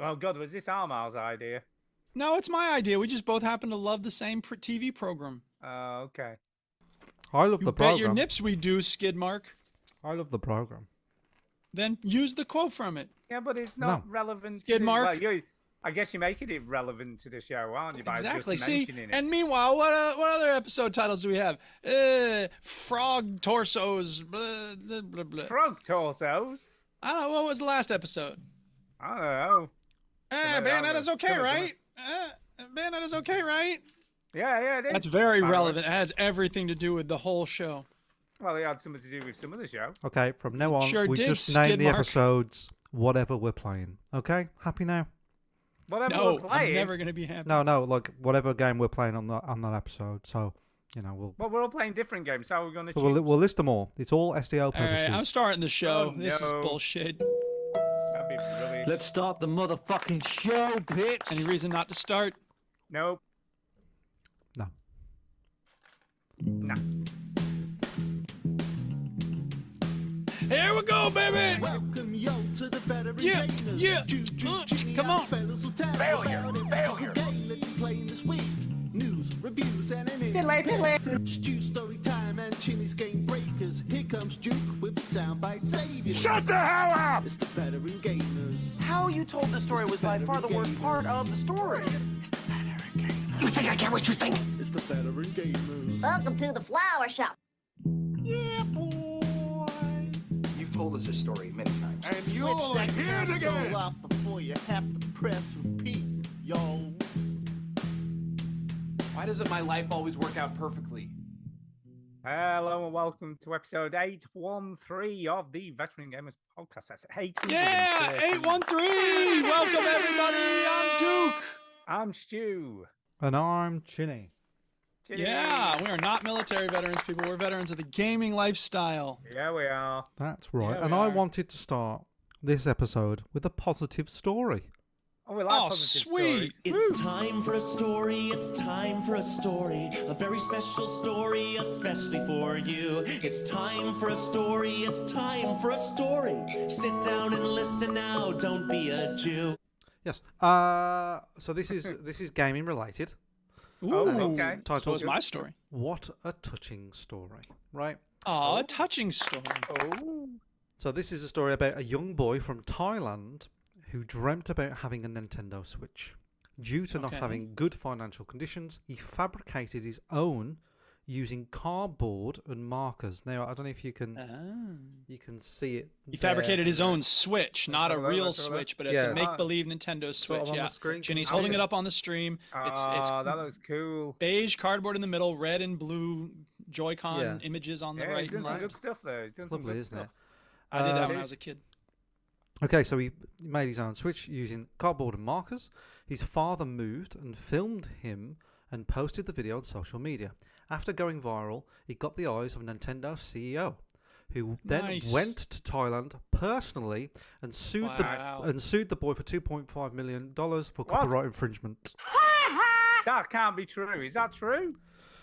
Oh God, was this Armal's idea? No, it's my idea. We just both happen to love the same TV program. Oh, okay. I love You the bet your program. nips we do, Skidmark. I love the program. Then use the quote from it. Yeah, but it's not No. relevant. Skid to Mark? Well, I guess you're making it relevant to the show, aren't you? By Exactly. Just See, mentioning it. and meanwhile, what other episode titles do we have? Frog torsos. Blah, blah, blah, blah. Frog torsos. I don't know. What was the last episode? I don't know. Bayonetta's okay, Some of right? Bayonetta's okay, right? Yeah, it is. That's very By the way. relevant. It has everything to do with the whole show. Well, it had something to do with some of the show. Okay, from now on, Sure we did, just name the Skidmark. episodes whatever we're playing. Okay, happy now? Whatever No, we're playing. I'm never gonna be happy. No, like whatever game we're playing on that episode. So, we'll Well, we're all playing different games, so we're going to so choose. we'll list them all. It's all SDO All purposes. right, I'm starting the show. Oh, This is no. bullshit. That'd be brilliant. Let's start the motherfucking show, bitch. Any reason not to start? Nope. No. Nah. Here we go, baby. Welcome yo to the veteran Yeah, gamers. yeah. Jimmy Come on. and fellas will tell Failure, about every failure. single game that you playing this week. News, reviews, and an Stu story time and Chinny's game breakers. Here comes Duke with the soundbite savior. Shut the hell up! It's the veteran gamers. How you told the story was by far the worst part of the story. It's the veteran gamers. You think I care what you think? It's the veteran gamers. Welcome to the flower shop. Yeah, boy. You've told us this story many times. And you're Switch that here console again! off before you have to press repeat, yo. Why doesn't my life always work out perfectly? Hello and welcome to episode 813 of the Veteran Gamers Podcast. That's 813. Yeah, 813. Welcome everybody. I'm Duke. I'm Stu. And I'm Chinny. Jimmy. Yeah, we are not military veterans, people. We're veterans of the gaming lifestyle. Yeah, we are. That's right. Yeah, and we I are. wanted to start this episode with a positive story. Oh, we like Oh, positive sweet. stories. It's time for a story, it's time for a story, a very special story, especially for you. It's time for a story, it's time for a story. Sit down and listen now, don't be a Jew. Yes. So this is gaming related. Ooh, okay. So is my story. What a touching story, right? Oh, a touching story. Oh. So this is a story about a young boy from Thailand who dreamt about having a Nintendo Switch. Due to not Okay. having good financial conditions, he fabricated his own using cardboard and markers. Now, I don't know if you can see it. He fabricated his own Switch, not a have a look, real let's have a look. Switch, but it's Yeah. a make-believe Nintendo sort of Switch. on the Yeah, screen. Can Ginny's you holding see it it? up on the stream. It's That looks cool. beige cardboard in the middle, red and blue Joy-Con Yeah. images on the Yeah, right he's done and some left. good stuff there. He's done It's some lovely, good isn't it? stuff. I did that Uh, when I was a kid. Okay, so he made his own Switch using cardboard and markers. His father moved and filmed him and posted the video on social media. After going viral, it got the eyes of Nintendo CEO, who then Nice. went to Thailand personally and sued Wow. the boy for $2.5 million for What? copyright infringement. That can't be true. Is that true?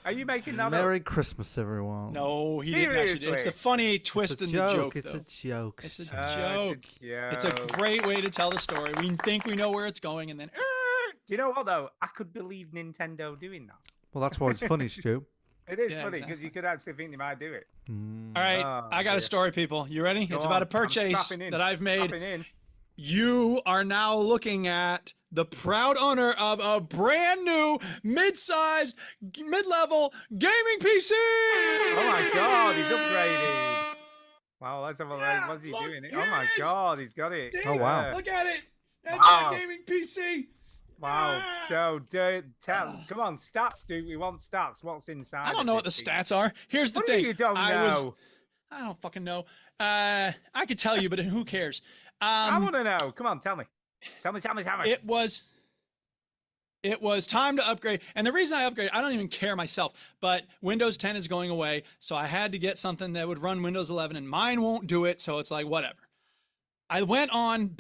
Are you making that Merry up? Christmas, everyone. No, he didn't actually. It's the Seriously? funny twist it's a in joke. the joke, It's though. a joke. It's a It's a joke. It's a joke. great way to tell the story. We think we know where it's going, and then Do you know what though? I could believe Nintendo doing that. Well, that's why it's funny, Stu. It is Yeah, funny because you exactly. could actually think they might do it. Mm. all right, Oh, I got dear. a story, people. You ready? Go It's about on. a purchase strapping in. that I've made. Strapping in. You are now looking at the proud owner of a brand new, mid-sized, mid-level gaming PC. Oh my god, he's upgraded. Wow, let's have a look. Yeah, What's he look, doing? here Oh my it is. god, he's got it. Oh, wow. Look at it. That's Wow. my gaming PC. Wow. So, come on, stats, dude. We want stats. What's inside? I don't of know what the this thing? stats are. Here's the What do you thing. mean you don't I know? I don't fucking know. I could tell you, but who cares? I want to know. Come on, tell me. Tell me. It was time to upgrade. And the reason I upgraded, I don't even care myself, but Windows 10 is going away. So I had to get something that would run Windows 11 and mine won't do it. So it's like, whatever. I went on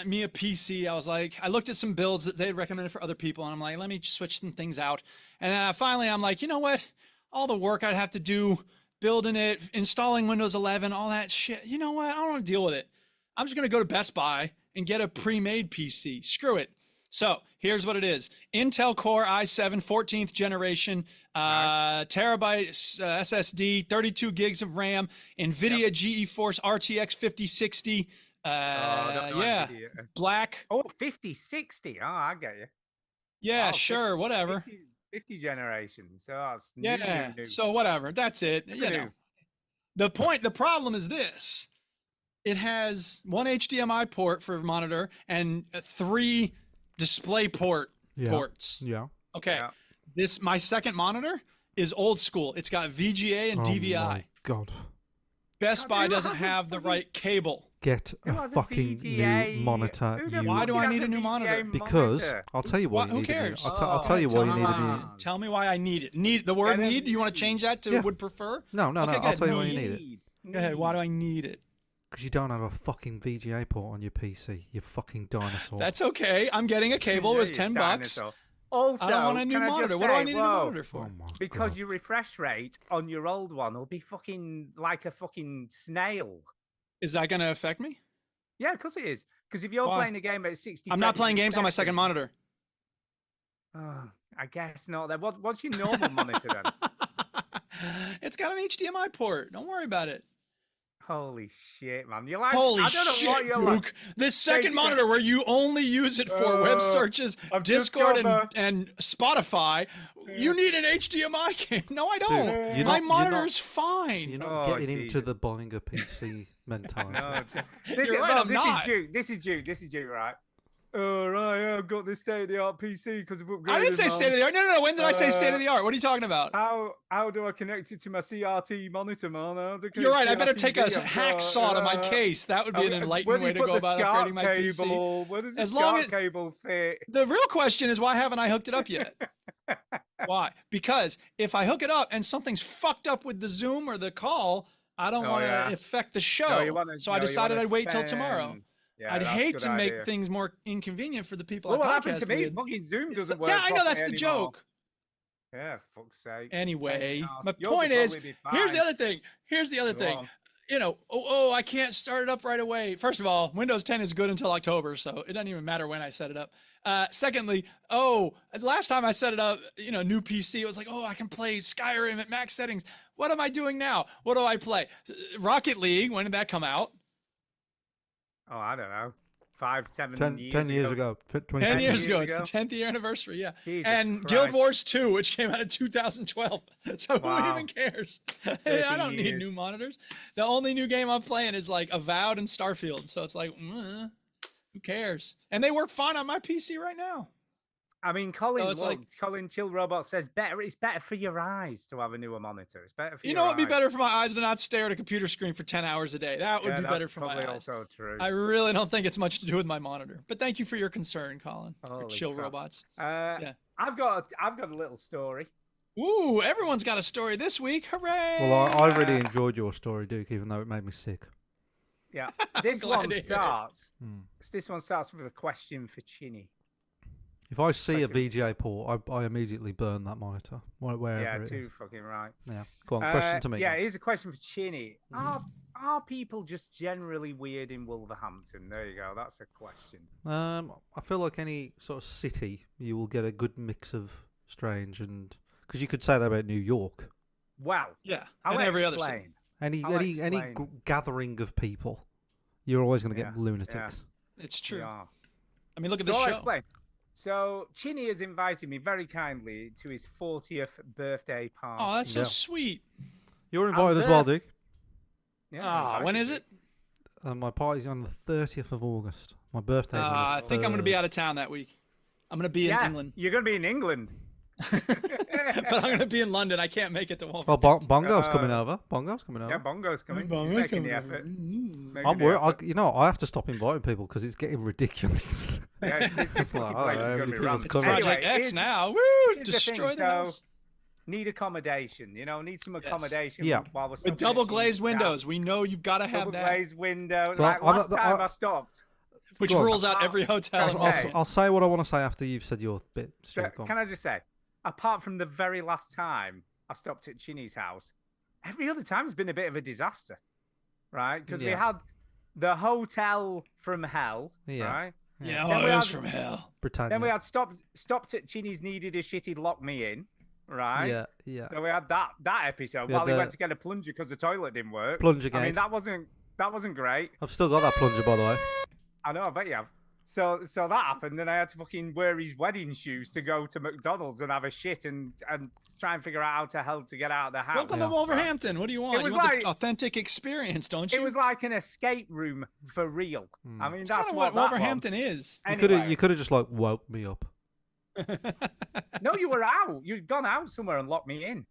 me a PC. I was like, I looked at some builds that they had recommended for other people. And I'm like, let me switch some things out. And then finally, I'm like, you know what? All the work I'd have to do building it, installing Windows 11, all that shit. You know what? I don't want to deal with it. I'm just going to go to Best Buy and get a pre-made PC. Screw it. So here's what it is. Intel Core i7 14th generation, terabyte SSD, 32 gigs of RAM, NVIDIA GeForce RTX 5060. Yeah, black. Oh, 5060. Oh, I get you. Yeah, Wow, sure, whatever. 50 generation. So that's new. So whatever. That's it. You know. The problem is this. It has one HDMI port for monitor and 3 display ports. Yeah. Okay. Yeah. My second monitor is old school. It's got VGA and DVI. My God. Best Buy doesn't have the right cable. Get a fucking new monitor. Why do I need a new monitor? Because I'll tell you why. Who cares? I'll tell you why you need a new. Tell me why I need it. Need the word need? Do you want to change that to would prefer? No. Okay, I'll tell you why you need it. Go ahead. Why do I need it? Because you don't have a fucking VGA port on your PC. You fucking dinosaur. That's okay. I'm getting a cable. It was $10. Also, I don't want a new monitor. What do I need a new monitor for? Because your refresh rate on your old one will be fucking like a fucking snail. Is that going to affect me? Yeah, of course it is. Because if you're playing a game at 60, I'm not playing games on my second monitor. Oh, I guess not. Then what's your normal monitor then? It's got an HDMI port. Don't worry about it. Holy shit, man! You're like, holy I don't know shit, what you're Luke. like. This second monitor where you only use it for web searches, Discord, and Spotify. You need an HDMI cable. No, I don't. Dude, my monitor's fine. You're not getting into the buying a PC mentality. You're right, This is Duke, right? Oh, right, I've got the state-of-the-art PC because of upgrading. I didn't say state-of-the-art. No. When did I say state-of-the-art? What are you talking about? How do I connect it to my CRT monitor, man? You're right. I better take a hacksaw to my case. That would be an enlightened way to go about upgrading my PC. Where does the SCART cable fit? The real question is, why haven't I hooked it up yet? Why? Because if I hook it up and something's fucked up with the Zoom or the call, I don't want to affect the show. So I decided I'd wait till tomorrow. Yeah, I'd hate to make things more inconvenient for the people. Well, what happened to me? Fucking Zoom doesn't work. Yeah, I know that's the joke. Yeah, fuck's sake. Anyway, my point is, here's the other thing. You know, I can't start it up right away. First of all, Windows 10 is good until October, so it doesn't even matter when I set it up. Secondly, last time I set it up, new PC, it was like, I can play Skyrim at max settings. What am I doing now? What do I play? Rocket League, when did that come out? Oh, I don't know. 10 years ago. 10 years ago. It's the 10th year anniversary, yeah. Jesus and Christ. Guild Wars 2, which came out in 2012. So who even cares? I don't need new monitors. The only new game I'm playing is like Avowed and Starfield. So it's like, who cares? And they work fine on my PC right now. I mean, Colin Chill Robot says it's better for your eyes to have a newer monitor. It's better for you know what would be better for my eyes to not stare at a computer screen for 10 hours a day. That would be better for my eyes. Also true. I really don't think it's much to do with my monitor. But thank you for your concern, Colin. Chill Robots. Yeah. I've got a little story. Ooh, everyone's got a story this week. Hooray! Well, I really enjoyed your story, Duke, even though it made me sick. Yeah. This one starts with a question for Chinny. If I see a VGA port, I immediately burn that monitor, wherever yeah, it is. too fucking right. Yeah, go on, question to me. Yeah, here's a question for Chinny. Are people just generally weird in Wolverhampton? There you go, that's a question. I feel like any sort of city, you will get a good mix of strange and... Because you could say that about New York. Well, yeah, and every other city. Any gathering of people, you're always going to get lunatics. Yeah. It's true. Yeah. I mean, look at the show. I'll explain. So, Chinny has invited me very kindly to his 40th birthday party. Oh, that's so sweet. You're invited as well, Dick. Yeah. When is it? My party's on the 30th of August. My birthday's on the 3rd. I think I'm going to be out of town that week. I'm going to be in England. You're going to be in England. But I'm going to be in London. I can't make it to Wolverhampton. Well, Bongo's coming over. Bongo's coming over. Yeah, Bongo's coming. He's making the effort. I'm worried. I have to stop inviting people because it's getting ridiculous. Yeah, this fucking place is going to be run. It's Project X now. Woo! Destroy the house. Need accommodation. Need some accommodation. Yeah. While we're with double glazed windows. We know you've got to have that. Double glazed window. Well, last time I stopped. Which rules out every hotel. I'll say what I want to say after you've said your bit. Can I just say, apart from the very last time I stopped at Chinny's house, every other time has been a bit of a disaster, right? Because we had the hotel from hell, Yeah. right? Yeah, Then oh, we it was had- from hell. Britannia. Then we had stopped at Chinny's needed a shit, he'd lock me in, right? Yeah, yeah. So we had that episode Yeah, while he the- went to get a plunger because the toilet didn't work. Plunger I mean, gate. that wasn't great. I've still got that plunger, by the way. I know, I bet you have. So that happened, and I had to fucking wear his wedding shoes to go to McDonald's and have a shit and try and figure out how to hell to get out of the house. Welcome to Wolverhampton. What do you want? was You want like- the authentic experience, don't you? It was like an escape room for real. I mean, It's that's kind of what what that Wolverhampton is. was. You could have just like woke me up. No, you were out. You'd gone out somewhere and locked me in.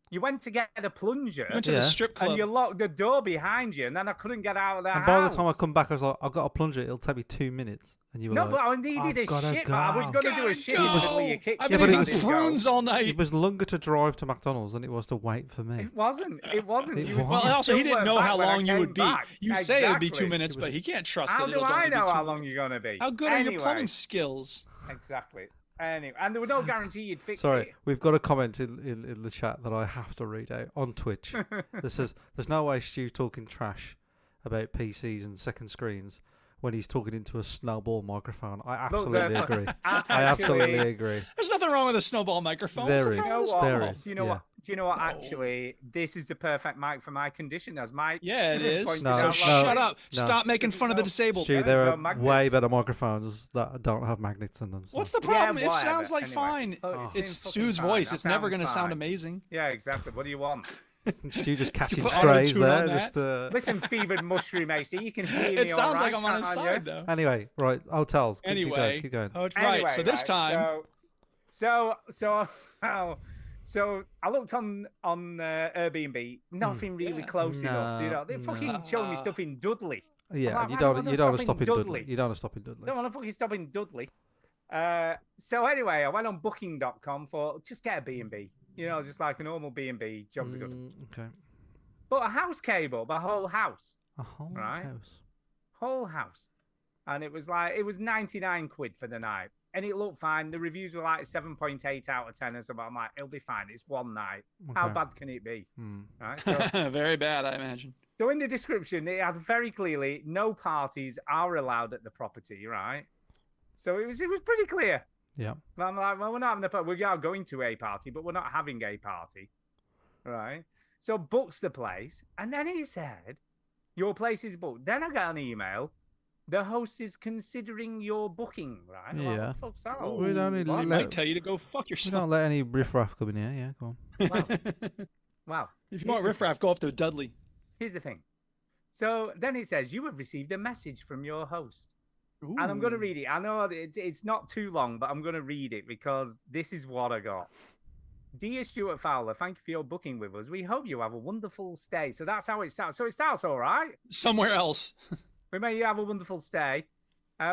You went to get a plunger. Went to Yeah. the strip club. And you locked the door behind you, and then I couldn't get out of the And house. by the time I come back, I was like, I've got a plunger. It'll take me 2 minutes. And you were No, like, but I needed "I've a gotta shit. I was go." going to do a shit in the middle of your kitchen. I've Yeah, been but eating it was- prunes all night. It was longer to drive to McDonald's than it was to wait for me. It wasn't. It wasn't. It You was- was. Well, you also, he still didn't weren't know back how when I long you would came be. back. You say it would be 2 Exactly. minutes, but he can't trust How that do it'll I only be know 2 how long minutes. you're going to be? How good are your Anyway, plumbing skills? Exactly. Anyway, and there was no guarantee you'd fix Sorry, it. we've got a comment in the chat that I have to read out on Twitch. That says, "There's no way Stu talking trash about PCs and second screens when he's talking into a snowball microphone." I absolutely therefore- agree. I absolutely agree. There's nothing wrong with a snowball microphone. What's the There is. problem with a You know what? There snowball? is. Do you know yeah. what? Do you know what? No. Actually, this is the perfect mic for my condition, as Mike. Yeah, it is. pointed No, so out shut last up. week. No. Stop making fun of the No. disabled. Stu, there's there no are magnets. way better microphones that don't have magnets in them. So. What's the Yeah, problem? It whatever. sounds like Anyway. fine. Oh, it's It's fucking Stu's fine. voice. That It's never sounds going to sound fine. amazing. Yeah, exactly. What do you want? Stu just catching put strays auto-tune there? on that. Just Listen, fevered mushroom HD, you can hear me. It sounds all like right, I'm on his can't side, you? though. Anyway, right, hotels. Anyway, keep going. oh, right. Anyway, So this right, time, So I looked on Airbnb, nothing really Yeah. close enough. You No, know, they're fucking showing me stuff in Dudley. Yeah, like, you why don't do I you don't want stop to in stop in Dudley. Dudley? You don't want to stop in Dudley. Don't want to fucking stop in Dudley. So anyway, I went on Booking.com for just get a B&B. You know, just like a normal B&B. Jobs are good. Okay. But a house came up, a whole house, A whole Right. house. whole house, and it was 99 quid for the night, and it looked fine. The reviews were like 7.8 out of 10 or something. I'm like, it'll be fine. It's one night. How Okay. bad can it be? Hmm. Right. So, very bad, I imagine. so in the description, it had very clearly no parties are allowed at the property. Right. So it was pretty clear. Yeah. And I'm like, well, we're not having a party. We are going to a party, but we're not having a party. Right. So books the place. And then he said, your place is booked. Then I got an email. The host is considering your booking, right? I'm like, Yeah. what the fuck's that? We don't need He Let- might tell you to go fuck You yourself. don't let any riffraff come in here. Yeah, go on. Wow. If you want riffraff, go up to Dudley. Here's the thing. So then it says, you have received a message from your host. And I'm going to read it. I know it's not too long, but I'm going to read it because this is what I got. Dear Stuart Fowler, thank you for your booking with us. We hope you have a wonderful stay. So that's how it starts. So it starts all right. Somewhere else. We may have a wonderful stay.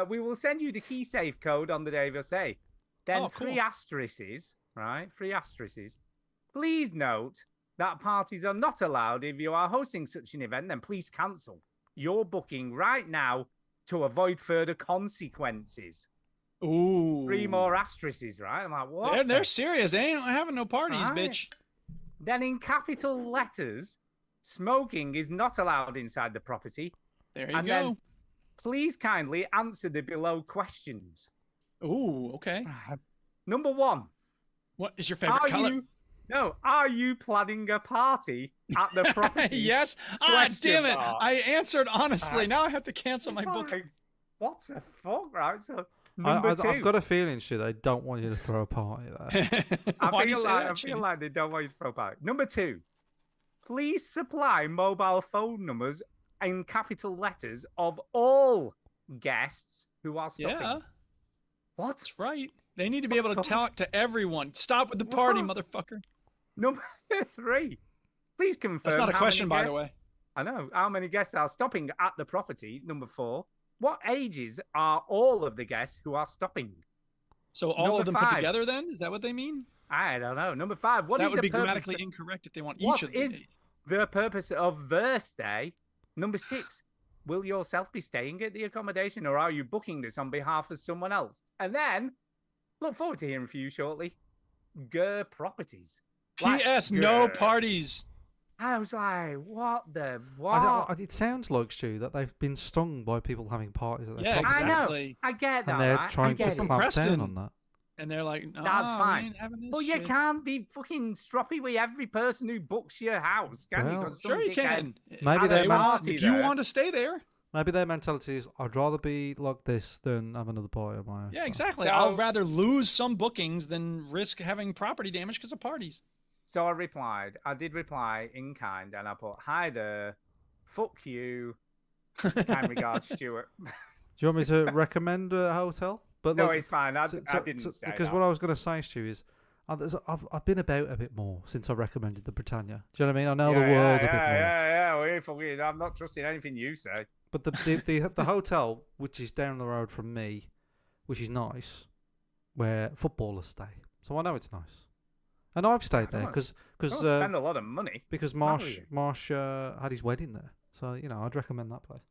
We will send you the key safe code on the day of your stay. Then Oh, cool. 3 asterisks, right? 3 asterisks. Please note that parties are not allowed if you are hosting such an event. Then please cancel your booking right now to avoid further consequences. Ooh. 3 more asterisks, right? I'm like, what? They're the- serious. They ain't having no parties, Right. bitch. Then in capital letters, smoking is not allowed inside the property. There you And go. then please kindly answer the below questions. Ooh, okay. Number 1. What is your favorite color? Are you planning a party at the property? Yes. Ah, Question damn it. mark. I answered honestly. Now I have to cancel my book. Like, what the fuck, right? So number 2. I've got a feeling, Stu, they don't want you to throw a party there. Why do you say that, I Chinny? feel like they don't want you to throw back. Number 2. Please supply mobile phone numbers in capital letters of all guests who are stopping. Yeah, What? that's right. They need to be able to talk to everyone. Stop with the party, What? motherfucker. Number 3. Please confirm. That's not a how question, many by the guests- way. I know. How many guests are stopping at the property? Number 4. What ages are all of the guests who are stopping? So all Number of them put 5. together then? Is that what they mean? I don't know. Number 5. What that is would the be purpose grammatically incorrect if they want each What of is them. the purpose of their stay? Number 6. Will yourself be staying at the accommodation or are you booking this on behalf of someone else? And then, look forward to hearing from you shortly. Properties. Like P.S. No Grr. parties. I was like, what the It sounds like, Stu, that they've been stung by people having parties at their Yeah, property. exactly. I know. I get that. And they're right? trying I to get from it. clamp down Preston. on that. And they're like, no, That's we fine. ain't having this But you shit. can't be fucking stroppy with every person who books your house, can you? Well, 'Cause some Sure you dickhead can. Maybe had a they man- party If you there. want to stay there. Maybe their mentality is, I'd rather be like this than have another party at my house. Yeah, So- exactly. So- I'll rather lose some bookings than risk having property damage because of parties. So I replied. I did reply in kind, and I put, "Hi there, fuck you, kind regards, Stuart." Do you want me to recommend a hotel? But No, like, it's fine. I so- didn't so- say because that. what I was going to say, Stu, is I've been about a bit more since I recommended the Britannia. Do you know what I mean? I know the world a bit more. Yeah. I'm not trusting anything you say. But the hotel, which is down the road from me, which is nice, where footballers stay. So I know it's nice. And I've stayed there because Don't spend a lot of money. because What's the matter with you? Marsh had his wedding there. So I'd recommend that place.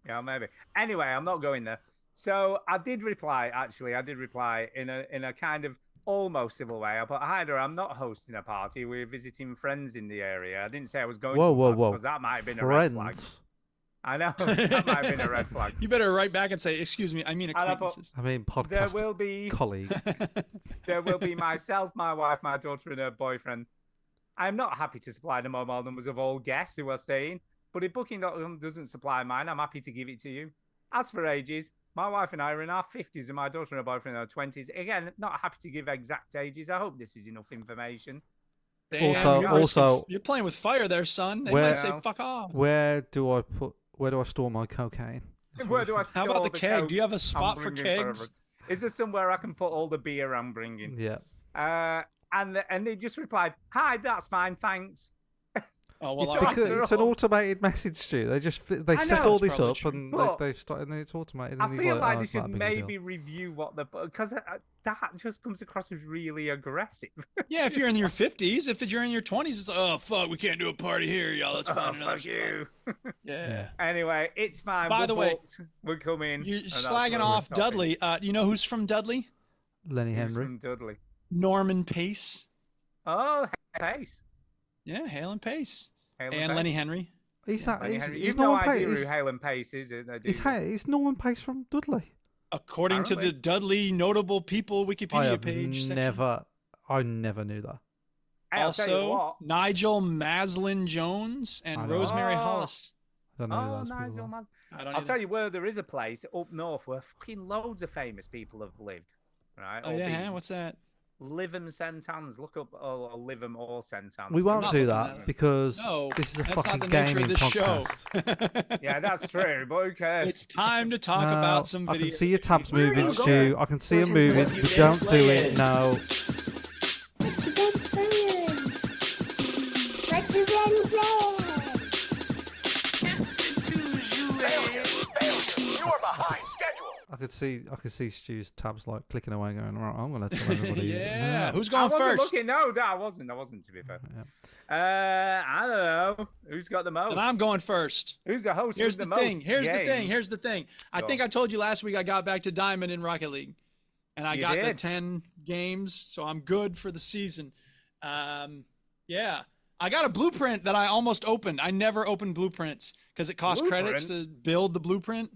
Yeah, maybe. Anyway, I'm not going there. So I did reply. Actually, I did reply in a kind of almost civil way. I put, "Hi there, I'm not hosting a party. We're visiting friends in the area." I didn't say I was going to a party because that might have been a red flag. Friends. I know that might have been a red flag. You better write back and say, excuse me, I mean And I put, acquaintances. I mean, There podcast will be colleague. there will be myself, my wife, my daughter, and her boyfriend. I'm not happy to supply the mobile numbers of all guests who are staying, but if Booking.com doesn't supply mine, I'm happy to give it to you. As for ages, my wife and I are in our 50s and my daughter and her boyfriend are 20s. Again, not happy to give exact ages. I hope this is enough information. Damn, Also- you're risking- also- you're playing with fire there, son. They Where- might say, fuck off. Where do I store my cocaine? Where do I How store about the keg? coke Do you have a I'm spot for bringing kegs? forever? Is there somewhere I can put all the beer I'm bringing? Yeah. And they just replied, "Hi, that's fine, thanks." Oh, well, It's all right. after Because it's an all- automated message, Stu. They I set know, all it's this probably up true. and But they've started, and then it's automated. I And he's feel like "Oh, they it's not a should big deal." maybe review what because that just comes across as really aggressive. Yeah, if you're in your 50s. If you're in your 20s, it's like, oh, fuck, we can't do a party here, y'all. Let's find another Fuck spot. you. Yeah. Anyway, it's fine. By We're the way, booked. We're coming. You're and that's slagging where we're off stopping. Dudley. You know who's from Dudley? Lenny Who's Henry. from Dudley. Norman Pace. Oh, Pace. Yeah, Hale and Pace. Hale And Pace. Lenny Henry. He's Lenny he's, Henry. he's You've no Norman idea Pace. who Hale and Pace is, do you? He's Norman Pace from Dudley. According to the Apparently. Dudley Notable People I Wikipedia have page section. I never knew that. Hey, I'll tell you Also, what. Nigel Maslin Jones I and don't- Rosemary Oh. Hollis. I don't know who Oh, those people Nigel are. Mas- I don't I'll either. tell you where there is a place up north where fucking loads of famous people have lived. Right? Oh, Or yeah? been. What's that? Lytham St Anne's. Look up Lytham or St Anne's. We won't not do looking that at it. because No, this is a that's not fucking the nature gaming of this show. podcast. Yeah, that's true, but who cares? It's time to talk No, about some I video. can see your tabs Where are moving, you Stu. going? I can see them moving. We don't do it. No. I could see Stu's tabs like clicking away, going, right, I'm gonna tell everybody. Yeah. Who's I going wasn't first? looking. No, I wasn't, to be fair. I don't know. Who's got the most? And I'm going first. Who's the host? Here's with the the thing. most Here's the thing. games? Here's the thing. I Go think on. I told you last week I got back to Diamond in Rocket League, and I You got the did. 10 games, so I'm good for the season. Yeah. I got a blueprint that I almost opened. I never opened blueprints because it costs credits to build the blueprint.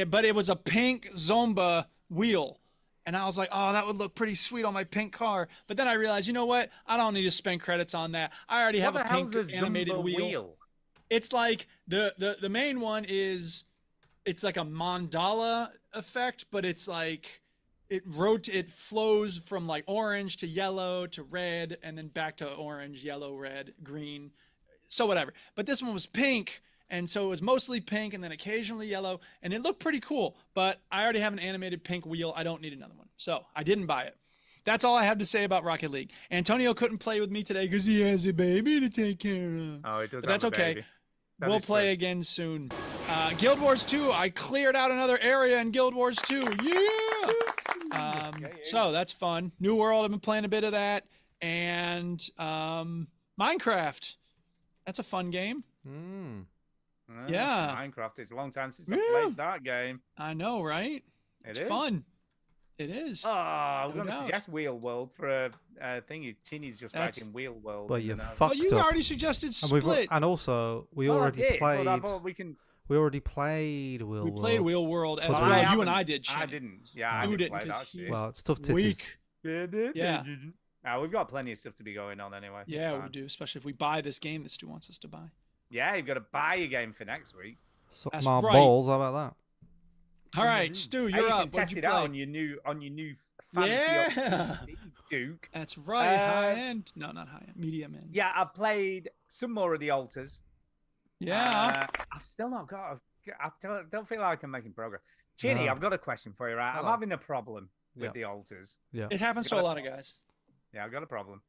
But it was a pink Zomba wheel. And I was like, oh, that would look pretty sweet on my pink car. But then I realized, you know what? I don't need to spend credits on that. I already have What a the pink hell's a animated Zumba wheel. It's like the main one is it's like a mandala effect, but it's like it flows from like orange to yellow to red and then back to orange, yellow, red, green. So whatever. But this one was pink, and so it was mostly pink and then occasionally yellow, and it looked pretty cool, but I already have an animated pink wheel. I don't need another one. So I didn't buy it. That's all I have to say about Rocket League. Antonio couldn't play with me today because he has a baby to take care of. Oh, it does. But that's have a okay. baby. That We'll is play true. again soon. Guild Wars 2, I cleared out another area in Guild Wars 2. Yeah! So that's fun. New World, I've been playing a bit of that. And Minecraft. That's a fun game. Ah, Yeah. Minecraft. It's a long time since I Yeah. played that game. I know, right? It It's is. fun. It is. Oh, I'm No going to doubt. suggest Wheel World for a thing. Chinny's just That's- writing Wheel World. Well, in you the notes. fucked Well, you up. already suggested And, we've, Split. and also, we Well, I already did, played. But I thought we can. We already played Will. We played World. Wheel World as Well, well. I You and haven't- I did. I Shannon. didn't. Yeah, I You didn't didn't play that because shit. he's Well, it's tough titties. weak. Yeah. We've got plenty of stuff to be going on anyway. It's Yeah, we fine. do, especially if we buy this game that Stu wants us to buy. Yeah, you've got to buy a game for next week. Suck That's my right. balls. How about All right, Stu, And you're you up. can What'd test you it out play? on your new fancy Yeah. Duke. That's right. High end. No, not high end. Medium end. Yeah, I've played some more of the altars. Yeah. I've still not got. I don't feel like I'm making progress. Chinny, No. I've got a question for you. Right, Hello. I'm having a problem with Yeah. the altars. that? Yeah. It happens to a lot of guys. Yeah, I've got a problem.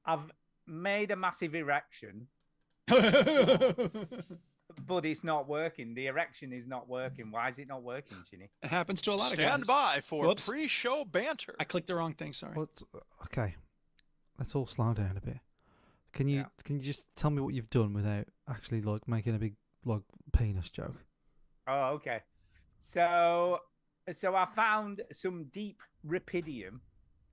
I've made a massive erection, it but it's not working. The erection is not working. Why is it not working, Chinny? happens to a lot of guys. Stand by for Whoops. pre-show banter. I clicked the wrong thing. Sorry. Well, okay. Let's all slow down a bit. Can you just tell me what you've done without actually like making a big like penis joke? Oh, okay. So I found some deep rubidium,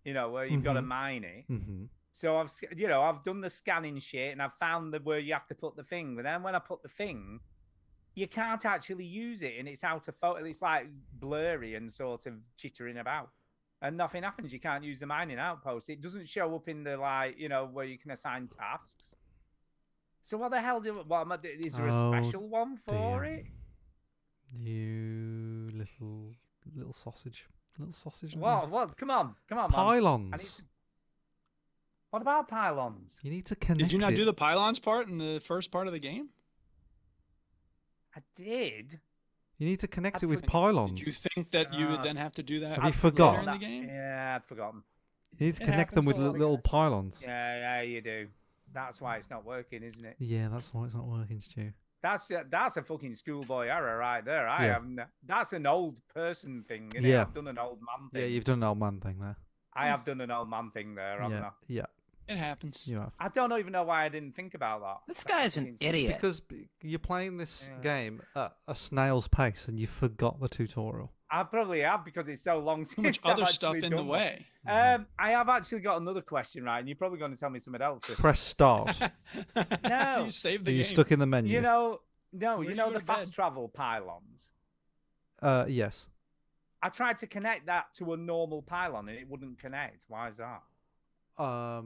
where you've got to Mhm. mine it. Mm-hmm. So I've done the scanning shit and I've found where you have to put the thing. But then when I put the thing, you can't actually use it and it's out of photo. It's like blurry and sort of chittering about. And nothing happens. You can't use the mining outpost. It doesn't show up in the where you can assign tasks. So what the hell is there a Oh, special one for dear. it? You little sausage. Little sausage. What? Come on, man. Pylons. What about pylons? You need to connect Did you not it. do the pylons part in the first part of the game? I did. You need to connect I'd it with forget- pylons. Did you think that you would then have to do that? Have you later forgot? in the game? Yeah, I'd forgotten. You need to It connect them happens with to a lot of little guys. pylons. Yeah, you do. That's why it's not working, isn't it? Yeah, that's why it's not working, Stu. That's a fucking schoolboy error right there. Yeah. That's an old person thing. Innit? Yeah. I've done an old man thing. Yeah, you've done an old man thing there. I have done an old man thing there, haven't Yeah, I? yeah, It happens. you have. I don't even know why I didn't think about that. This That's guy's an fucking- idiot. Because you're playing this Yeah. game at a snail's pace and you forgot the tutorial. I probably have because it's so long since So much I've other stuff actually in the done way. that. I have actually got another question, right? And you're probably going to tell me something else. Press start. No. You saved Are the you game. stuck in the menu? No, Where'd you you know go the to fast bed? travel pylons. Yes. I tried to connect that to a normal pylon and it wouldn't connect. Why is that? How?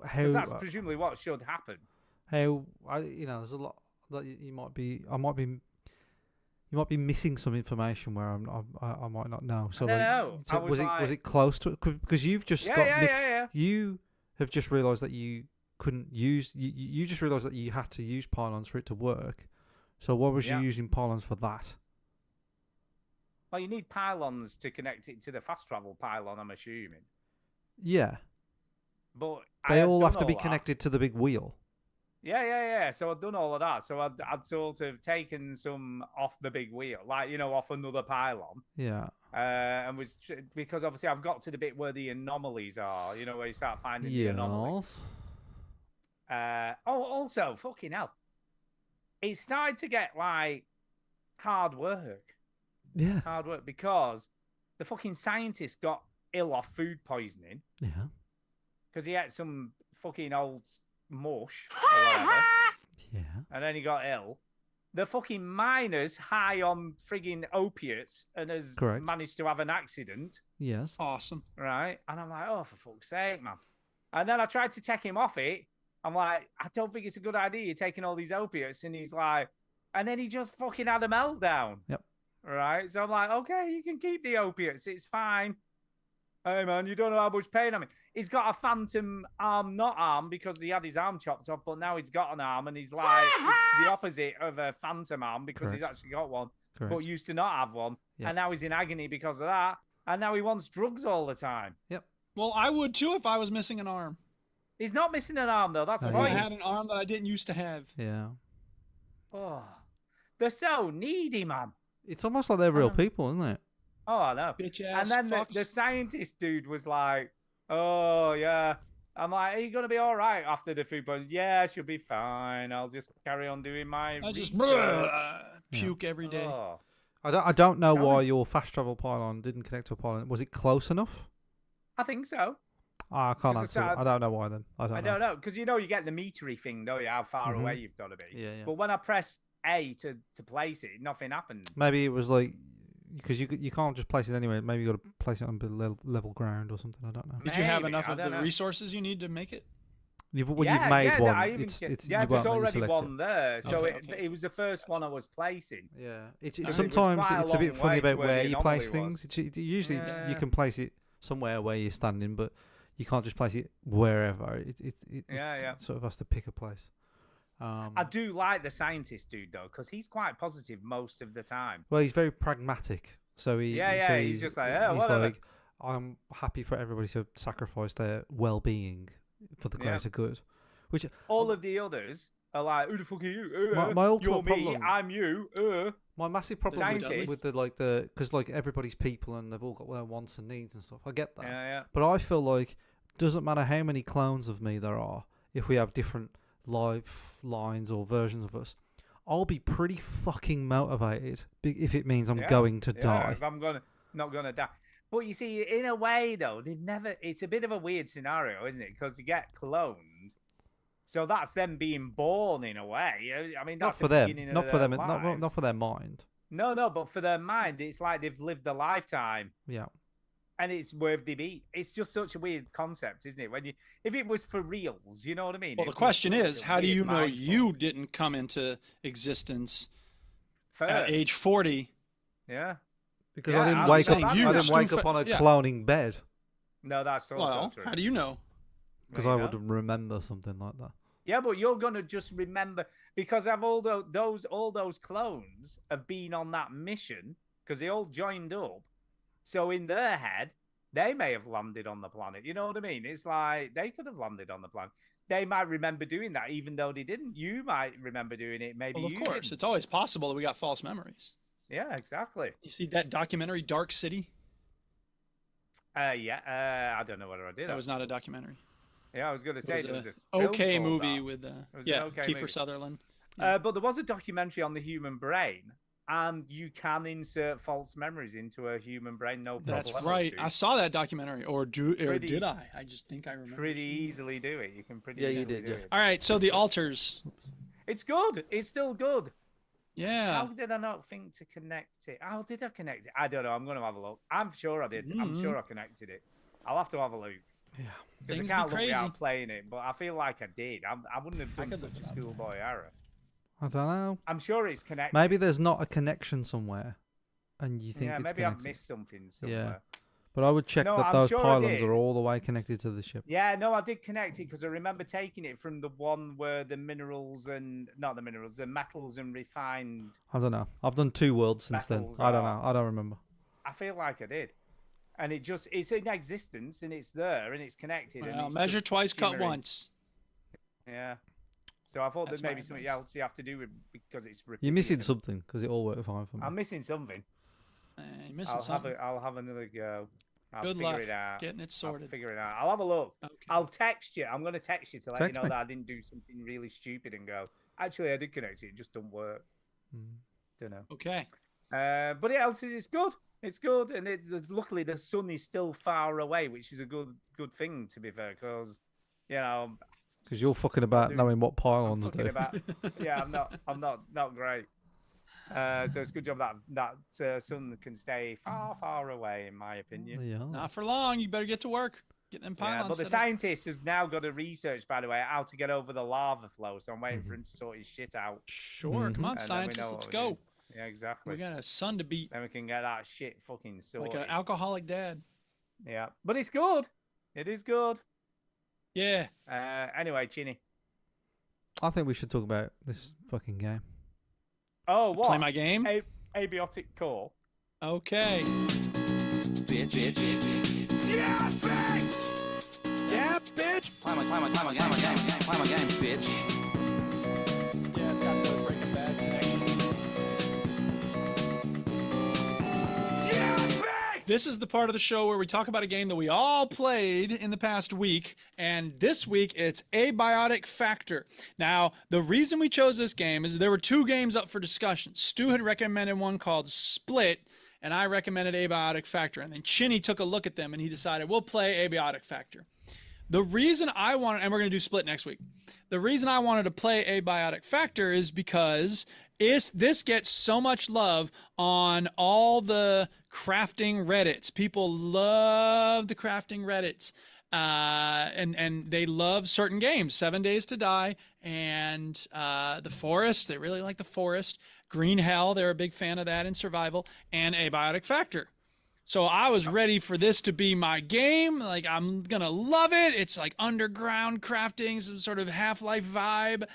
Because that's presumably what should happen. How? There's a lot that you might be. You might be missing some information where I might not know. So I don't like, know. So I was was it close to it? Because you've just got Yeah. You have just realised that you couldn't use. You just realised that you had to use pylons for it to work. So what was Yeah. you using pylons for that? Well, you need pylons to connect it to the fast travel pylon, I'm assuming. Yeah, But I they had all done have to be that. connected to the big wheel. Yeah. So I'd done all of that. So I'd sort of taken some off the big wheel, like off another pylon. Yeah. And because obviously I've got to the bit where the anomalies are, where you start finding the anomalies. Yes. Also, fucking hell, it started to get like hard work Yeah. because the fucking scientist got ill off food poisoning Yeah. because he ate some fucking old mush or whatever, Yeah. and then he got ill. The fucking miner's high on frigging opiates and has Correct. managed to have an accident, Yes. Awesome. right? And I'm like, oh, for fuck's sake, man. And then I tried to take him off it. I'm like, I don't think it's a good idea. You're taking all these opiates. And he's like, and then he just fucking had a meltdown. Yep. Right? So I'm like, okay, you can keep the opiates. It's fine. Hey, man, you don't know how much pain I'm in. He's got a phantom arm, not arm, because he had his arm chopped off, but now he's got an arm, and he's like, it's the opposite of a phantom arm because he's Correct. actually got one, Correct. but used to not have one. Yeah. And now he's in agony because of that. And now he wants drugs all the time. Well, I would too if I was missing an arm. He's not missing an arm, though. That's the No, If I he point. had an arm that I didn't used to have. Yeah. Oh, they're so needy, man. It's almost like they're real Um, people, isn't it? Oh, I know. Bitch And ass then fucks. the scientist dude was like, oh, yeah. I'm like, are you going to be all right after the food poisoning? Yeah, she'll be fine. I'll just carry on doing my I just research. puke every day. Oh. I don't know Tell why me. your fast travel pylon didn't connect to a pylon. Was it close enough? I think so. I can't 'Cause answer. it's, I don't know why then. I I don't know because you get the metery thing, don't you? How far Mhm. away you've got to be. Yeah. But when I press A to place it, nothing happened. Maybe it was like because you can't just place it anywhere. Maybe you got to place it on level ground or something. I don't know. Did you have Maybe, enough I of the don't know. resources you need to make it? You've Yeah, you've made yeah, one. I even It's yeah, you there's won't let you already select one there, so Okay, it, okay. it was the first one I was placing. Yeah, Because it was sometimes quite a it's a bit long funny way to about where where the you place anomaly was. things. Usually you Yeah. can place it somewhere where you're standing, but you can't just place it wherever. Yeah. It sort of has to pick a place. I do like the scientist dude though, because he's quite positive most of the time. Well, he's very pragmatic. So He's just like, oh, he's whatever. like, I'm happy for everybody to sacrifice their well-being for the Yeah. greater good. Which All of the others are like, who the fuck are you? My ultimate You're me, problem- I'm you. my massive problem Scientist. with the because everybody's people and they've all got their wants and needs and stuff. I get that. Yeah. But I feel like doesn't matter how many clones of me there are, if we have different lines or versions of us, I'll be pretty fucking motivated if it means I'm Yeah, going to Yeah, die. if I'm not gonna die. But you see, in a way though, they've never. It's a bit of a weird scenario, isn't it? Because you get cloned, so that's them being born in a way. I mean, Not that's for the them. beginning Not of for their them. lives. Not for their mind. No, but for their mind, it's like they've lived a lifetime, Yeah. and it's where they be. It's just such a weird concept, isn't it? If it was for reals, you know what I mean? Well, It the was question such is, a how do weird you know mind you fuck. didn't come into existence First. at age 40? Yeah. Because Yeah, I didn't I'm wake up. saying I you didn't wake stood up on a for- yeah. cloning bed No, that's also Well, true. how do you know? because There I you would go. remember something like that. Yeah, but you're gonna just remember because of all those clones have been on that mission because they all joined up. So in their head, they may have landed on the planet. You know what I mean? It's like they could have landed on the planet. They might remember doing that, even though they didn't. You might remember doing it. Maybe Well, of you course, didn't. it's always possible that we got false memories. Yeah, exactly. You see that documentary, Dark City? I don't know whether I did. That was not a documentary. Yeah, I was gonna It say was there was a this film okay called movie that. with It was an yeah, okay Kiefer movie. Sutherland. But there was a documentary on the human brain, and you can insert false memories into a human brain. No problem. That's right. I saw that documentary, or Pretty- did I? I just think I remember. Pretty seeing it. easily do it. You can pretty Yeah, you easily did, do yeah. it. All right, so the altars. It's good. It's still good. Yeah. How did I not think to connect it? How did I connect it? I don't know. I'm going to have a look. I'm sure I did. I'm sure I connected it. I'll have to have a look. Yeah. Because I Things can't be look without crazy. playing it, but I feel like I did. I wouldn't have done could such look a it up. schoolboy error. I don't know. I'm sure it's connected. Maybe there's not a connection somewhere, and you think Yeah, it's maybe I've connected. missed something somewhere. But I would check No, that I'm those sure I pylons did. are all the way connected to the ship. Yeah, no, I did connect it because I remember taking it from the one where the minerals and not the minerals, the metals and refined. I don't know. I've done 2 worlds since then. Metals I don't are- know. I don't remember. I feel like I did, and it's in existence and it's there and it's connected. and Well, it's measure just twice, cut shimmering. once. Yeah. So I thought That's that my maybe something advice. else you have to do with because it's. You're missing repeated. something because it all worked fine for me. I'm missing something. You're missing I'll something. have another go. I'll Good figure luck it out. getting it I'll sorted. figure it out. I'll have a look. Okay. I'll text you. I'm going to text you to let Text you know me. that I didn't do something really stupid and go. Actually, I did connect it. It just don't work. Don't know. Okay. But it's good. It's good, and luckily the sun is still far away, which is a good thing to be fair, because you know Because you're fucking about Dude, knowing what I'm pylons fucking do. about. Yeah, I'm not great. So it's a good job that sun can stay far away, in my opinion. Yeah. Not for long. You better get to work. Get them Yeah, pylons. but the set up. scientist has now got to research, by the way, how to get over the lava flow. So I'm waiting for him to sort his shit out. Sure. Come on, and then we scientists. know Let's what we do. go. Yeah, exactly. We got a son to beat. Then we can get that shit fucking sorted. Like an alcoholic dad. Yeah, but it's good. It is good. Yeah. Anyway, Chinny. I think we should talk about this fucking game. Oh, what? Play my game. Abiotic core. Okay. Bitch. Yeah, bitch! Yeah, bitch! Play my game, bitch. Yeah, it's got the Breaking Bad connection. Yeah, bitch! This is the part of the show where we talk about a game that we all played in the past week, and this week it's Abiotic Factor. Now, the reason we chose this game is there were 2 games up for discussion. Stu had recommended one called Split, and I recommended Abiotic Factor, and then Chinny took a look at them and he decided we'll play Abiotic Factor. The reason I wanted, and we're going to do Split next week. The reason I wanted to play Abiotic Factor is because this gets so much love on all the crafting Reddits. People love the crafting Reddits. And they love certain games, 7 Days to Die and The Forest. They really like The Forest. Green Hell, they're a big fan of that in survival, and Abiotic Factor. So I was ready for this to be my game. Like, I'm going to love it. It's like underground crafting, some sort of Half-Life vibe.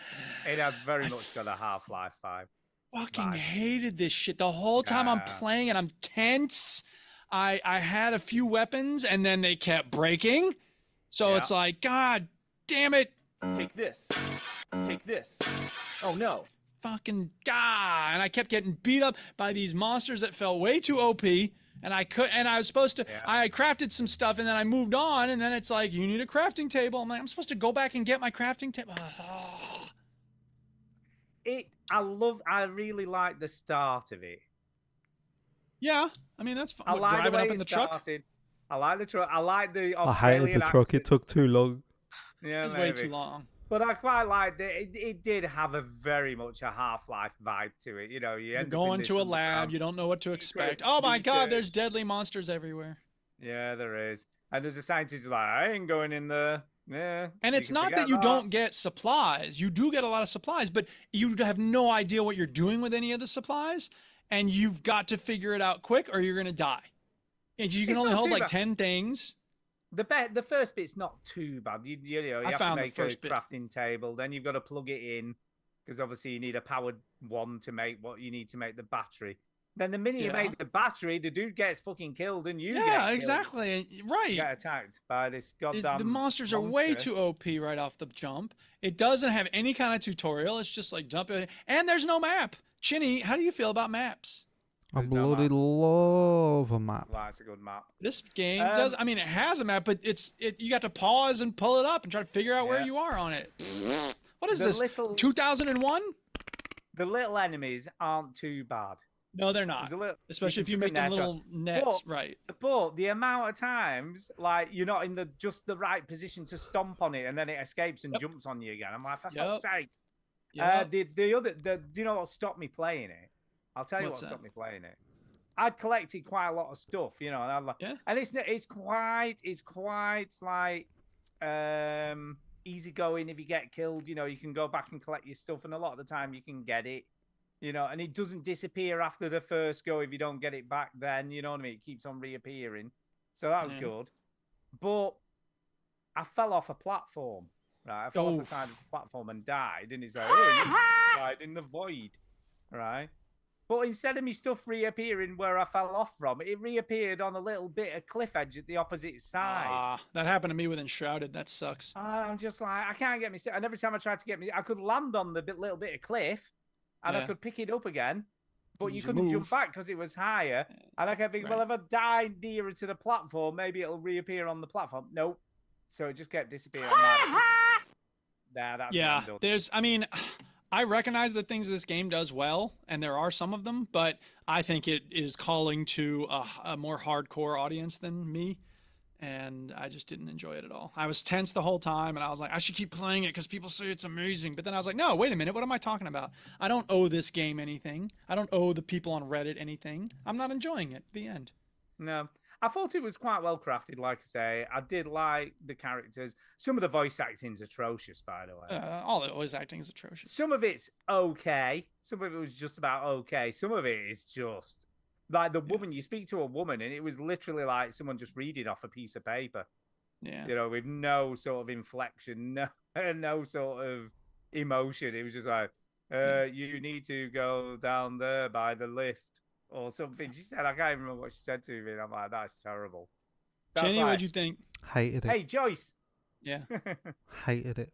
It has very much got a Half-Life vibe. Fucking hated this shit. The whole time I'm playing it, I'm tense. I had a few weapons, and then they kept breaking. So it's like, God damn it. Take this. Take this. Oh, no. Fucking God. And I kept getting beat up by these monsters that felt way too OP. And I was supposed to, I crafted some stuff and then I moved on, and then it's like, you need a crafting table. I'm like, I'm supposed to go back and get my crafting table. I really like the start of it. Yeah, I mean, that's fun. I like driving the way up in the truck. I like the truck. I like the I Australian hated the truck. accent. It took too long. Yeah, It was way too long. But I quite liked it. It did have a very much a Half-Life vibe to it. You know, You're going to a lab. You don't know what to expect. Oh my God, there's deadly monsters everywhere. Yeah, there is. And there's a scientist who's like, I ain't going in there. Yeah. And it's not that you don't get supplies. You do get a lot of supplies, but you have no idea what you're doing with any of the supplies. And you've got to figure it out quick or you're going to die. And you can only hold like 10 things. The first bit's not too bad. You have to make a crafting table. Then you've got to plug it in because obviously you need a powered one to make what you need to make the battery. Then the minute you make the battery, the dude gets fucking killed and you get killed. Exactly. Right. You get attacked by this goddamn The monsters are way too OP right off the jump. It doesn't have any kind of tutorial. It's just like dump it. And there's no map. Chinny, how do you feel about maps? I bloody love a map. Well, it's a good map. This game does. I mean, it has a map, but you got to pause and pull it up and try to figure out where you are on it. What is this? 2001? The little enemies aren't too bad. No, they're not. Especially if you make them little nets, right? But the amount of times, like, you're not in just the right position to stomp on it, and then it escapes and jumps on you again. I'm like, for fuck's sake. Do you know what stopped me playing it? I'll tell you what stopped me playing it. I'd collected quite a lot of stuff, you know, and I'm like, and it's quite like easy going. If you get killed, you know, you can go back and collect your stuff, and a lot of the time you can get it, you know, and it doesn't disappear after the first go if you don't get it back. Then you know what I mean. It keeps on reappearing, so that was good. But I fell off a platform. Right, I fell off the side of the platform and died, and it's like, oh, you died in the void, right? But instead of me stuff reappearing where I fell off from, it reappeared on a little bit of cliff edge at the opposite side. That happened to me with Enshrouded. That sucks. I'm just like, I can't get me. And every time I tried to get me, I could land on the little bit of cliff, and I could pick it up again, but you couldn't jump back because it was higher. And I kept thinking, well, if I die nearer to the platform, maybe it'll reappear on the platform. Nope. So it just kept disappearing. I mean, I recognize the things this game does well, and there are some of them, but I think it is calling to a more hardcore audience than me, and I just didn't enjoy it at all. I was tense the whole time, and I was like, I should keep playing it because people say it's amazing. But then I was like, no, wait a minute, what am I talking about? I don't owe this game anything. I don't owe the people on Reddit anything. I'm not enjoying it. The end. No. I thought it was quite well crafted, like I say. I did like the characters. Some of the voice acting's atrocious, by the way. All the voice acting is atrocious. Some of it's okay. Some of it was just about okay. Some of it is just like the woman. You speak to a woman, and it was literally like someone just reading off a piece of paper. Yeah. You know, with no sort of inflection, no sort of emotion. It was just like, you need to go down there by the lift. Or something she said. I can't remember what she said to me. And I'm like, that's terrible. Jenny, what'd you think? Hated it. Hey, Joyce. Yeah. Hated it.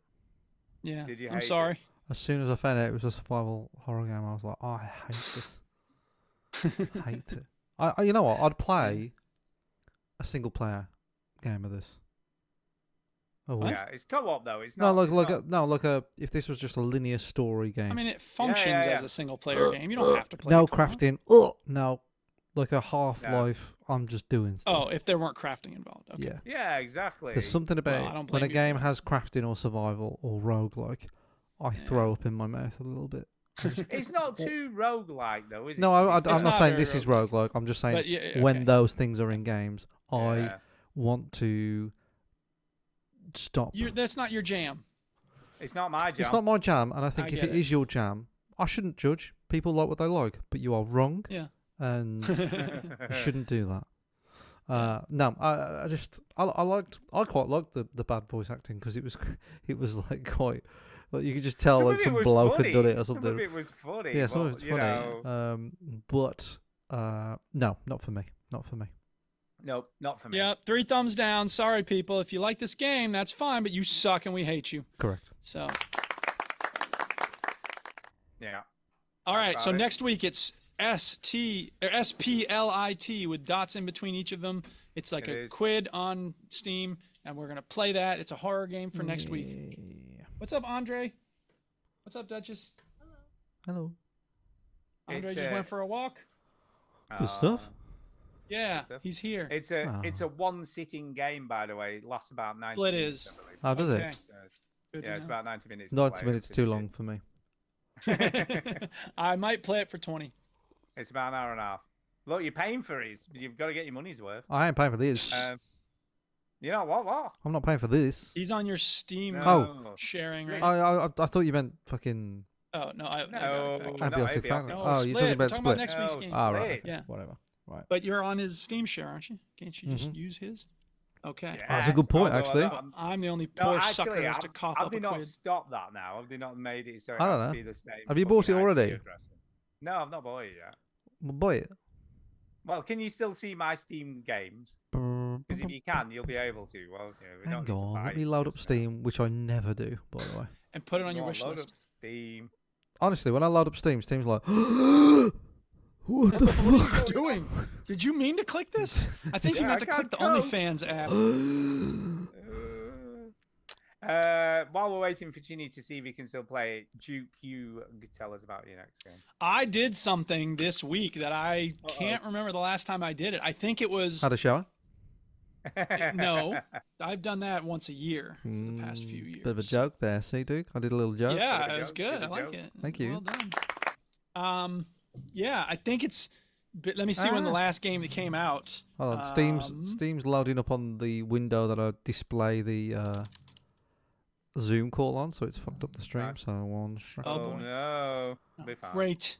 Yeah. Did you? I'm sorry. As soon as I found out it was a survival horror game, I was like, oh, I hate this. Hate it. You know what? I'd play a single player game of this. Oh, What? Yeah, it's co-op though. It's no, not. if this was just a linear story game. I mean, it functions as a single player game. You don't have to play. no it co-op. crafting. Oh, no, like a Half-Life. I'm just doing stuff. Oh, if there weren't crafting involved. Okay. Yeah. Yeah, exactly. There's something Well, I about don't when a blame you for game that. has crafting or survival or roguelike, I throw up in my mouth a little bit. It's not too roguelike though, is it? No, to be I'm fair? not not saying very this is roguelike. roguelike. I'm just saying But yeah, when okay. those things are in games, Yeah. I want to stop. That's not your jam. It's not my job. It's not my jam, and I think I if get it it. is your jam, I shouldn't judge. People like what they like, but you are wrong, Yeah. and you shouldn't do that. No, I quite liked the bad voice acting because it was like quite, like you could just tell Some like of it some was bloke funny. had done it or Some of something. it was funny. Yeah, some of but, it's you funny. know, But no, not for me. Not for me. nope, not for me. Yeah, 3 thumbs down. Sorry, people. If you like this game, that's fine, but you suck and we hate you. Correct. So, Yeah. all right. So About it. next week it's SPLIT with dots in between each of them. It's like It a is. quid on Steam, and we're gonna play that. It's a horror game for next week. Yeah. What's up, Andre? What's up, Duchess? Hello. Andre It's, just went for a walk. Good stuff. Yeah, stuff. he's here. It's a one sitting game, by the way. It lasts about 90 Well, it minutes. is. I believe. How does Okay. it? Good to Yeah, it's know. about 90 minutes. to 90 play minutes and too finish long for me. it. I might play it for 20. It's about an hour and a half. Look, you're paying for it. You've got to get your money's worth. I ain't paying for this. You know what? I'm not paying for this. He's on your Steam No. sharing, right? I thought you meant fucking Oh no, I No, got it no, back. Ambiotic Ambiotic. Factory. No, Oh, Split. you're talking We're about talking about Split. next week's No, game. Ah, right. Split. Okay. Yeah. Whatever. Right. But you're on his Steam share, aren't you? Can't you just Mhm. use his? Okay. Yeah, That's a good point, although actually. I'm the only No, poor actually, sucker who has to have- cough have up they a not quid. stopped that now? Have they not made it so it I has don't to know. be the same? Have you bought fucking it already? IP address? No, I've not bought it yet. Well, buy it. Well, can you still see my Steam games? Because if you can, you'll be able to. Well, you know, we Hang don't need to on, buy let me it load up just now. Steam, which I never do, by the way. And put it on Go your on, wish load list. up Steam. Honestly, when I load up Steam, Steam's like, what the What are you fuck? doing? Did you mean to click this? I think you Yeah, meant I to click the can't OnlyFans app. While we're waiting for Ginny to see if he can still play it, Duke, you tell us about your next game. I did something this week that I can't remember the last time I did it. I think it was Had a shower? no. I've done that once a year for the past few years. Bit of a joke there, see, Duke? I did a little joke. Yeah, Bit of a it was joke, good. bit I of a like joke. it. Thank you. Well done. Yeah, I think it's. But let me see when the last game that came out. Hold on, Steam's loading up on the window that I display the Zoom call on, so it's fucked up the stream. Right. So one second. Oh, Oh boy. no. It'll be fine. Great.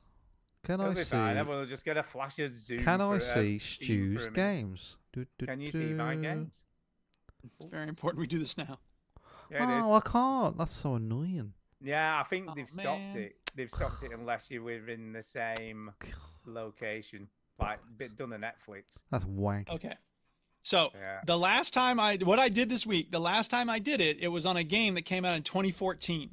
Can It'll I be see? fine. Everyone will just get a flash of Zoom. Can I for, see Steam for Stu's a minute. games? Can you see my games? It's very important we do this now. Yeah, it is. Oh, I can't. That's so annoying. Yeah, I think Oh, they've stopped man. it. They've stopped it unless you were in the same location, like bit done on Netflix. That's wank. Okay. So Yeah. the last time what I did this week, the last time I did it, it was on a game that came out in 2014.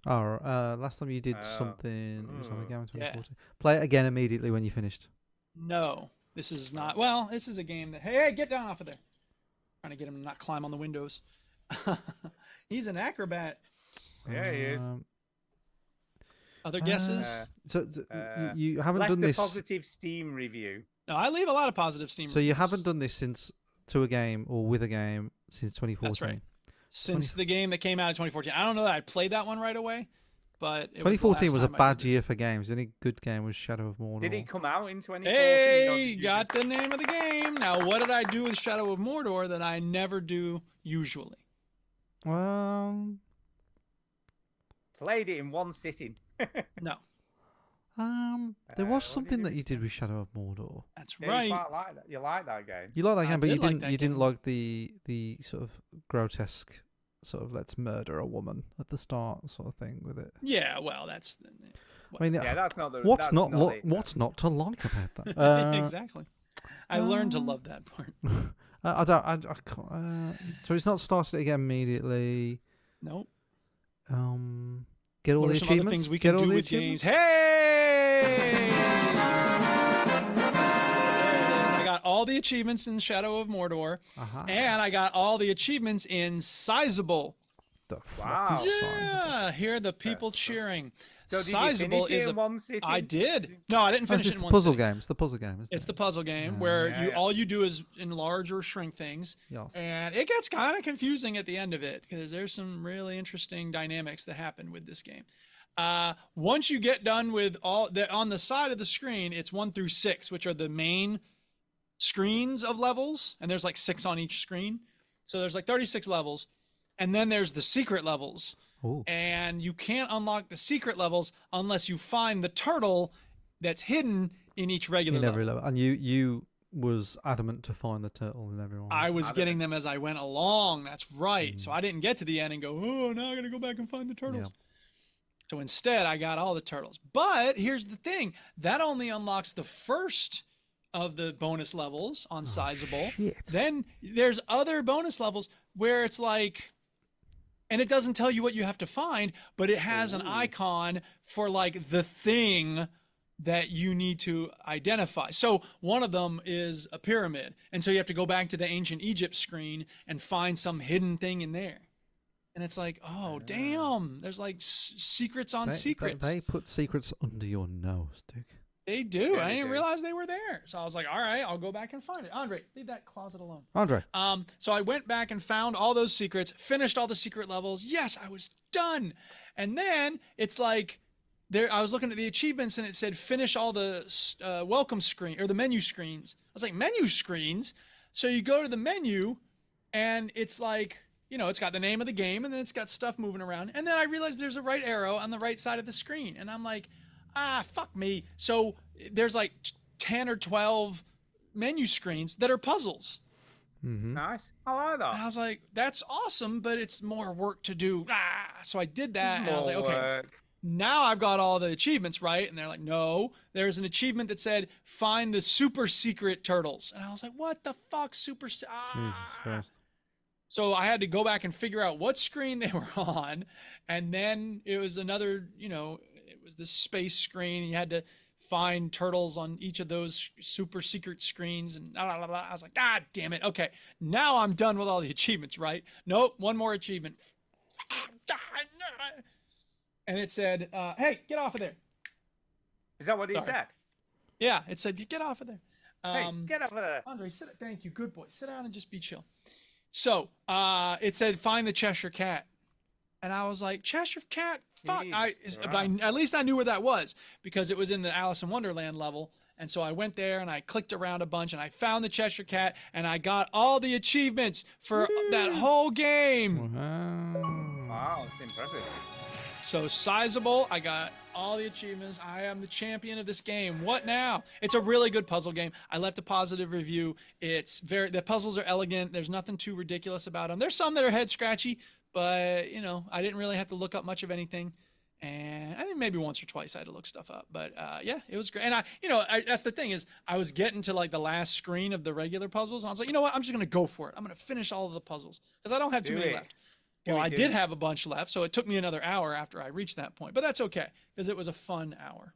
Oh, last time you did Oh. something, it was on a game in Yeah. 2014. Play it again immediately when you finished. No, this is not. Well, this is a game that. Hey, get down off of there! Trying to get him to not climb on the windows. He's an acrobat. Yeah, he is. Other guesses? So you haven't Left done the this. positive Steam review. No, I leave a lot of positive Steam. So you reviews. haven't done this since to a game or with a game since 2014. That's right. Since the game that came out in 2014. I don't know that I played that one right away, but it 2014 was a last time I bad did year this. for games. The only good game was Shadow of Mordor. Did it come out in 2014? or Hey, did you got just- the name of the game. Now, what did I do with Shadow of Mordor that I never do usually? Well, Played it in one sitting. No, there was what did something you that do you did with Shadow of Mordor. that's Yeah, right. You quite like that. You like that game. You like that I game, but you did like didn't. that You didn't game. like the sort of grotesque, sort of let's murder a woman at the start sort of thing with it. Yeah, well, that's I mean, Yeah, that's not the. what's that's not it. what's not to like about that? exactly. I learned to love that part. I don't. I can't. So it's not started again immediately. Nope. Get all What the are some other achievements. things we Get can all do the with games? achievements? Hey! There it is. I got all the achievements in Shadow of Mordor, Uh-huh. and I got all the achievements in Sizable. The fuck Wow. is Sizable? Yeah, hear the people cheering. So did you Sizable finish is it in one sitting? I did. No, I didn't Oh, finish it's it in the one puzzle sitting. game. It's the puzzle game, isn't It's it? the puzzle game where Yeah, you yeah. all you do is enlarge or shrink things, Yes. and it gets kind of confusing at the end of it because there's some really interesting dynamics that happen with this game. Once you get done with all the on the side of the screen, it's 1 through 6, which are the main screens of levels, and there's like 6 on each screen, so there's like 36 levels, and then there's the secret levels. Ooh. And you can't unlock the secret levels unless you find the turtle that's hidden in each regular In every level. level. And you was adamant to find the turtle in everyone. I was getting them as I went along. That's right. Mm. So I didn't get to the end and go, oh, now I got to go back and find the turtles. Yeah. So instead, I got all the turtles. But here's the thing. That only unlocks the first of the bonus levels on Sizable. shit. Then there's other bonus levels where it's like, and it doesn't tell you what you have to find, but it has an icon for like the thing that you need to identify. So one of them is a pyramid. And so you have to go back to the ancient Egypt screen and find some hidden thing in there. And it's like, oh, damn, there's like secrets on secrets. They put secrets under your nose, Duke. They do. Yeah, I they didn't do. realize they were there. So I was like, all right, I'll go back and find it. Andre, leave that closet alone. Andre. So I went back and found all those secrets, finished all the secret levels. Yes, I was done. And then it's like, there, I was looking at the achievements and it said finish all the welcome screen or the menu screens. I was like, menu screens? So you go to the menu and it's like, you know, it's got the name of the game and then it's got stuff moving around. And then I realized there's a right arrow on the right side of the screen. And I'm like, fuck me. So there's like 10 or 12 menu screens that are puzzles. Nice. I like And I that. was like, that's awesome, but it's more work to do. So I did that and I was like, More okay, work. now I've got all the achievements, right? And they're like, no, there's an achievement that said find the super secret turtles. And I was like, what the fuck, Jesus ah. Christ. So I had to go back and figure out what screen they were on. And then it was another, you know, it was the space screen. You had to find turtles on each of those super secret screens. And blah, blah, blah. I was like, damn it. Okay, now I'm done with all the achievements, right? Nope, one more achievement. And it said, hey, get off of there. Is that what he Sorry. said? Yeah, it said, get off of there. Hey, get over there. Andre, thank you, good boy. Sit down and just be chill. So it said, find the Cheshire Cat. And I was like, Cheshire Cat? Fuck. Jesus But Christ. at least I knew where that was because it was in the Alice in Wonderland level. And so I went there and I clicked around a bunch and I found the Cheshire Cat and I got all the achievements for that whole game. Wow, it's impressive. So Sizable, I got all the achievements. I am the champion of this game. What now? It's a really good puzzle game. I left a positive review. The puzzles are elegant. There's nothing too ridiculous about them. There's some that are head scratchy, but you know, I didn't really have to look up much of anything. And I think maybe once or twice I had to look stuff up, but yeah, it was great. And that's the thing is I was getting to like the last screen of the regular puzzles and I was like, you know what? I'm just going to go for it. I'm going to finish all of the puzzles because I don't have too Do many it. left. Do Well, it, I do did it. have a bunch left, so it took me another hour after I reached that point. But that's okay, because it was a fun hour.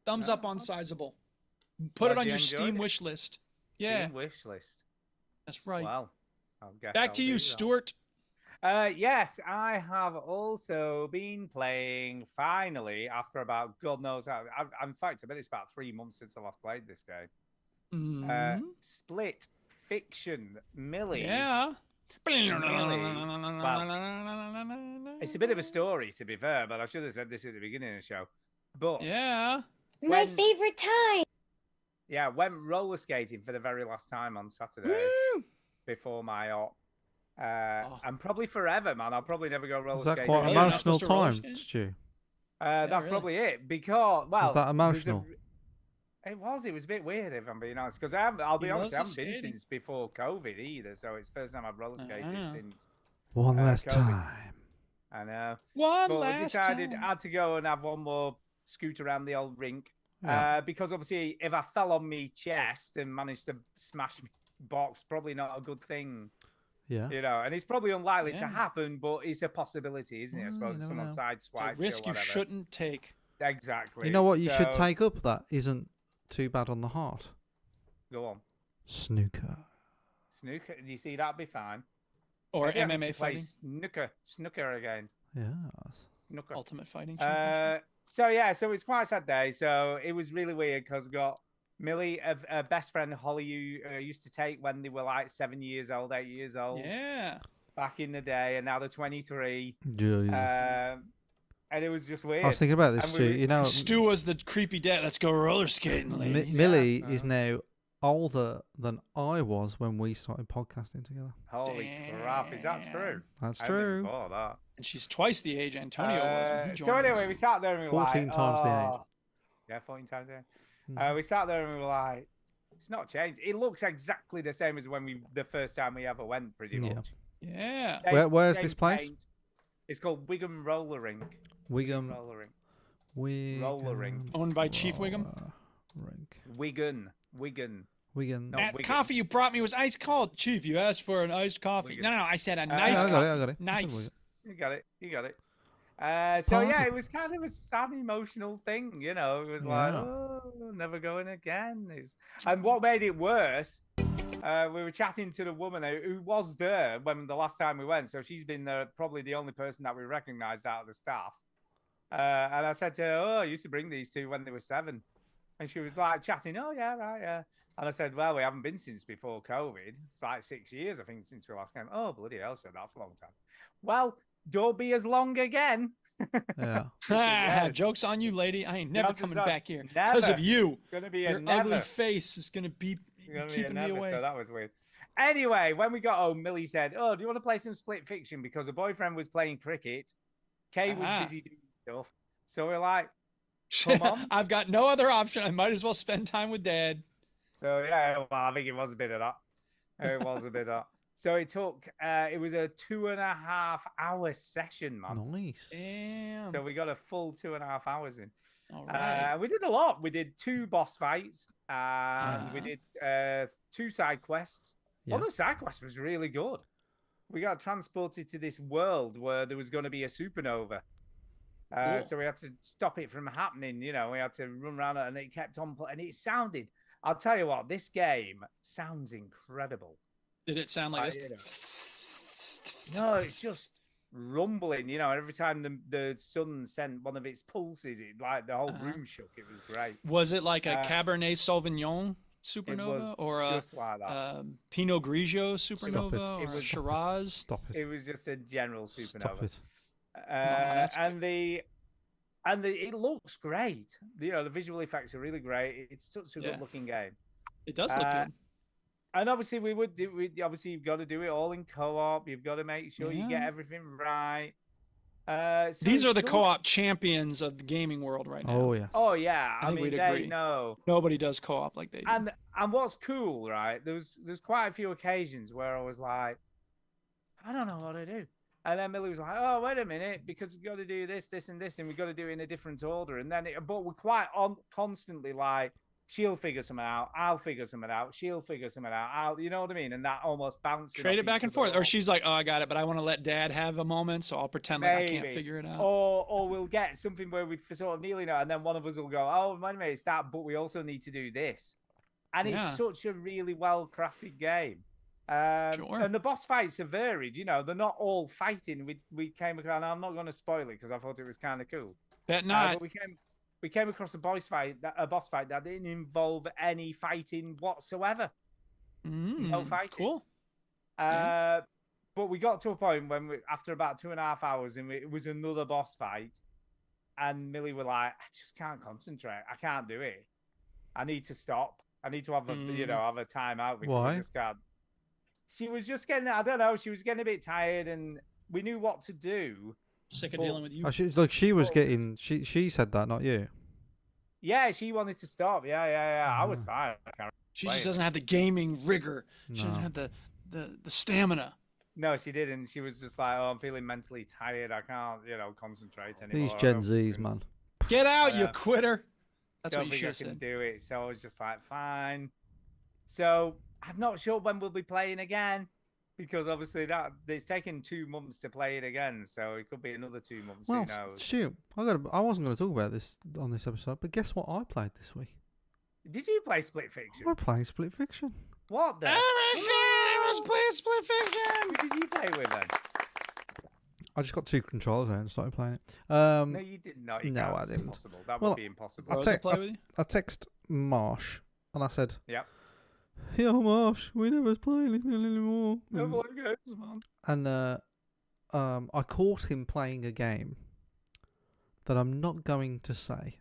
Thumbs up on Sizable. Put it Glad on you your enjoyed Steam it. wish list. Yeah, Steam wish list. that's right. Well, I guess Back I'll to you, do that. Stuart. Yes, I have also been playing finally after about God knows how. In fact, I bet it's about 3 months since I last played this game. Mhm. Split Fiction Millie. Yeah. It's a bit of a story, to be fair, but I should have said this at the beginning of the show. But Yeah. My When- favorite time. yeah, went roller skating for the very last time on Saturday Woo! before my op. And probably forever, man. I'll probably never go roller Was that skating. quite Really? You're not emotional supposed to roller time, skate? Stu? That's really. probably it. Because, well, Was that there's emotional? It was a bit weird, if I'm being honest. Because I'll be He honest, I loves haven't the been skating. since before COVID either. So it's the first time I've roller skated Ah. since. One last COVID. time. I know. One But I last decided time. I had to go and have one more scoot around the old rink. Yeah. Because obviously, if I fell on me chest and managed to smash my box, probably not a good thing, Yeah. you know. And it's probably unlikely to Yeah. happen, but it's a possibility, isn't it? I Well, suppose you if never someone know. sideswipes It's a risk or you whatever. shouldn't take. Exactly. You know what you should So, take up that isn't too bad on the heart? Go on. Snooker. Snooker. Do you see that'd be fine? Or Maybe I need MMA to play fighting. snooker again. Yes. Snooker. Ultimate Fighting Championship. So yeah, so it's quite a sad day. So it was really weird because we got Millie, a best friend Holly, who used to take when they were like 7 years old, 8 years old. Yeah. Back in the day, and now they're 23. Jesus. And it was just weird. I was thinking about this, And Stu. You know, Stu was the creepy dad. Let's go roller skating, ladies. Millie is now older than I was when we started podcasting together. Holy crap, is that true? That's I never true. thought that. And she's twice the age Antonio was when he joined So anyway, us. we sat there and we were 14 like, times the age. oh. Yeah, 14 times the age. We sat there and we were like, it's not changed. It looks exactly the same as when the first time we ever went, pretty Yeah. much. Yeah. Where's Same this place? paint. It's called Wigan Roller Rink. Wigan. Roller Rink. Roller Rink. Owned by Chief Wiggum. Rink. Wigan. Wigan. No, That Wigan. coffee you brought me was ice cold. Chief, you asked for an iced coffee. Wigan. No, I said a Yeah, nice I coffee. got it. I got it. Nice. You got it. So yeah, it was kind of a sad, emotional thing, you know. It was like, Yeah. oh, never going again. And what made it worse, we were chatting to the woman who was there when the last time we went. So she's been there, probably the only person that we recognised out of the staff. And I said to her, "Oh, I used to bring these two when they were 7," and she was like chatting. "Oh yeah, right, yeah." And I said, "Well, we haven't been since before COVID. It's like 6 years, I think, since we last came." "Oh, bloody hell!" said, "That's a long time." Well, don't be as long again. Yeah. Joke's on you, lady. I ain't never Chances coming are back here because of never. you. It's gonna be a Your never. ugly face is gonna be It's gonna be a keeping me never, away. So that was weird. Anyway, when we got home, Millie said, "Oh, do you want to play some Split Fiction?" Because her boyfriend was playing cricket. Kay was busy doing stuff. So we're like, "Come on." I've got no other option. I might as well spend time with Dad. So yeah, well, I think it was a bit of that. It was a bit of that. So it took. It was a 2.5 hour session, man. Nice. Damn. So we got a full 2.5 hours in. All right. We did a lot. We did 2 boss fights, and we did 2 side quests. One of the side quests was really good. We got transported to this world where there was going to be a supernova. Cool. So we had to stop it from happening. You know, we had to run around it, and it kept on. And it sounded. I'll tell you what, this game sounds incredible. Did it sound like You this? know. No, it's just rumbling. You know, every time the sun sent one of its pulses, it like the whole room shook. It was great. Was it like a Cabernet Sauvignon supernova was or a just like that. Pinot Grigio supernova It or a was- Shiraz? Stop it. It was just a general Stop supernova. it. that's And it looks great. You know, the visual effects are really great. It's such a Yeah. good looking game. It does look good. And obviously, obviously you've got to do it all in co-op. You've got to make sure you get Yeah. everything right. So These are it's the good. co-op champions of the gaming world right now. Oh yeah. Oh yeah, I think we'd they agree. know. Nobody does co-op like they do. And what's cool, right? There's quite a few occasions where I was like, I don't know what to do. And then Millie was like, "Oh, wait a minute, because we've got to do this, this, and this, and we've got to do it in a different order." And then, but we're quite constantly like, she'll figure something out, I'll figure something out, she'll figure something out, you know what I mean? And that almost bounces. Trade it back and forth. Or she's like, "Oh, I got it, but I want to let Dad have a moment, so I'll pretend like I can't Maybe. figure it out." Or we'll get something where we sort of nearly know, and then one of us will go, "Oh, wait a minute, it's that, but we also need to do this." And Yeah. it's such a really well-crafted game. Sure. And the boss fights are varied, you know, they're not all fighting. We came across, and I'm not going to spoil it because I thought it was kind of cool. Bet not. But we came across a boss fight that didn't involve any fighting whatsoever. No fighting. Cool. But we got to a point when after about 2.5 hours, and it was another boss fight, and Millie were like, "I just can't concentrate. I can't do it. I need to stop. I need to have a have a timeout because Why? I just can't." She was just getting, I don't know, she was getting a bit tired, and we knew what to do. Sick of But- dealing with you. Oh, she was getting. She said that, not you. Yeah, she wanted to stop. Yeah. I was Ah. fine. I can't She just Right. doesn't have the gaming rigor. She No. doesn't have the stamina. No, she didn't. She was just like, "Oh, I'm feeling mentally tired. I can't, concentrate anymore. These I Gen don't Zs, think- man. Get out, you Yeah. quitter. That's don't what you think I should have can said. do it." So I was just like, fine. So I'm not sure when we'll be playing again, because obviously it's taken 2 months to play it again. So it could be another 2 months. Well, Who knows? Stu, I wasn't going to talk about this on this episode, but guess what I played this week? Did you play Split Fiction? I'm playing Split Fiction. What the? Oh my god, I was playing Split Fiction. Who did you play with then? I just got 2 controllers out and started playing it. No, you did not. You no, can't. I It's didn't. impossible. That Well, would be impossible. Rosa play with you? I text Marsh and I said, Yep. "Yeah, Marsh, we never play anything anymore." No more games, man. And I caught him playing a game that I'm not going to say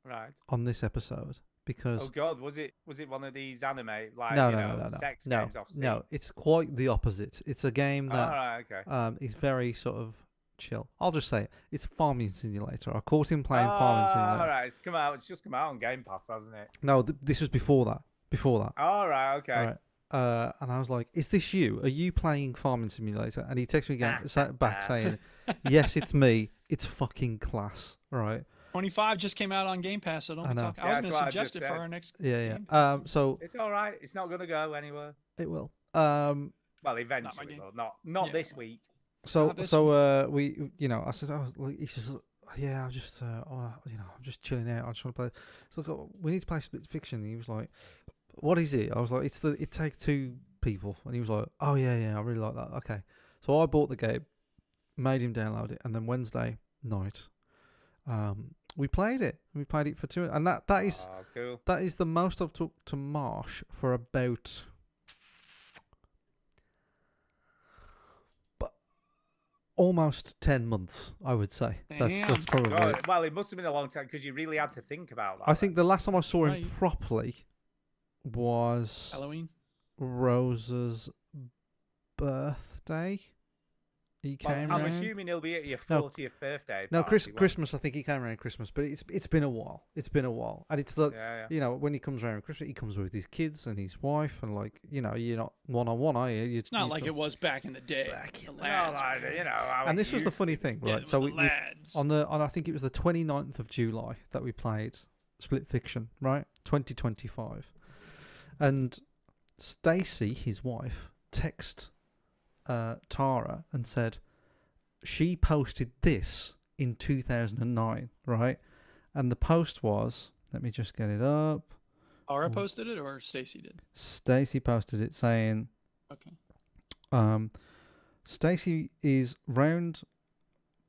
Right. on this episode because Oh God, was it one of these anime like no, sex no, games off Steam? no, it's quite the opposite. It's a game Oh, that right, okay. is very sort of chill. I'll just say it. It's Farming Simulator. I caught him playing Farming Simulator. All right, it's come out. It's just come out on Game Pass, hasn't it? No, this was before that. All right, okay. All right. And I was like, "Is this you? Are you playing Farming Simulator?" And he texted me again, back saying, "Yes, it's me. It's fucking class." Right? 25 just came out on Game Pass, so don't I be know. talking. Yeah, I was that's going what to I suggest just it for said. our next. Yeah, Game yeah. Pass. So It's all right. It's not going to go anywhere. it will. Well, eventually, game. but not Yeah. this week. So this we I said, he says, "Yeah, I'm just I'm just chilling out. I just want to play." So look, we need to play Split Fiction. And he was like, "What is it?" I was like, "It takes 2 people." And he was like, "Oh yeah, I really like that." Okay, so I bought the game, made him download it, and then Wednesday night, we played it. We played it for 2, and that is Oh, cool. that is the most I've talked to Marsh for about. Almost 10 months, I would say. That's Damn. probably it. God, well, it must have been a long time because you really had to think about that. I think the last time I saw him Right. properly was Halloween. Rosa's birthday. He Well, came I'm round. assuming he'll be at your No. 40th birthday. No, party, won't Christmas. I think he came around Christmas, but it's been a while. It's been a while, and it's the he? Yeah. you know when he comes around Christmas, he comes with his kids and his wife, and like you're not one on one, are you? It's not like it was back in the day. The No, lads, like, man. how And it this was the used funny to thing, Yeah, right? So the we lads. on I think it was the 29th of July that we played Split Fiction, right? 2025. And Stacy, his wife, texted Tara and said she posted this in 2009, right? And the post was, let me just get it up. Aura posted it or Stacy did? Stacy posted it saying, Okay. Stacy is round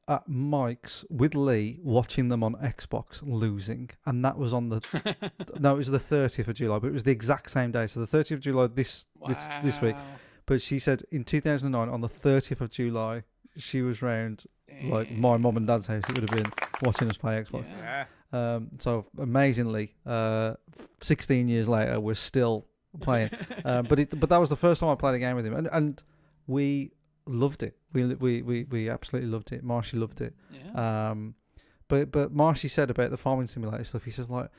at Mike's with Lee watching them on Xbox losing, and that was on the no, it was the 30th of July, but it was the exact same day. So the 30th of July this week. Wow. But she said in 2009 on the 30th of July she was round like my mum and dad's house. It would have been watching us play Xbox. Yeah. Yeah. So amazingly, 16 years later we're still playing. But that was the first time I played a game with him, and we loved it. We absolutely loved it. Marshy loved it. Yeah. But Marshy said about the Farming Simulator stuff. He says like,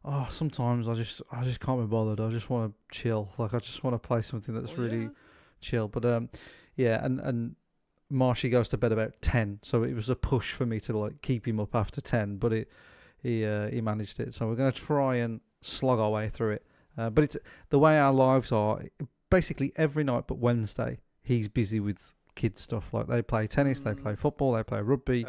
oh, sometimes I just can't be bothered. I just want to chill. Like I just want to play something that's really chill. But yeah, and Marshy goes to bed about 10, so it was a push for me to like keep him up after 10. But he managed it. So we're gonna try and slog our way through it. But it's the way our lives are. Basically every night but Wednesday, he's busy with kids stuff. Like they play tennis, they play football, they play rugby.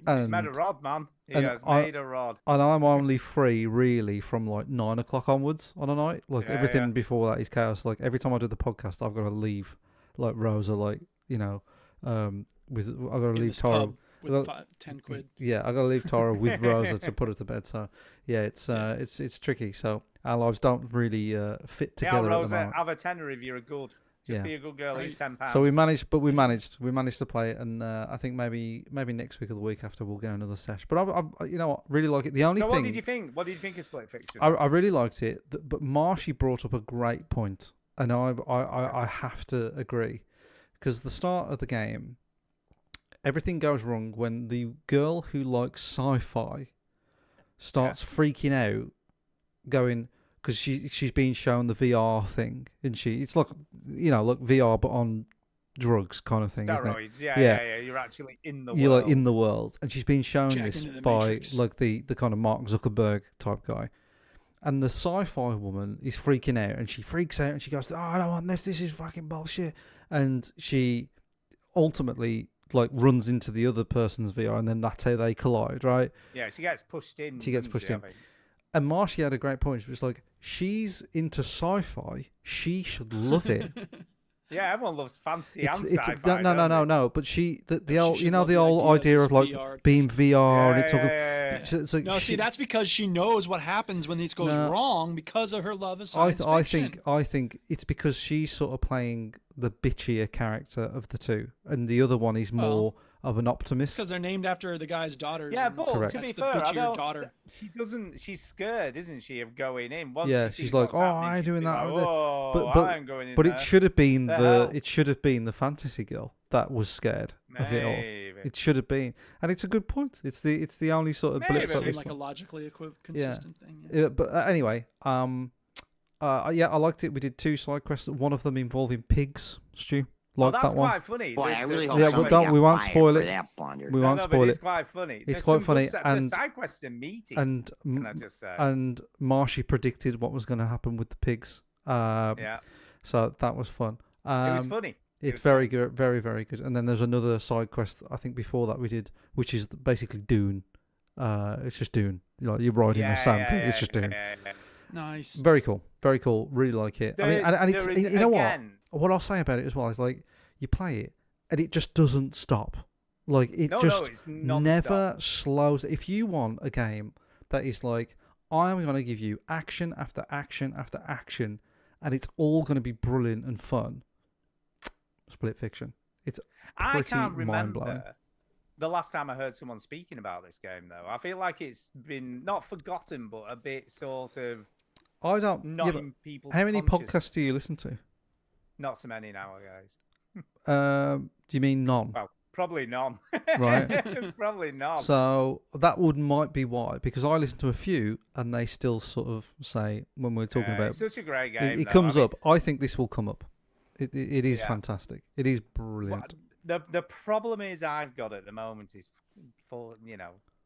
He's made a rod, man. He has made a rod. And I'm only free really from like 9 o'clock onwards on a night. Like everything before that is chaos. Like every time I do the podcast, I've got to leave like Rosa, like I've got to leave Tara with 10 quid. Yeah, I got to leave Tara with Rosa to put her to bed. So yeah, it's tricky. So our lives don't really fit together. Yeah, at the Rosa, moment. have a tenner if you're a good. Just be a good girl. He's £10. So we managed to play it, and I think maybe next week or the week after we'll get another sesh. But I really like it. The only thing. What did you think? What did you think of Split Fiction? I really liked it, but Marshy brought up a great point, and I have to agree, because the start of the game, everything goes wrong when the girl who likes sci-fi starts freaking out, going. Because she's being shown the VR thing, isn't she? It's like like VR but on drugs kind of thing, Steroids, isn't it? yeah. You're actually in the world. You're like in the world, and she's being shown Jack this into the by Matrix. like the kind of Mark Zuckerberg type guy, and the sci-fi woman is freaking out, and she freaks out, and she goes, "Oh, I don't want this. This is fucking bullshit," and she ultimately like runs into the other person's VR, and then that's how they collide, right? Yeah, she gets pushed in. She gets doesn't pushed I in. think? And Marcy had a great point. She was like, she's into sci-fi. She should love it. Yeah, everyone loves fantasy and It's sci-fi. no. But the old, she you know, loved the the old idea idea of of like this VR being VR and Yeah, it's all. yeah. So it's like No, see, that's because she knows what happens when this goes No. wrong because of her love of I, science I fiction. think it's because she's sort of playing the bitchier character of the two, and the other one is Well, more of an optimist. Because they're named after the guy's daughters. Yeah, and but Correct. to that's be the fair, I bitchier don't, daughter. she doesn't. She's scared, isn't she, of going in? Once Yeah, she she's sees like, what's "Oh, happening, I ain't she's doing like, that." Oh, But I ain't going in but there. it should have been hell? it should have been the fantasy girl that was scared of it all. Maybe. It should have been, and it's a good point. It's the only sort of Maybe. blip. It that seemed was- like a logically consistent thing. Yeah. Yeah, but anyway, yeah, I liked it. We did 2 side quests. One of them involving pigs. Stu, Oh, like that's that one. quite funny. Boy, I really hope Yeah, somebody don't- gets we won't fired spoil for it. that blunder. We won't but spoil it's it. quite funny. It's There's quite some funny, good the and side quests are meaty. and can I just say? and Marshy predicted what was going to happen with the pigs. Yeah, So that was fun. it was funny. It's very good, very, very good. And then there's another side quest I think before that we did, which is basically Dune. It's just Dune. You're riding a sand pig. It's just Dune. yeah. Nice. Very cool, very cool. Really like it. I mean, and it's There is, you know again, what I'll say about it as well is like you play it and it just doesn't stop. Like it No, just it's non-stop. never slows. If you want a game that is like I am going to give you action after action after action, and it's all going to be brilliant and fun. Split Fiction. It's I pretty can't mind-blowing. remember the last time I heard someone speaking about this game, though. I feel like it's been not forgotten, but a bit sort of I don't. not Yeah, but in people's how many conscious- podcasts do you listen to? Not so many now, guys. Do you mean none? Well, probably none. Right. Probably none. So that might be why, because I listen to a few and they still sort of say when we're talking about it's such a great it, game. it though. comes I mean, up. I think this will come up. It is Yeah. fantastic. It is brilliant. the problem is I've got at the moment is for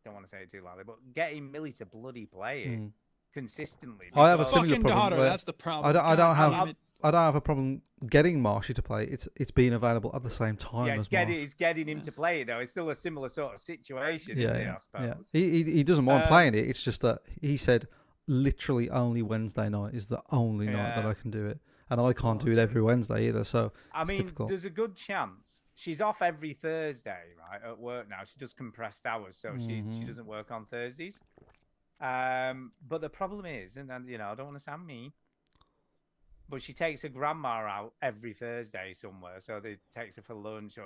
don't want to say it too loudly, but getting Millie to bloody play it consistently. I have a because- similar Fucking problem daughter. where That's the problem. I don't God have damn it. I don't have a problem getting Marshy to play. It's being available at the same time Yeah, as Marsh. it's getting him to play it though. It's still a similar sort of situation, Yeah, isn't it, yeah, I suppose. yeah. He doesn't mind Um, playing it. It's just that he said literally only Wednesday night is the only night that Yeah. I can do it, and I can't do it every Wednesday either. So I it's mean, difficult. there's a good chance she's off every Thursday, right, at work now. She does compressed hours, so she doesn't work on Thursdays. But the problem is, and then, I don't want to sound mean, but she takes her grandma out every Thursday somewhere. So they takes her for lunch,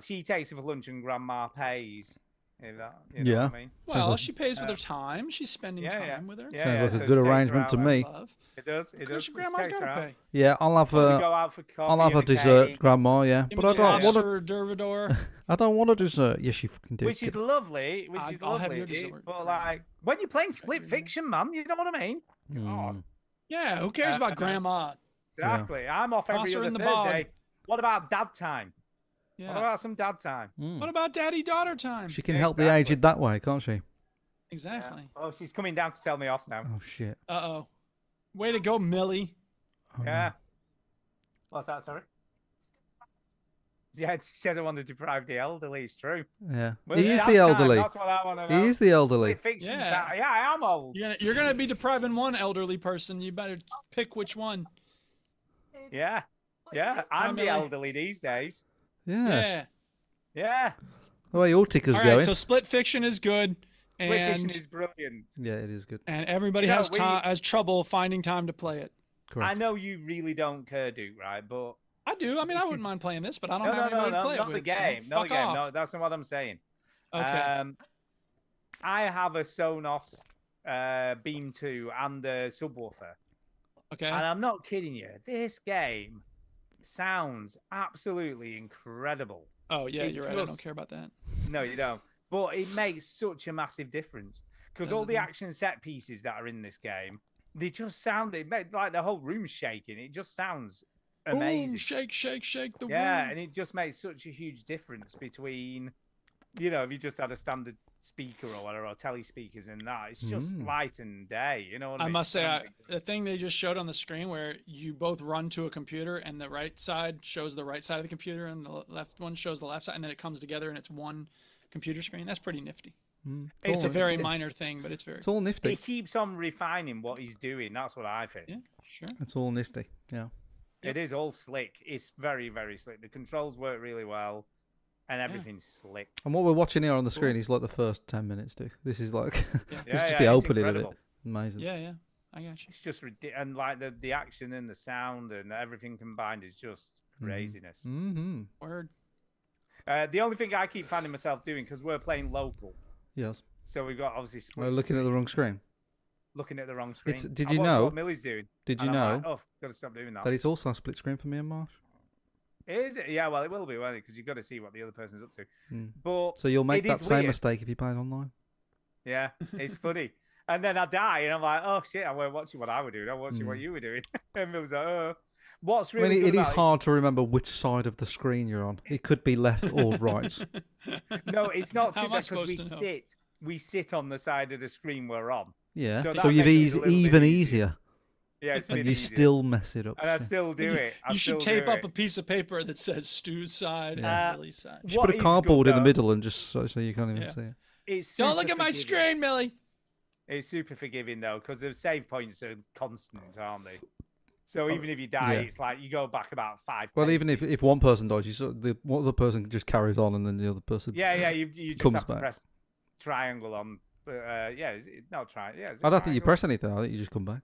she takes her for lunch and grandma pays. If that, you know what I mean? Well, she pays with her time. She's spending yeah, time yeah. with her. Yeah, Sounds yeah, like a so good she takes her arrangement out to and me. Love. It does. It does. Your She grandma's takes her gotta out. pay. Yeah, I'll have Or we go out for coffee. I'll have a and dessert, cake, Grandma. Yeah, Give but me I the don't want to. lobster Dervador. I don't want a dessert. Yes, you fucking do. which is lovely. Which is I'll have lovely. your dessert, But Grandma. like when you're playing Split Fiction, man, you know what I mean? God. Yeah, who cares about grandma? Exactly. I'm off every Toss her other in the Thursday. bog. What about dad time? What Yeah. about some dad time? What about daddy-daughter time? She can help the Exactly. aged that way, can't she? Exactly. Oh, she's coming down to tell me off now. Oh shit. Uh-oh. Way to go, Millie. Oh, no. Yeah. What's that, sorry? Yeah, she said I want to deprive the elderly. It's true. Yeah. Well, He is dad the time, elderly. That's what I want to know. He is the elderly. Split Fiction. Yeah. Yeah, I am old. You're gonna be depriving one elderly person. You better pick which one. Yeah. Yeah, I'm the Millie. elderly these days. Yeah. Yeah. Yeah. The way your ticker's All going. right. So Split Fiction is good, Split Fiction and is brilliant. Yeah, it is good. everybody No, has we- has trouble finding time to play it. Correct. I know you really don't care, Duke, right? But I do. I mean, I wouldn't mind playing this, but I don't no, have no, no, anybody to no, play not it the with. so game. Not the fuck game. off. No, that's not what I'm saying. Okay. I have a Sonos Beam 2 and a subwoofer, Okay. and I'm not kidding you. This game sounds absolutely incredible. Oh yeah, it you're right. I don't just- care about that. No, you don't. But it makes such a massive difference because Does all it the though? action set pieces that are in this game, they just sound. It made like the whole room's shaking. It just sounds amazing. Boom, shake, shake, shake the Yeah, room. and it just makes such a huge difference between, if you just had a standard speaker or whatever, or telly speakers and that. It's just light and day. You know what I I mean? must say, Sounds like- the thing they just showed on the screen where you both run to a computer and the right side shows the right side of the computer and the left one shows the left side, and then it comes together and it's one computer screen. That's pretty nifty. It's a all- very minor thing, but it's very. It's all He nifty. keeps on refining what he's doing. That's what I think. Yeah, sure. It's all nifty. Yeah. It is all slick. It's very, very slick. The controls work really well, and everything's slick. And what we're watching here on the screen is like the first 10 minutes, too. This is like Yeah. it's just Yeah, the it's opening of it. incredible. Amazing. Yeah, I got you. It's just ridiculous, and like the action and the sound and everything combined is just craziness. Mm-hmm. Word. The only thing I keep finding myself doing, because we're playing local, Yes. so we've got obviously split We're looking at the wrong screen. looking at the wrong screen. Did I you watched know- what Millie's doing? Did you and I'm know like, oh, gotta stop doing that. that it's also split screen for me and Marsh? Is it? Yeah, well, it will be, won't it? Because you've got to see what the other person's up to. Mm. But So you'll make it that is same weird. mistake if you play it online. Yeah, it's funny. And then I die, and I'm like, oh shit, I weren't watching what I was doing. I'm watching what you were doing. And Millie's like, oh. What's really I mean, good it is about hard to remember which side of the screen you're on. It could be left or right. No, it's not How too am I bad because supposed to know? we sit on the side of the screen we're on. Yeah. So So, that you've makes it a little bit even easier. easier. Yeah, it's a And bit you easier. still mess it up. And I still do it. I You should still tape do up it. a piece of paper that says Stu's side Yeah. and Millie's side. You should What put a is cardboard good, in the though, middle and just so you can't even Yeah. see it. It's Don't super look at my forgiving. screen, Millie. It's super forgiving though, because the save points are constant, aren't they? So even if you die, yeah. it's like you go back about 5 Well, even paces. if one person dies, the one other person just carries on, and then the other person. Yeah, you just comes have to back. press triangle on. Yeah, not try. Yeah, is it I don't think you triangle? press anything. I think you just come back.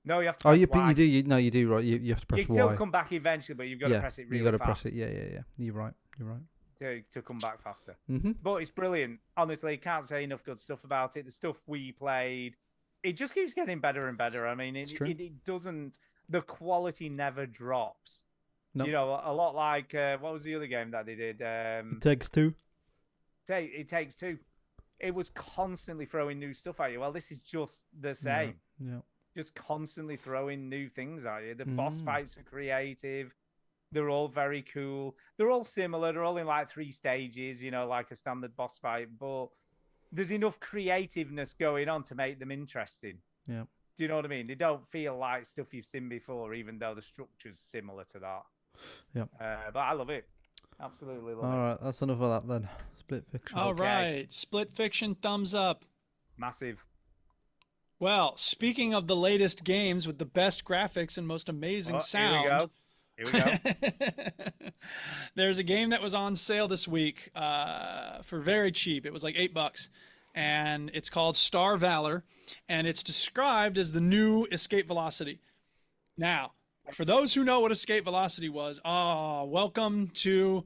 No, you have to Oh, press you, Y. you do. No, you do. Right. You have to press You can still Y. come back eventually, but you've got to press it really you got to fast press it. Yeah. You're right. You're right. to come back faster. Mm-hmm. But it's brilliant. Honestly, can't say enough good stuff about it. The stuff we played, it just keeps getting better and better. I mean, It's true. it doesn't. The quality never drops. No. You know, a lot like what was the other game that they did? It takes two. It Takes Two. It was constantly throwing new stuff at you. Well, this is just the same. Yeah. Just constantly throwing new things at you. The boss Mm. fights are creative. They're all very cool. They're all similar. They're all in like 3 stages, you know, like a standard boss fight. But there's enough creativeness going on to make them interesting. Yeah. Do you know what I mean? They don't feel like stuff you've seen before, even though the structure's similar to that. Yeah. But I love it. Absolutely love All it. right. That's enough of that then. Split fiction. All Okay. right, Split Fiction, thumbs up. Massive. Well, speaking of the latest games with the best graphics and most amazing sound. Here we go. There's a game that was on sale this week for very cheap. It was like $8, and it's called Star Valor, and it's described as the new Escape Velocity. Now, for those who know what Escape Velocity was, welcome to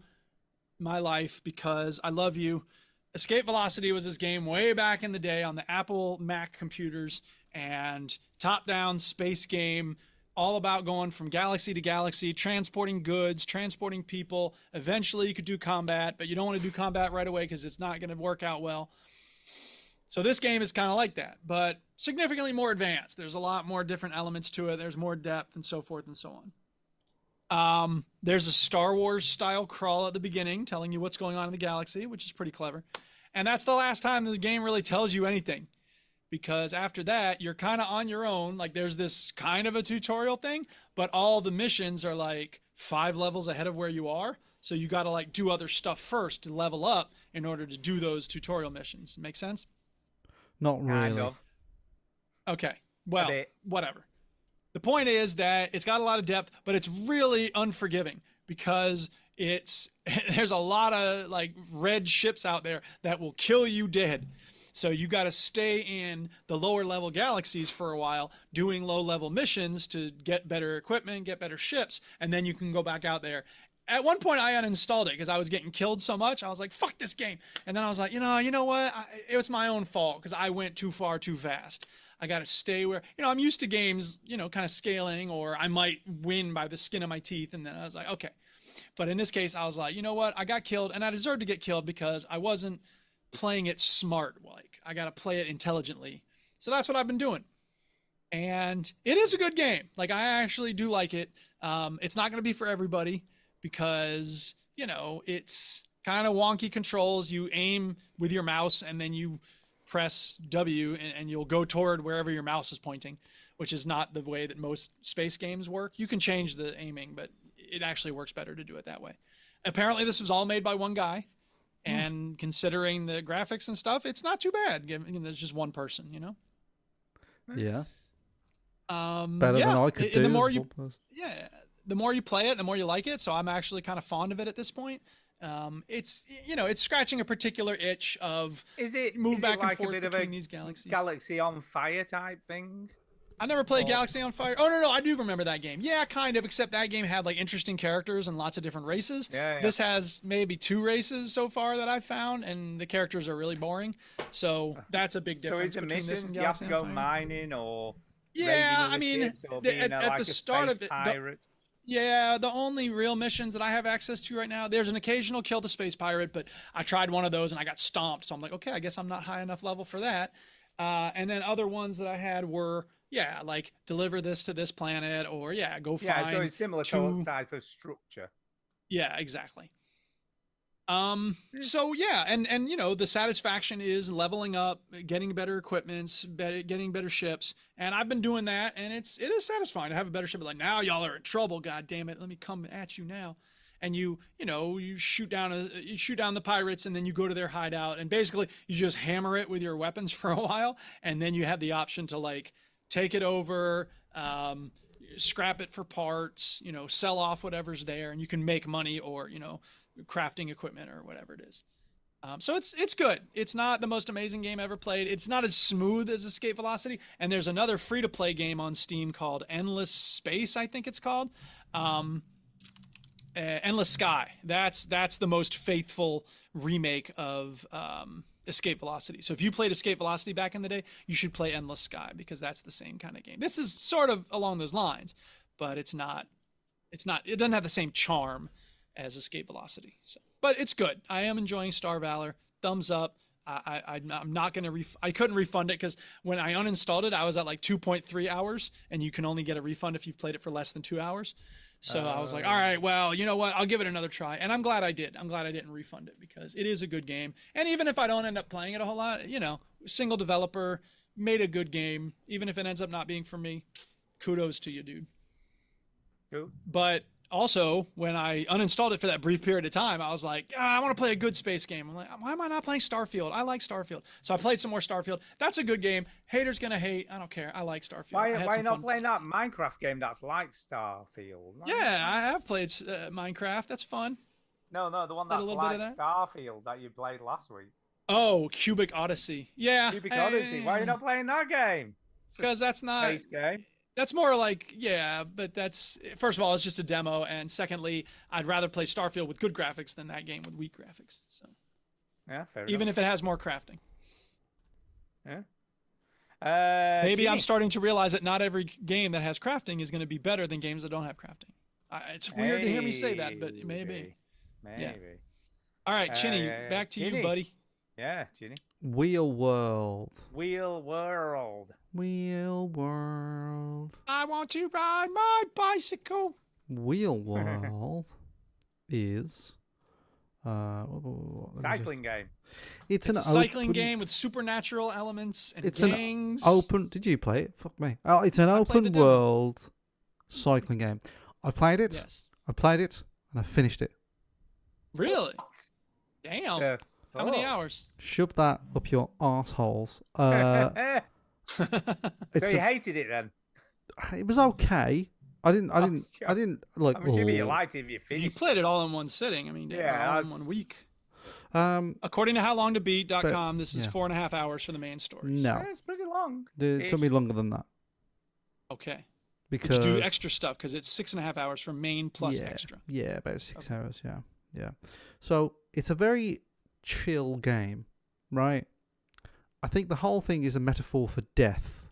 my life because I love you. Escape Velocity was this game way back in the day on the Apple Mac computers, and top-down space game, all about going from galaxy to galaxy, transporting goods, transporting people. Eventually you could do combat, but you don't want to do combat right away because it's not going to work out well. So this game is kind of like that, but significantly more advanced. There's a lot more different elements to it. There's more depth and so forth and so on. There's a Star Wars style crawl at the beginning telling you what's going on in the galaxy, which is pretty clever. And that's the last time the game really tells you anything, because after that, you're kind of on your own. Like there's this kind of a tutorial thing, but all the missions are like 5 levels ahead of where you are. So you got to like do other stuff first to level up in order to do those tutorial missions. Make sense? Not really. Kind of. Okay. Well, bit. whatever. The point is that it's got a lot of depth, but it's really unforgiving because there's a lot of like red ships out there that will kill you dead. So you got to stay in the lower level galaxies for a while doing low level missions to get better equipment, get better ships, and then you can go back out there. At one point I uninstalled it because I was getting killed so much. I was like, fuck this game. And then I was like, you know what? It was my own fault because I went too far too fast. I got to stay where, I'm used to games, kind of scaling, or I might win by the skin of my teeth. And then I was like, okay. But in this case, I was like, you know what? I got killed and I deserved to get killed because I wasn't playing it smart. Like I got to play it intelligently. So that's what I've been doing. And it is a good game. Like I actually do like it. It's not going to be for everybody because, it's kind of wonky controls. You aim with your mouse and then you press W and you'll go toward wherever your mouse is pointing, which is not the way that most space games work. You can change the aiming, but it actually works better to do it that way. Apparently this was all made by one guy, And considering the graphics and stuff, it's not too bad. Given there's just one person, you know. Yeah. Better than I could do. The more as you, one person. yeah, the more you play it, the more you like it. So I'm actually kind of fond of it at this point. It's it's scratching a particular itch of move back and forth between these galaxies. Galaxy on Fire type thing. I never played Galaxy on Fire. Oh no, I do remember that game. Yeah, kind of. Except that game had like interesting characters and lots of different races. Yeah. This has maybe 2 races so far that I've found, and the characters are really boring. So that's a big difference So is it between this missions and you have Galaxy to go on Fire. mining or? Yeah, I mean, at at the start of it, pirate. the only real missions that I have access to right now, there's an occasional kill the space pirate, but I tried one of those and I got stomped. So I'm like, okay, I guess I'm not high enough level for that. And then other ones that I had were, like deliver this to this planet, or go find. Yeah, so it's similar type of structure. Yeah, exactly. So and the satisfaction is leveling up, getting better equipments, getting better ships, and I've been doing that, and it is satisfying to have a better ship. Like, now y'all are in trouble, god damn it, let me come at you now. And you shoot down the pirates, and then you go to their hideout, and basically you just hammer it with your weapons for a while, and then you have the option to like take it over, scrap it for parts, sell off whatever's there, and you can make money, or crafting equipment or whatever it is. So it's good. It's not the most amazing game ever played. It's not as smooth as Escape Velocity. And there's another free-to-play game on Steam called Endless Space, I think it's called. Endless Sky. That's the most faithful remake of Escape Velocity. So if you played Escape Velocity back in the day, you should play Endless Sky, because that's the same kind of game. This is sort of along those lines, but it doesn't have the same charm as Escape Velocity. So, but it's good. I am enjoying Star Valor. Thumbs up. I'm not going to I couldn't refund it, because when I uninstalled it, I was at like 2.3 hours, and you can only get a refund if you've played it for less than 2 hours. So I was like, all right, well, you know what? I'll give it another try. And I'm glad I did. I'm glad I didn't refund it, because it is a good game. And even if I don't end up playing it a whole lot, single developer, made a good game. Even if it ends up not being for me, kudos to you, dude. Cool. But also, when I uninstalled it for that brief period of time, I was like, I want to play a good space game. I'm like, why am I not playing Starfield? I like Starfield. So I played some more Starfield. That's a good game. Haters going to hate. I don't care. I like Starfield. Why are you not playing that Minecraft game that's like Starfield? Yeah, I have played Minecraft. That's fun. No, the one that's like Starfield that you played last week. Oh, Cubic Odyssey. Yeah. Cubic Odyssey. Why are you not playing that game? Because that's not... Space game. That's more like, but that's, first of all, it's just a demo, and secondly, I'd rather play Starfield with good graphics than that game with weak graphics. So, yeah, fair even enough. if it has more crafting. Yeah. Maybe I'm starting to realize that not every game that has crafting is going to be better than games that don't have crafting. It's weird to hear me say that, but it may be. Maybe. Yeah. All right, Chinny, back to you, buddy. Yeah, Ginny. Wheel World. Wheel World. Wheel World. I want to ride my bicycle. Wheel World is cycling game. It's a cycling game with supernatural elements and gangs. An open. Did you play it? Fuck me. Oh, it's an open world cycling game. I played it. Yes. I played it and I finished it. Really? Damn. Yeah. How many hours? Shove that up your arseholes. So you hated it then? It was okay. I didn't like. I'm assuming you liked it if you finished. You played it all in one sitting. I mean, all in 1 week. According to HowLongToBeat.com, this is 4.5 hours for the main story. No, yeah, it's pretty long. It took me longer than that. Okay. Because did you do extra stuff? Because it's 6.5 hours for main plus extra. Yeah, about 6 hours. Yeah. So it's a very chill game, right? I think the whole thing is a metaphor for death.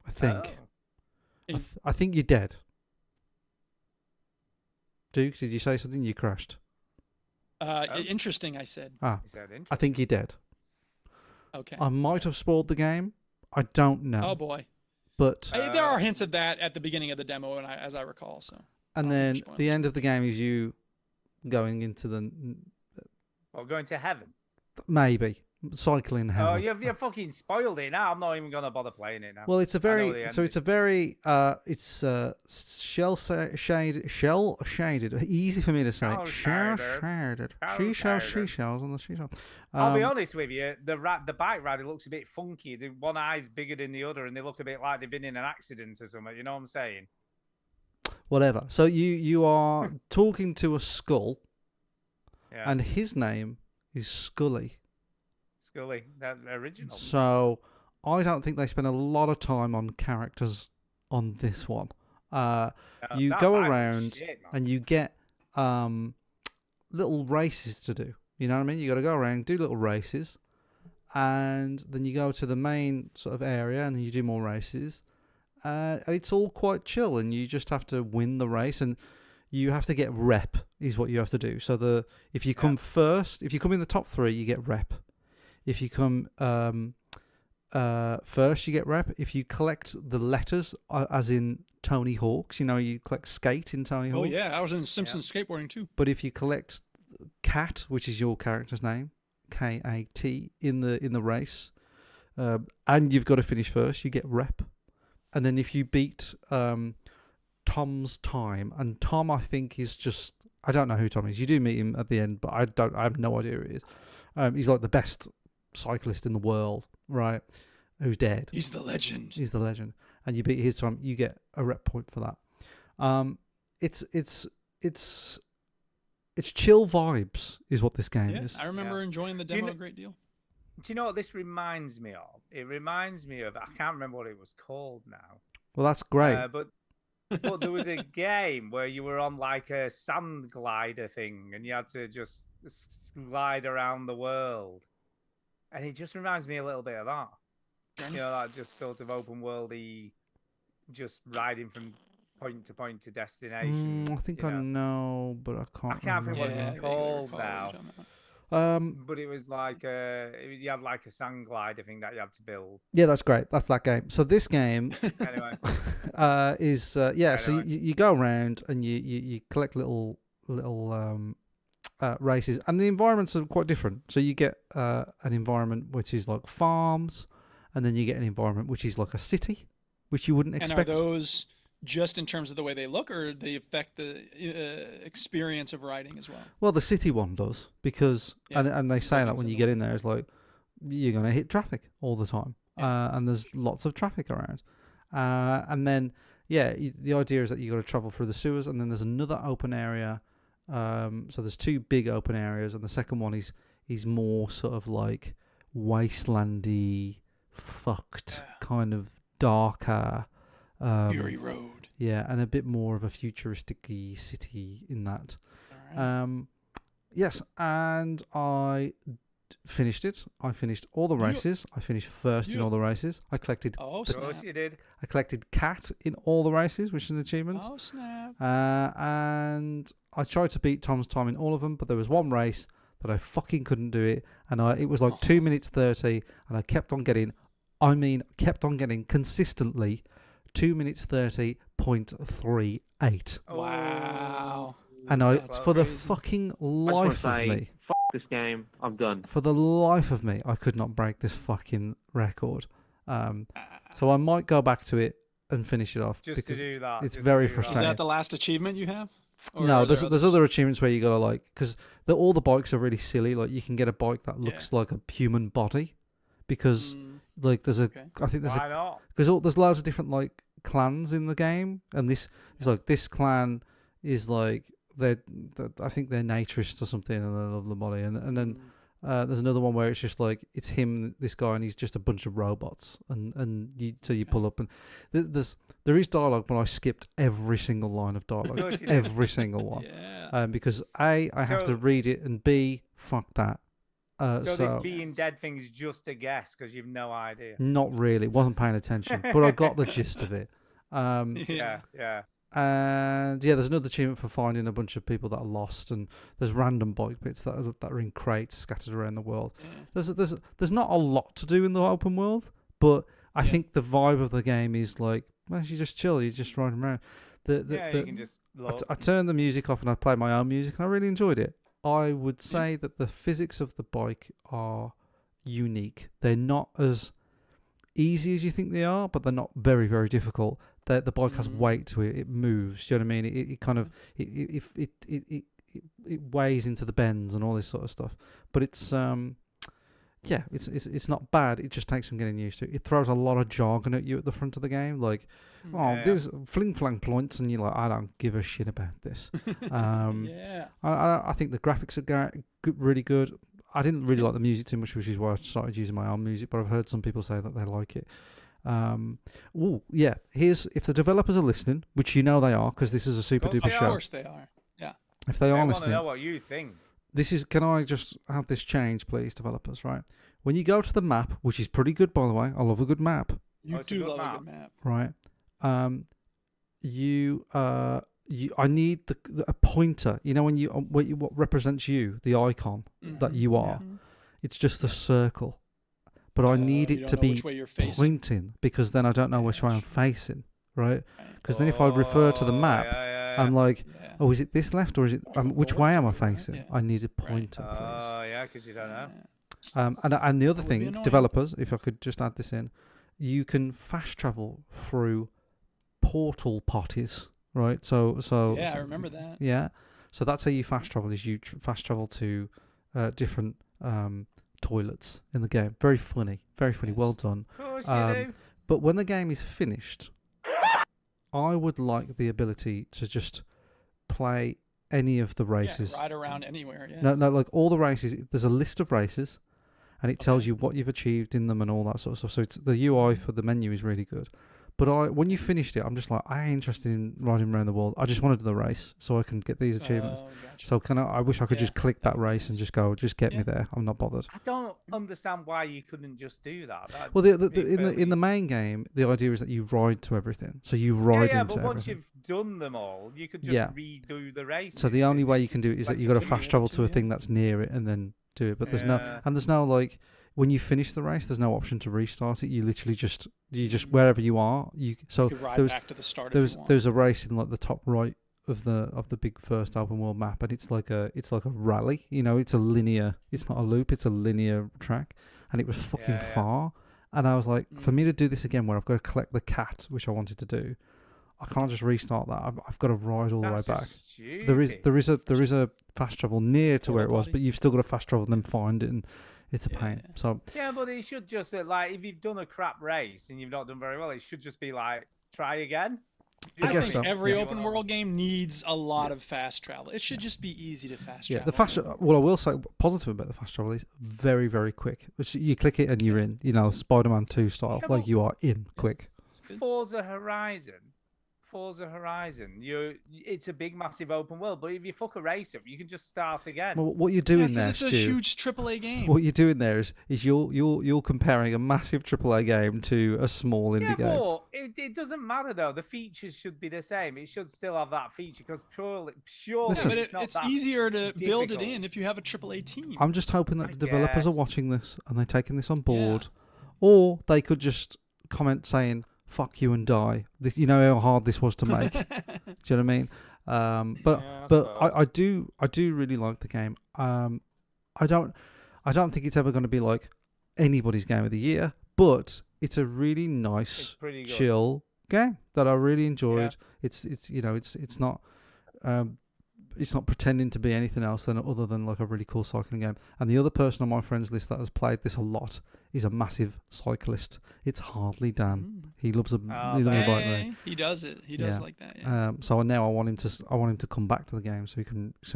I think. I think you're dead. Duke, did you say something? You crashed. Interesting, I said. I think you're dead. Okay. I might have spoiled the game. I don't know. Oh boy. But there are hints of that at the beginning of the demo, as I recall. So. And then the end of the game is you going into the. Well, going to heaven. Maybe. cycling hell. Oh, you've fucking spoiled it now. I'm not even gonna bother playing it now. Well, it's a I know very the so it's a very shell shaded. Easy for me to say. Shell shaded. Seashells on the seashell. I'll be honest with you. The bike rider looks a bit funky. The one eye's bigger than the other, and they look a bit like they've been in an accident or something. You know what I'm saying? Whatever. So you are talking to a skull, Yeah. and his name is Scully. Scully, that's original. So I don't think they spend a lot of time on characters on this one. You that go bike was around shit, man. and you get little races to do. You know what I mean? You got to go around, do little races, and then you go to the main sort of area, and then you do more races. And it's all quite chill, and you just have to win the race, and you have to get rep is what you have to do. So if you come first, if you come in the top 3, you get rep. If you come first, you get rep. If you collect the letters, as in Tony Hawk's, you collect skate in Tony Hawk. Oh yeah, I was in Simpsons skateboarding too. But if you collect Cat, which is your character's name, K-A-T, in the race, and you've got to finish first, you get rep. And then if you beat Tom's time, and Tom I think is just, I don't know who Tom is. You do meet him at the end, but I have no idea who he is. He's like the best cyclist in the world, right? Who's dead. He's the legend. He's the legend. And you beat his time, you get a rep point for that. It's chill vibes is what this game is. I remember enjoying the demo a great deal. Do you know what this reminds me of? It reminds me of, I can't remember what it was called now. Well, that's great. But there was a game where you were on like a sand glider thing, and you had to just glide around the world. And it just reminds me a little bit of that. That just sort of open worldy, just riding from point to point to destination. I think I know, but I can't. I can't think what remember. it's called now. But it was like you had like a sand glider thing that you had to build. Yeah, that's great. That's that game. So this game Anyway, is So you go around and you collect little races, and the environments are quite different. So you get an environment which is like farms, and then you get an environment which is like a city, which you wouldn't expect. And are those just in terms of the way they look, or they affect the experience of riding as well? Well, the city one does, because and they say that when you get in there, it's like you're gonna hit traffic all the time, and there's lots of traffic around, and then the idea is that you got to travel through the sewers, and then there's another open area. So there's 2 big open areas, and the second one is more sort of like wastelandy, fucked, kind of darker. Fury Road. Yeah, and a bit more of a futuristic-y city in that. All right. Yes, and I finished it. I finished all the races. I finished first in all the races. I collected. Oh, of course you did. I collected Cat in all the races, which is an achievement. Oh, snap. And I tried to beat Tom's time in all of them, but there was one race that I fucking couldn't do it, and it was like 2 minutes 30, and I kept on getting consistently 2 minutes 30.38. Wow. And for the crazy. fucking life of me, F this game, I'm done. for the life of me, I could not break this fucking record. So I might go back to it and finish it off, Just because to do that. it's just very to do that. Is frustrating. that the last achievement you have? Or No, are there there's other achievements where you gotta because all the bikes are really silly. Like you can get a bike that looks like a human body, because like there's I think there's Why not? because there's loads of different like clans in the game, and this is like this clan is like I think they're naturists or something, and they love the body, and then there's another one where it's just like it's him, this guy, and he's just a bunch of robots, and you pull up, and there is dialogue, but I skipped every single line of dialogue, every single one, because I have to read it, and B, fuck that. So this being dead thing is just a guess because you've no idea. Not really, wasn't paying attention, but I got the gist of it. Yeah. And there's another achievement for finding a bunch of people that are lost, and there's random bike bits that are in crates scattered around the world. There's not a lot to do in the open world, but I think the vibe of the game is like, well, you just chill, you just riding around. You can just. I turned the music off and I played my own music, and I really enjoyed it. I would say that the physics of the bike are unique. They're not as easy as you think they are, but they're not very, very difficult. The bike has weight to it. It moves. Do you know what I mean? It kind of it weighs into the bends and all this sort of stuff. But it's it's not bad. It just takes some getting used to. It throws a lot of jargon at you at the front of the game, like, there's fling flang points, and you're like, I don't give a shit about this. I think the graphics are really good. I didn't really like the music too much, which is why I started using my own music, but I've heard some people say that they like it. Here's, if the developers are listening, which you know they are, because this is a super duper show. Of course they are. Yeah. If they are want to listening, know what you think. this is, can I just have this change, please, developers, right? When you go to the map, which is pretty good, by the way, I love a good map, You do love a good map. right? I need a pointer. You know, when what represents you, the icon that you are. It's just the circle, but I need it to be pointing, because then I don't know which way I'm facing, right? Because then if I refer to the map, I'm like, oh, is it this left, or is it which way am I facing? Yeah. I need a pointer, please. Oh, yeah, because you don't know. And the other That would be thing, annoying. developers, if I could just add this in, you can fast travel through portal potties, right? So Yeah, I remember that. Yeah, so that's how you fast travel. Is you fast travel to different toilets in the game. Very funny, very funny. Yes. Well done. Of course you do. But when the game is finished, I would like the ability to just play any of the races. Yeah, ride around anywhere. Yeah. No, like all the races. There's a list of races, and it tells you what you've achieved in them and all that sort of stuff. So it's, the UI for the menu is really good. But when you finished it, I'm just like, I ain't interested in riding around the world. I just wanted the race so I can get these achievements. Gotcha. So I wish I could Yeah, just click that that would be race and nice. just go, just get me Yeah. there. I'm not bothered. I don't understand why you couldn't just do that. That'd Well, be in the fairly- main game, the idea is that you ride to everything. So you ride yeah, into but once everything. you've done them all, you could just Yeah. redo the race. So the only way you can do it is that you got to a fast simulator travel too, to a yeah. thing that's near it and then do it. But there's Yeah. no like when you finish the race, there's no option to restart it. You literally just wherever you are. You could ride there was back to the start there if was you want. there's a race in like the top right of the big first open world map, and it's like a rally. You know, it's a linear. It's not a loop. It's a linear track, and it was fucking Yeah, yeah. far. And I was like, for Mm. me to do this again, where I've got to collect the cat, which I wanted to do, I can't just restart that. I've got to ride all the way That's back. just stupid. There is a fast travel near to where it was, body. but you've still got to fast travel and then find it, and it's a Yeah, pain. yeah. So Yeah, but it should just like if you've done a crap race and you've not done very well, it should just be like try again. I guess think so. every Yeah. open world game needs a lot of fast travel. It should just be easy to fast yeah, travel. the fast. What I will say positive about the fast travel is very, very quick. Which you click it and you're in. You know, Spider-Man 2 style, Yeah, like but- you are in quick. Forza Horizon, it's a big, massive open world. But if you fuck a race up, you can just start again. Well, what you're Yeah, doing 'cause there, it's a Stu, huge AAA game. what you're doing there is you're comparing a massive AAA game to a small indie Yeah, game. but it doesn't matter though. The features should be the same. It should still have that feature because purely Listen, but it's not it's that easier to build it difficult. in if you have a AAA team. I'm just hoping that I the developers are guess. watching this and they're taking this on board, or they could just comment saying "fuck you" and die. This, you know how hard this was to make. Do you know what I mean? But Yeah, I but suppose. I do really like the game. I don't think it's ever going to be like anybody's game of the year, but it's a really It's nice, pretty good. chill game that I really enjoyed. It's you know it's not pretending to be anything else other than like a really cool cycling game. And the other person on my friends list that has played this a lot is a massive cyclist. It's Hardly Dan. He loves a Oh, he loves a bike Hey, ride. he does it. He does Yeah. like that. Yeah. So now I want him to come back to the game so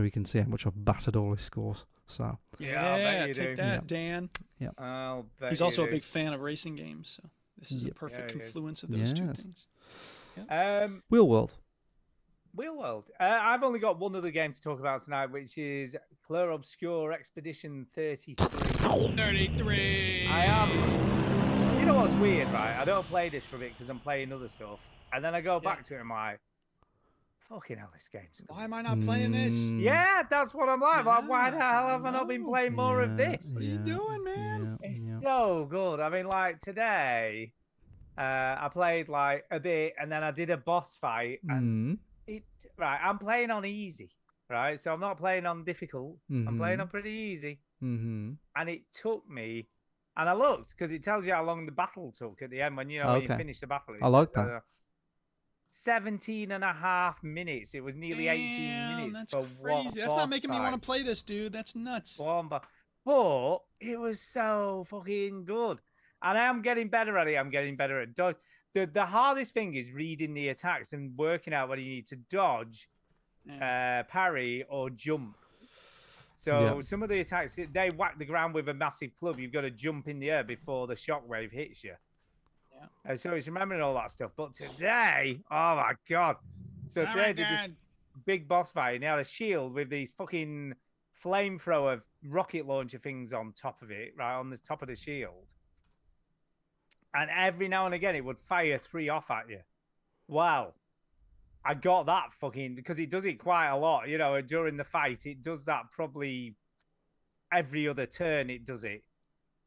he can see how much I've battered all his scores. So Yeah, I bet you take do. that, Dan. I'll bet He's you also a do. big fan of racing games, so this is a Yep. perfect Yeah, he is. confluence of those two Yes. things. Wheel World. Wheel World. I've only got one other game to talk about tonight, which is Clair Obscure Expedition 33. 33. I am. You know what's weird, right? I don't play this for a bit because I'm playing other stuff, and then I go back to it and I'm like, fucking hell, this game's good. Why am I not playing this? Mm, Yeah, that's what I'm like. Why the Yeah, hell I have I not been know. playing more of yeah, this? What are you yeah, doing, man? yeah, It's yeah. so good. I mean, like today, I played like a bit, and then I did a boss fight, and I'm playing on easy, right? So I'm not playing on difficult. I'm playing Mhm. on pretty easy, Mm-hmm. and it took me And I looked because it tells you how long the battle took at the end when when you Okay. finish the battle. I like that. 17.5 minutes. It was nearly 18 Damn, minutes that's for crazy. one That's not boss making me fight. want to play this, dude. That's nuts. But it was so fucking good. And I am getting better at it. I'm getting better at dodge. The hardest thing is reading the attacks and working out whether you need to dodge, parry, or jump. So some of the attacks, they whack the ground with a massive club. You've got to jump in the air before the shockwave hits you. Yeah. So it's remembering all that stuff. But today, oh my God. So today I did this big boss fight, and he had a shield with these fucking flamethrower rocket launcher things on top of it, right on the top of the shield. And every now and again, it would fire 3 off at you. Wow. I got that fucking, because it does it quite a lot, during the fight. It does that probably every other turn, it does it.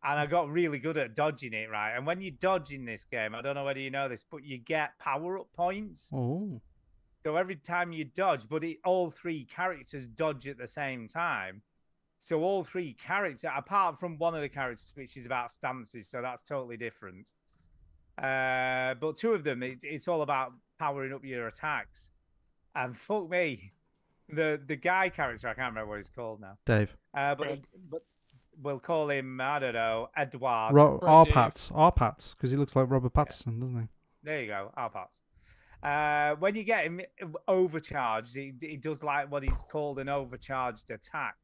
And I got really good at dodging it, right? And when you dodge in this game, I don't know whether you know this, but you get power-up points. Oh. So every time you dodge, but all 3 characters dodge at the same time. So all 3 characters, apart from one of the characters, which is about stances, so that's totally different. But 2 of them, it's all about powering up your attacks. And fuck me, the guy character, I can't remember what he's called now. Dave. But we'll call him, I don't know, Edward. Arpats, because he looks like Robert Pattinson, doesn't he? There you go, Arpats. When you get him overcharged, he does like what he's called an overcharged attack.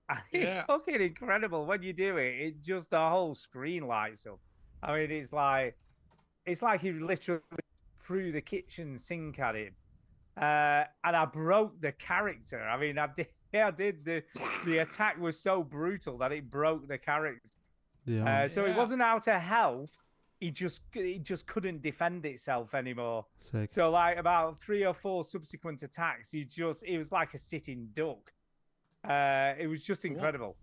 And it's fucking incredible. When you do it, the whole screen lights up. I mean, it's like you literally threw the kitchen sink at him. And I broke the character. I mean, I did. The attack was so brutal that it broke the character. Yeah. So it wasn't out of health. It just couldn't defend itself anymore. Sick. So like about 3 or 4 subsequent attacks, it was like a sitting duck. It was just incredible.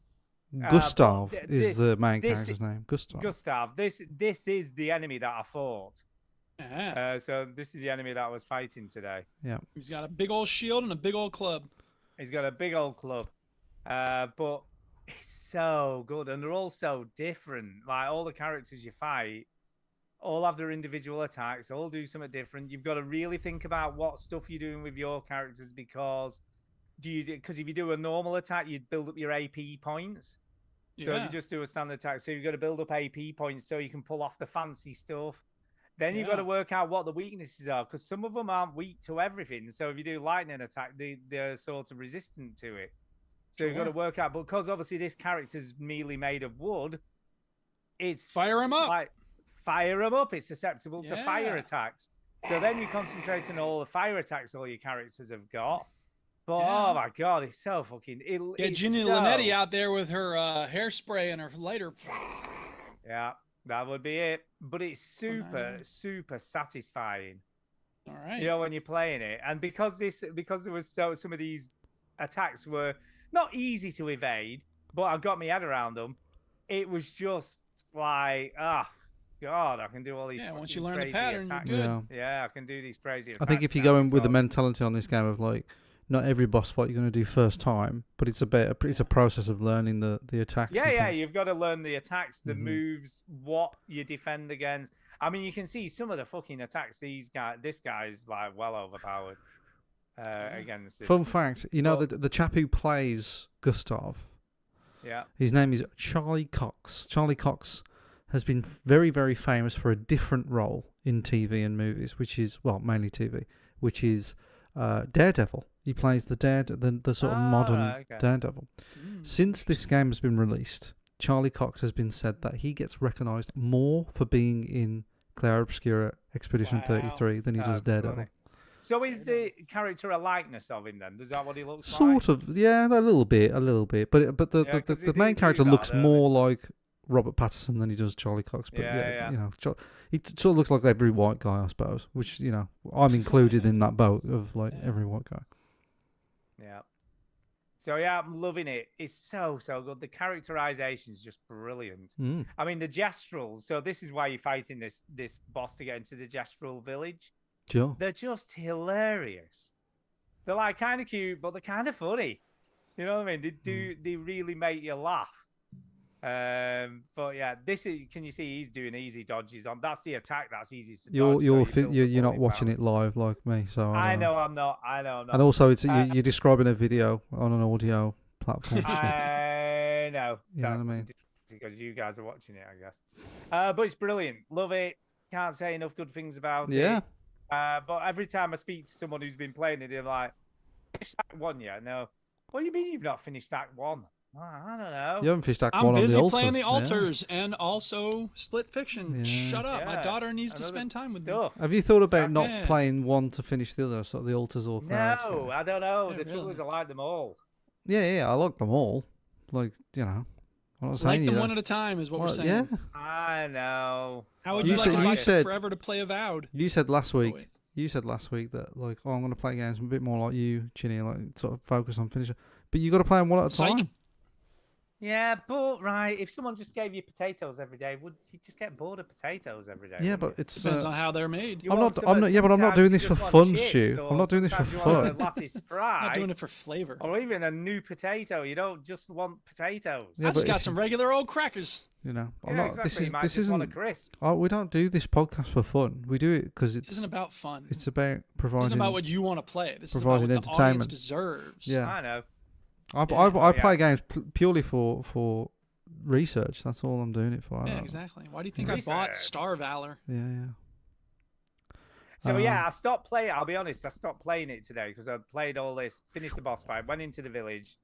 Gustav is the main character's name. Gustav. This is the enemy that I fought. So this is the enemy that I was fighting today. Yeah. He's got a big old shield and a big old club. He's got a big old club. But it's so good, and they're all so different. Like all the characters you fight all have their individual attacks, all do something different. You've got to really think about what stuff you're doing with your characters, because if you do a normal attack, you'd build up your AP points. So if you just do a standard attack, so you've got to build up AP points so you can pull off the fancy stuff. Then you've got to work out what the weaknesses are, because some of them aren't weak to everything. So if you do lightning attack, they're sort of resistant to it. So you've got to work out, but because obviously this character's merely made of wood, it's fire him up. Like, fire him up. It's susceptible to fire attacks. So then you concentrate on all the fire attacks all your characters have got. But oh my god, it's so fucking. Get Ginny Linetti out there with her hairspray and her lighter. Yeah, that would be it. But it's super satisfying. All right. You know, when you're playing it, and because there was some of these attacks were not easy to evade, but I got my head around them. It was just like, God, I can do all these. Yeah, once you learn the pattern, attacks. you're good. Yeah, I can do these crazy attacks. I think if you go in with the mentality on this game of like, not every boss fight you're going to do first time, but it's a process of learning the attacks. Yeah, you've got to learn the attacks, the moves, what you defend against. I mean, you can see some of the fucking attacks. This guy's like well overpowered against it. Fun fact, the chap who plays Gustav, his name is Charlie Cox. Charlie Cox has been very, very famous for a different role in TV and movies, which is, well, mainly TV, which is Daredevil. He plays the sort of modern Daredevil. Since this game has been released, Charlie Cox has been said that he gets recognised more for being in Claire Obscura Expedition 33 than he does Daredevil. Funny. So is the character a likeness of him then? Is that what he looks like? Sort of, yeah, a little bit. But the main character looks more like Robert Pattinson than he does Charlie Cox. But he sort of looks like every white guy, I suppose. Which I'm included in that boat of like every white guy. Yeah. So yeah, I'm loving it. It's so good. The characterization is just brilliant. I mean, the Gestrals. So this is why you're fighting this boss to get into the Gestral village. Sure. They're just hilarious. They're like kind of cute, but they're kind of funny. You know what I mean? They really make you laugh. But yeah, this is. Can you see he's doing easy dodges on? That's the attack. That's easy to You're dodge. you're not watching it live like me, so I don't know. know I'm not. I know I'm not. And also, it's you're describing a video on an audio platform. so, I know. You know what I mean? Because you guys are watching it, I guess. But it's brilliant. Love it. Can't say enough good things about Yeah. it. But every time I speak to someone who's been playing it, they're like, "Finished Act 1 yet?" No. What do you mean you've not finished Act 1? I don't know. You haven't fished Act I'm 1 on busy the altars. playing the yeah. altars and also Split Fiction. Yeah. Shut up. My Yeah, daughter needs to another spend time with me. stuff. Have you thought about not Yeah. playing one to finish the other, sort of the altars or crowds? No, I don't know. Yeah, The truth really. is, I like them all. Yeah, I like them all. Like, you know, I'm not saying Like you them don't- one at a time is what we're Well, saying. yeah. I know. How would You you, said- like you to said- forever to play Avowed? You said last week. wait. You said last week that like, oh, I'm going to play games a bit more like you, Chinny, like sort of focus on finishing. But you got to play them one at a Psych. time. Yeah, but right, if someone just gave you potatoes every day, would you just get bored of potatoes every day? Yeah, wouldn't but you? it's. Depends on how they're made. You I'm want not. some- I'm not. Yeah, but I'm not sometimes doing you this for just want fun, chips, Stu. or I'm not doing this for sometimes you want fun. a lattice fry, I'm not doing it for flavor. or even a new potato. You don't just want potatoes. Yeah, I just but got if some you- regular old crackers. You know, I'm Yeah, not. exactly. This you is. might This just want a isn't. crisp. Oh, we don't do this podcast for fun. We do it because This it's. isn't about fun. It's about This providing. isn't about what you want to play. This is about what providing the audience entertainment. deserves. Yeah. I know. I Yeah, play yeah. games purely for research. That's all I'm doing it for. I Yeah, don't- exactly. Why do you think I bought Research. Star Valor? Yeah. So yeah, Um, I stopped playing. I'll be honest, I stopped playing it today because I played all this, finished the boss fight, went into the village,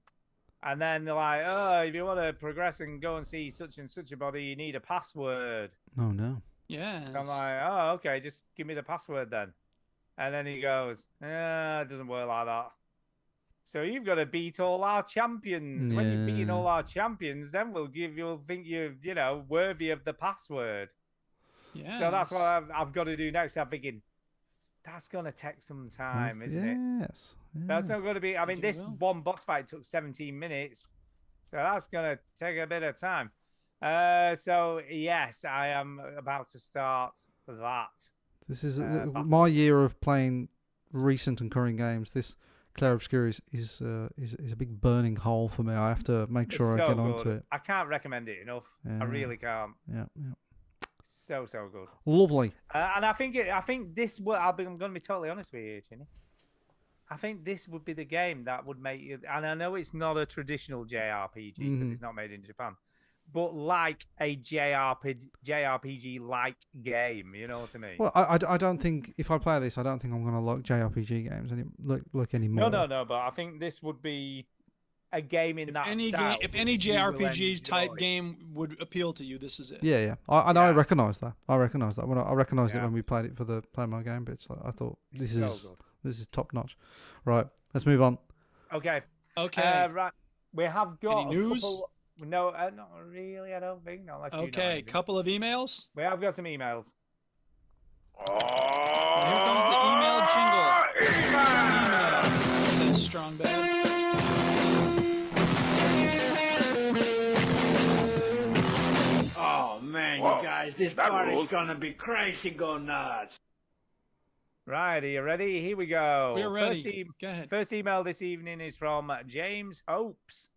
and then they're like, "Oh, if you want to progress and go and see such and such a body, you need a password." Oh no. Yeah. I'm like, "Oh, okay, just give me the password then." And then he goes, "It doesn't work like that. So you've got to beat all our champions. When you've beaten Yeah. all our champions, then we'll think you're, worthy of the password." So that's what I've got to do next. I'm thinking, that's going to take some time, isn't it? Yes. That's yeah. not going to be. I mean, it this will. one boss fight took 17 minutes, so that's going to take a bit of time. So yes, I am about to start that. This is Battle- my year of playing recent and current games. This Clair Obscur is a big burning hole for me. I have to make sure It's I so get onto good. it. I can't recommend it enough. Yeah. I really can't. Yeah. So good. Lovely. And I think this would. I'm going to be totally honest with you, Ginny. I think this would be the game that would make you. And I know it's not a traditional JRPG because Mhm. it's not made in Japan, but like a JRPG like game. You know what I mean? Well, I don't think if I play this, I don't think I'm gonna like JRPG games anymore. No. But I think this would be a game in that Any style. game, if any which you will JRPG type enjoy. game would appeal to you, this is it. Yeah. I Yeah. recognise that. I recognise that. I recognised it Yeah. when we played it for the Play My Game bits. I thought It's so good. this is top notch. Right, let's move on. Okay. Okay. Right. We have got Any news? A couple... No, not really. I don't think. Not unless you know Okay. anything. Couple of emails. We have got some emails. Here comes the email jingle. Email. Says Strong Bad. Oh man, you guys, this party's gonna be crazy, go nuts. Right, are you ready? Here we go. We're ready. First, Go ahead. first email this evening is from James Hopes.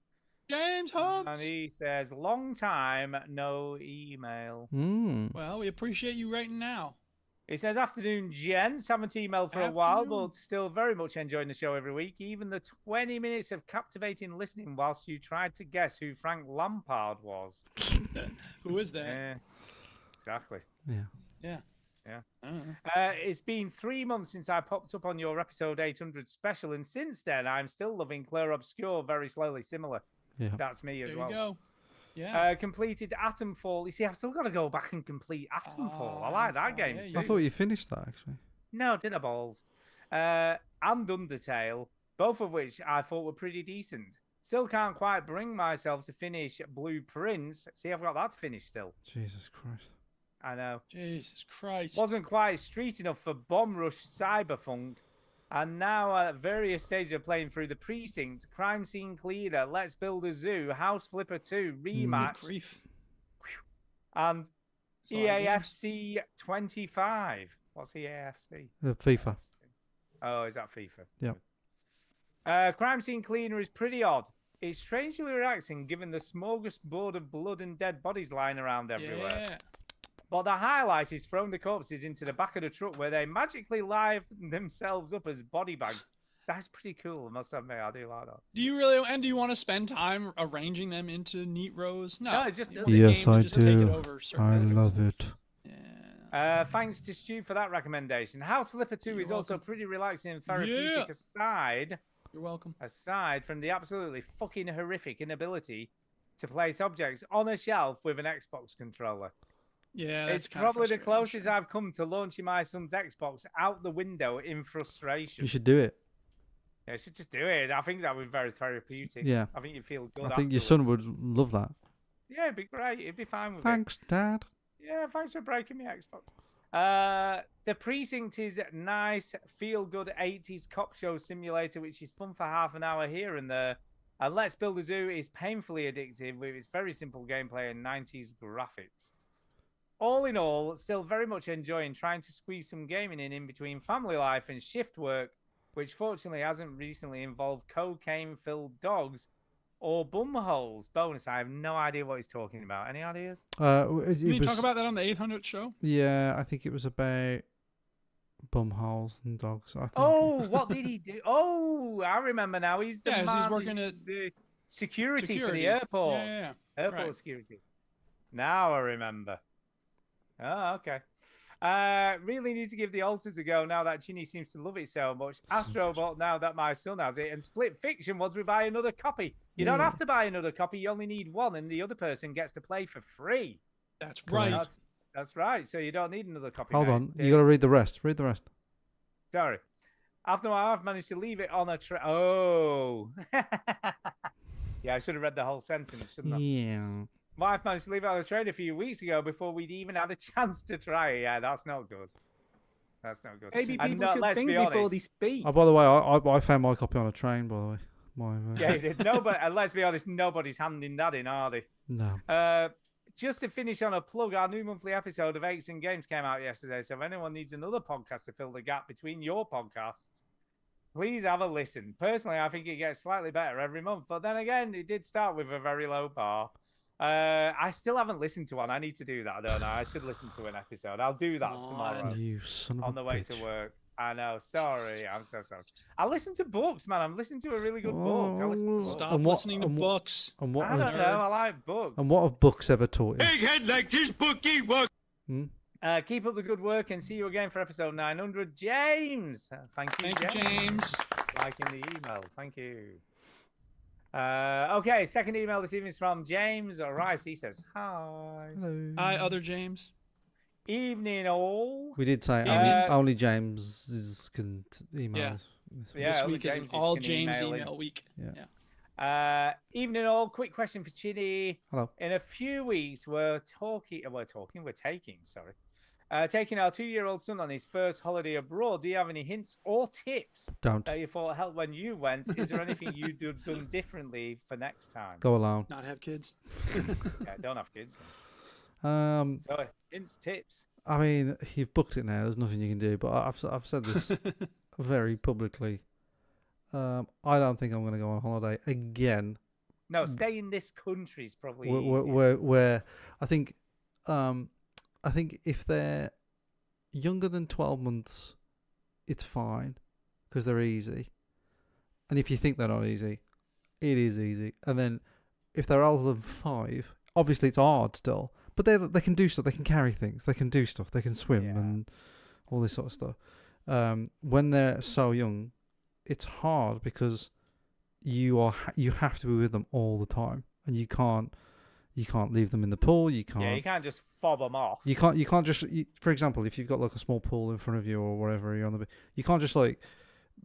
James Holmes. And he says, long time no email. Well, we appreciate you writing now. He says, afternoon, gents. Haven't emailed for a while, Afternoon. but still very much enjoying the show every week. Even the 20 minutes of captivating listening whilst you tried to guess who Frank Lampard was. Who is that? Yeah, exactly. Yeah. Yeah. Yeah. I don't know. It's been 3 months since I popped up on your episode 800 special, and since then, I'm still loving Clair Obscur very slowly. Similar. Yeah. That's me as There well. you go. Yeah. Completed Atomfall. You see, I've still got to go back and complete Atomfall. I like that Atomfall, game yeah, too. I thought you finished that actually. No, dinner balls. And Undertale, both of which I thought were pretty decent. Still can't quite bring myself to finish Blue Prince. See, I've got that to finish still. Jesus Christ. I know. Jesus Christ. Wasn't quite street enough for Bomb Rush Cyberpunk. And now at various stages of playing through The Precinct, Crime Scene Cleaner, Let's Build a Zoo, House Flipper 2, Good Rematch, grief. and That's a lot of games. EAFC 25. What's EAFC? FIFA. Oh, is that FIFA? Yep. Crime Scene Cleaner is pretty odd. It's strangely relaxing given the smorgasbord of blood and dead bodies lying around everywhere. Yeah. But the highlight is throwing the corpses into the back of the truck where they magically liven themselves up as body bags. That's pretty cool, I must admit. I do like that. Do you want to spend time arranging them into neat rows? No, it just you doesn't. want the Yes, game to I just take it do. over certain I metrics. love it. Yeah. Thanks to Stu for that recommendation. House Flipper 2 is also pretty relaxing and therapeutic You're welcome. aside from the absolutely fucking horrific inability to place objects on a shelf with an Xbox controller. Yeah, that's It's kind of probably the frustrating, closest sure. I've come to launching my son's Xbox out the window in frustration. You should do it. Yeah, I should just do it. I think that would be very therapeutic. Yeah. I think you'd feel good I think your son afterwards. would love that. Yeah, it'd be great. It'd be fine with Thanks, Dad. it. Yeah, thanks for breaking my Xbox. The Precinct is nice, feel-good 80s cop show simulator, which is fun for half an hour here and there. And Let's Build a Zoo is painfully addictive with its very simple gameplay and 90s graphics. All in all, still very much enjoying trying to squeeze some gaming in between family life and shift work, which fortunately hasn't recently involved cocaine-filled dogs or bumholes. Bonus, I have no idea what he's talking about. Any ideas? Didn't you talk about that on the 800 show? Yeah, I think it was about bumholes and dogs. I think. Oh, what did he do? Oh, I remember now. He's the Yeah, man he's working at who's the security for security. the airport. Yeah. Airport Right. security. Now I remember. Oh, okay. Really need to give the altars a go now that Ginny seems to love it so much. Astrobot now that my son has it, and Split Fiction was we buy another copy. You don't Yeah. have to buy another copy. You only need one, and the other person gets to play for free. That's right. That's right. So you don't need another copy. Hold mate. on, you got to read the rest. Read the rest. Sorry. After a while, I've managed to leave it on a Oh. Yeah, I should have read the whole sentence, shouldn't I? Yeah. Wife managed to leave it on a train a few weeks ago before we'd even had a chance to try it. Yeah, that's not good. That's not good. Maybe And people no, should let's think be before honest. they speak. Oh, by the way, I found my copy on a train. By the way, Yeah, you did. Nobody, and let's be honest, nobody's handing that in, are they? No. Just to finish on a plug, our new monthly episode of Aches and Games came out yesterday. So if anyone needs another podcast to fill the gap between your podcasts, please have a listen. Personally, I think it gets slightly better every month. But then again, it did start with a very low bar. I still haven't listened to one. I need to do that, don't I? I should listen to an episode. I'll do that tomorrow You son of on a the way bitch. to work. I know. Sorry. I'm so sorry. I listen to books, man. I'm listening to a really good book. I listen to books. Stop And what- listening to and what- books. And what I don't has, know. I like books. and what have books ever taught you? Head like this bookie work. Hmm? Keep up the good work and see you again for episode 900. James. Thank you, Thank you, James. Liking the email. Thank you. Okay, second email this evening is from James Rice. He says, hi. Hello. Hi, other James. Evening, all. We did say only James can email Yeah. us. Yeah, This other week is Jameses all can James email in. email week. Yeah. Evening, all. Quick question for Chitty. Hello. In a few weeks, we're taking our 2-year-old son on his first holiday abroad. Do you have any hints or tips Don't. that you thought helped when you went? Is there anything you'd have done differently for next time? Go alone. Not have kids. Yeah, don't have kids. So, hints, tips. I mean, you've booked it now. There's nothing you can do. But I've said this very publicly. I don't think I'm going to go on holiday again. No, stay in this country is probably Where I think if they're younger than 12 months, it's fine because they're easy. And if you think they're not easy, it is easy. And then if they're older than 5, obviously it's hard still. But they can do stuff. They can carry things. They can do stuff. They can swim and all this sort of stuff. When they're so young, it's hard because you have to be with them all the time, and you can't leave them in the pool. You can't. Yeah, you can't just fob them off. You can't just. For example, if you've got like a small pool in front of you or wherever you're on the, you can't just like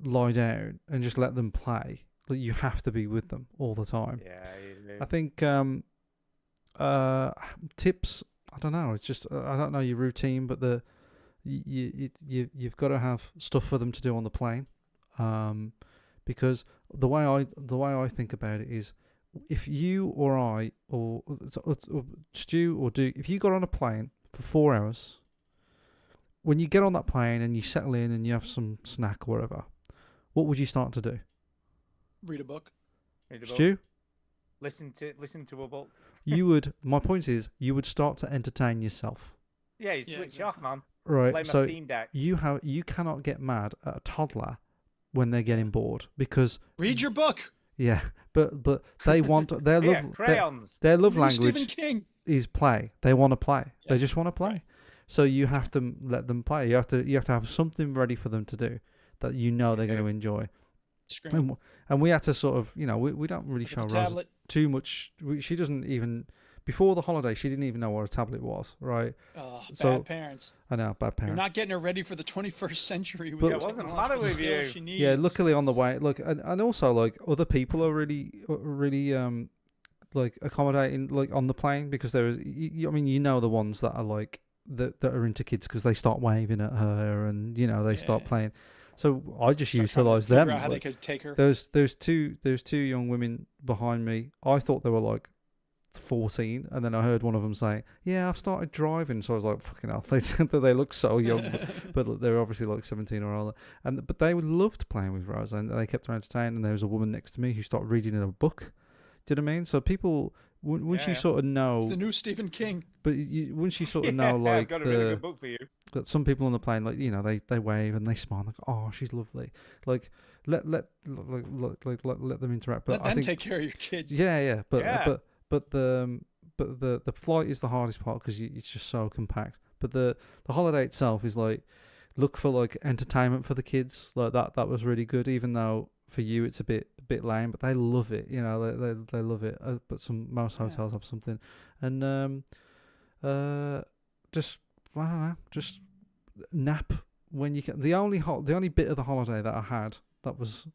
lie down and just let them play. Like you have to be with them all the time. Yeah, you do. I think tips. I don't know. It's just I don't know your routine, but you've got to have stuff for them to do on the plane, because the way I think about it is, if you or I or Stu or Duke, if you got on a plane for 4 hours, when you get on that plane and you settle in and you have some snack or whatever, what would you start to do? Read a book. Stu? Listen to a book. You would. My point is, you would start to entertain yourself. Yeah, you switch off, man. Right. Play my So Steam Deck. you cannot get mad at a toddler when they're getting bored because Read your book. yeah, but they want their Yeah, love crayons. their love Read language Stephen King. is play. They want to play. Yeah. They just want to play. So you have to let them play. You have to have something ready for them to do that you know they're going to enjoy. Scream. And we had to sort of, we don't really Pick up show a Rose tablet. too much. She doesn't even, before the holiday, she didn't even know what a tablet was, right? Oh, So- bad parents. I know, bad You're parent. not getting her ready for the 21st century with But- the It wasn't technological matter with skills you. she needs. Yeah, luckily on the way, look, and also like other people are really like accommodating like on the plane because there is, I mean, the ones that are like that are into kids because they start waving at her and they start Yeah. playing. So I just Start trying to utilised figure them. out how they like, could take her. there's two young women behind me. I thought they were like 14, and then I heard one of them say, "Yeah, I've started driving." So I was like, "Fucking hell!" They said that they look so young, but they're obviously like 17 or older. But they loved playing with Rose, and they kept her entertained. And there was a woman next to me who started reading in a book. Do you know what I mean? So people, once you Yeah. sort of It's know, the new Stephen King. but once you sort of Yeah, know, I've like got a really good book for you. that some people on the plane, like they wave and they smile, like, "Oh, she's lovely." Like let them interact. But Let I them think take care of your kids. yeah, but Yeah. the flight is the hardest part because it's just so compact. But the holiday itself is like, look for like entertainment for the kids. Like that was really good, even though for you it's a bit lame, but they love it. They love it. But most hotels have something, and just I don't know, just nap when you can. The only bit of the holiday that I had that was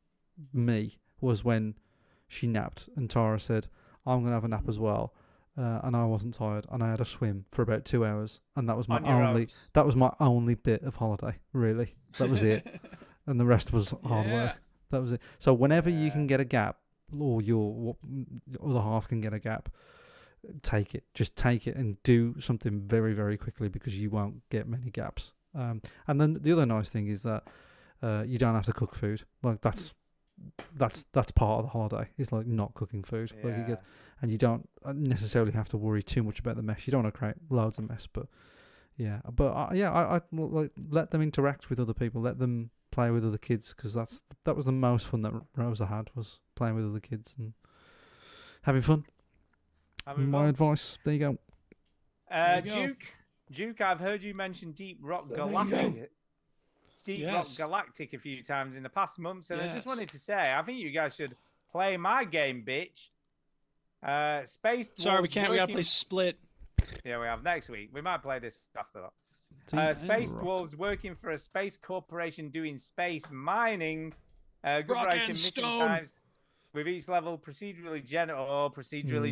me was when she napped and Tara said, "I'm gonna have a nap as well," and I wasn't tired and I had a swim for about 2 hours, and that was my On your only oats. that was my only bit of holiday. Really, that was it, and the rest was hard Yeah. work. That was it. So whenever you Yeah. can get a gap, or your other half can get a gap, take it. Just take it and do something very, very quickly because you won't get many gaps. And then the other nice thing is that you don't have to cook food. Like that's part of the holiday. It's like not cooking food. Like you Yeah. get, and you don't necessarily have to worry too much about the mess. You don't want to create loads of mess, but yeah. But I like let them interact with other people. Let them play with other kids because that was the most fun that Rosa had, was playing with other kids and having fun. Having My fun. advice. There you go. There you go. Duke, I've heard you mention Deep Rock So there you Galactic. Deep Yes. Rock Galactic a few times in the past months, and I just Yes. wanted to say, I think you guys should play my game, bitch. Space. Sorry, we Dwarves can't. We gotta working- play Split. Yeah, we have next week. We might play this after that. Deep Space Rock. Dwarves working for a space corporation doing space mining. Good Rock variety of and mission stone. types. With each level procedurally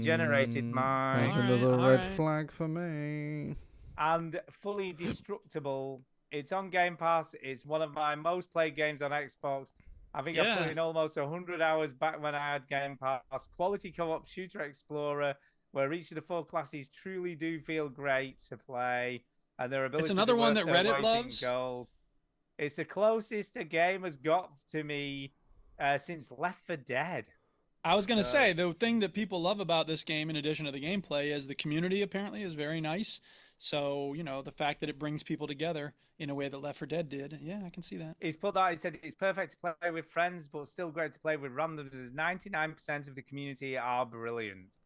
generated mine. There's Alright, another red alright. flag for me. And fully destructible. It's on Game Pass. It's one of my most played games on Xbox. I think I put Yeah. in almost 100 hours back when I had Game Pass. Quality co-op shooter explorer, where each of the 4 classes truly do feel great to play, and their abilities. another are one worth that their Reddit weight in loves. gold. It's the closest a game has got to me since Left 4 Dead. I was gonna say the thing that people love about this game, in addition to the gameplay, is the community. Apparently, is very nice. So the fact that it brings people together in a way that Left 4 Dead did. Yeah, I can see that. He's put that. He said it's perfect to play with friends, but still great to play with randoms. As 99% of the community are brilliant.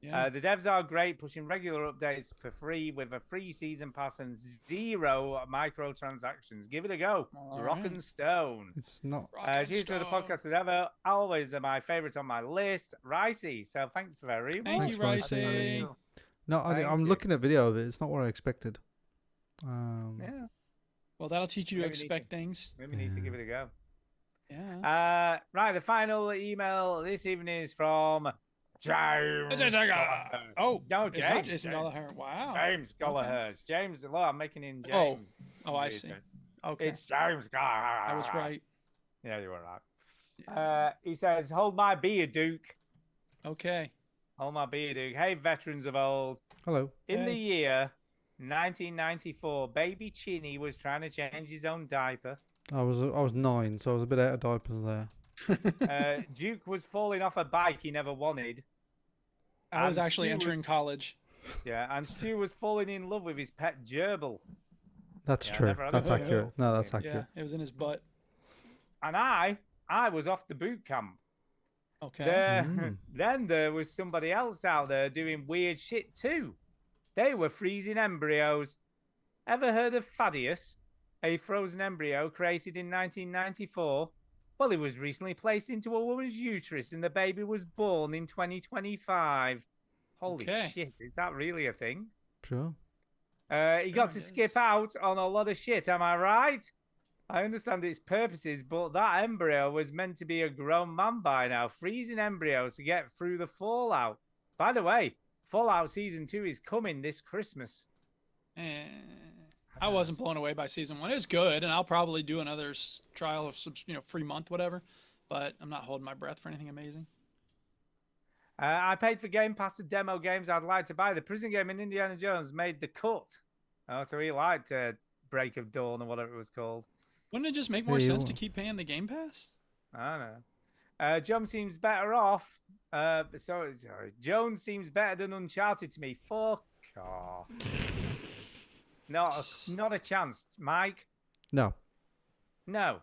Yeah. The devs are great, pushing regular updates for free with a free season pass and 0 microtransactions. Give it a go. All Rock right. and Stone. It's not. Rock and Cheers to the Stone. podcast as ever. Always are my favourites on my list. Ricey. So thanks very much. Thank you, Thanks, Ricey. No, Thank I'm you. looking at video of it. It's not what I expected. Yeah, Well, that'll teach you to Maybe need expect things. maybe need to give it a go. Yeah. Right, the final email this evening is from James. Gallagher. Oh, No, it's not James. Jason Gallagher. Wow. James Gallagher. James, look, I'm making in Oh. James. Oh, I see. Okay. It's James Gallagher. I was right. Yeah, you were right. He says, "Hold my beer, Duke. Okay. Hold my beer, Duke. Hey, veterans of old. Hello. In the Hey. year 1994, baby Chinny was trying to change his own diaper. I was 9, so I was a bit out of diapers there. Duke was falling off a bike he never wanted. I was And actually Stu entering was- college. Yeah, and Stu was falling in love with his pet gerbil. That's Yeah, I true. never had That's a accurate. No, that's Yeah. accurate. Yeah, it was in his butt. And I was off the boot camp. Okay. Then there was somebody else out there doing weird shit too. They were freezing embryos. Ever heard of Thaddeus, a frozen embryo created in 1994? Well, it was recently placed into a woman's uterus and the baby was born in 2025. Holy Okay. shit, is that really a thing? Sure. He got to skip out on a lot of shit, am I right? I understand its purposes, but that embryo was meant to be a grown man by now. Freezing embryos to get through the Fallout. By the way, Fallout Season 2 is coming this Christmas. I wasn't blown away by season 1. It was good, and I'll probably do another trial of free month, whatever. But I'm not holding my breath for anything amazing. I paid for Game Pass to demo games I'd like to buy. The prison game in Indiana Jones made the cut. Oh, so he liked Break of Dawn or whatever it was called. Wouldn't it just make more sense to keep paying the Game Pass? I don't know. John seems better off. Sorry. Jones seems better than Uncharted to me. Fuck off. Not a chance, Mike. No. No.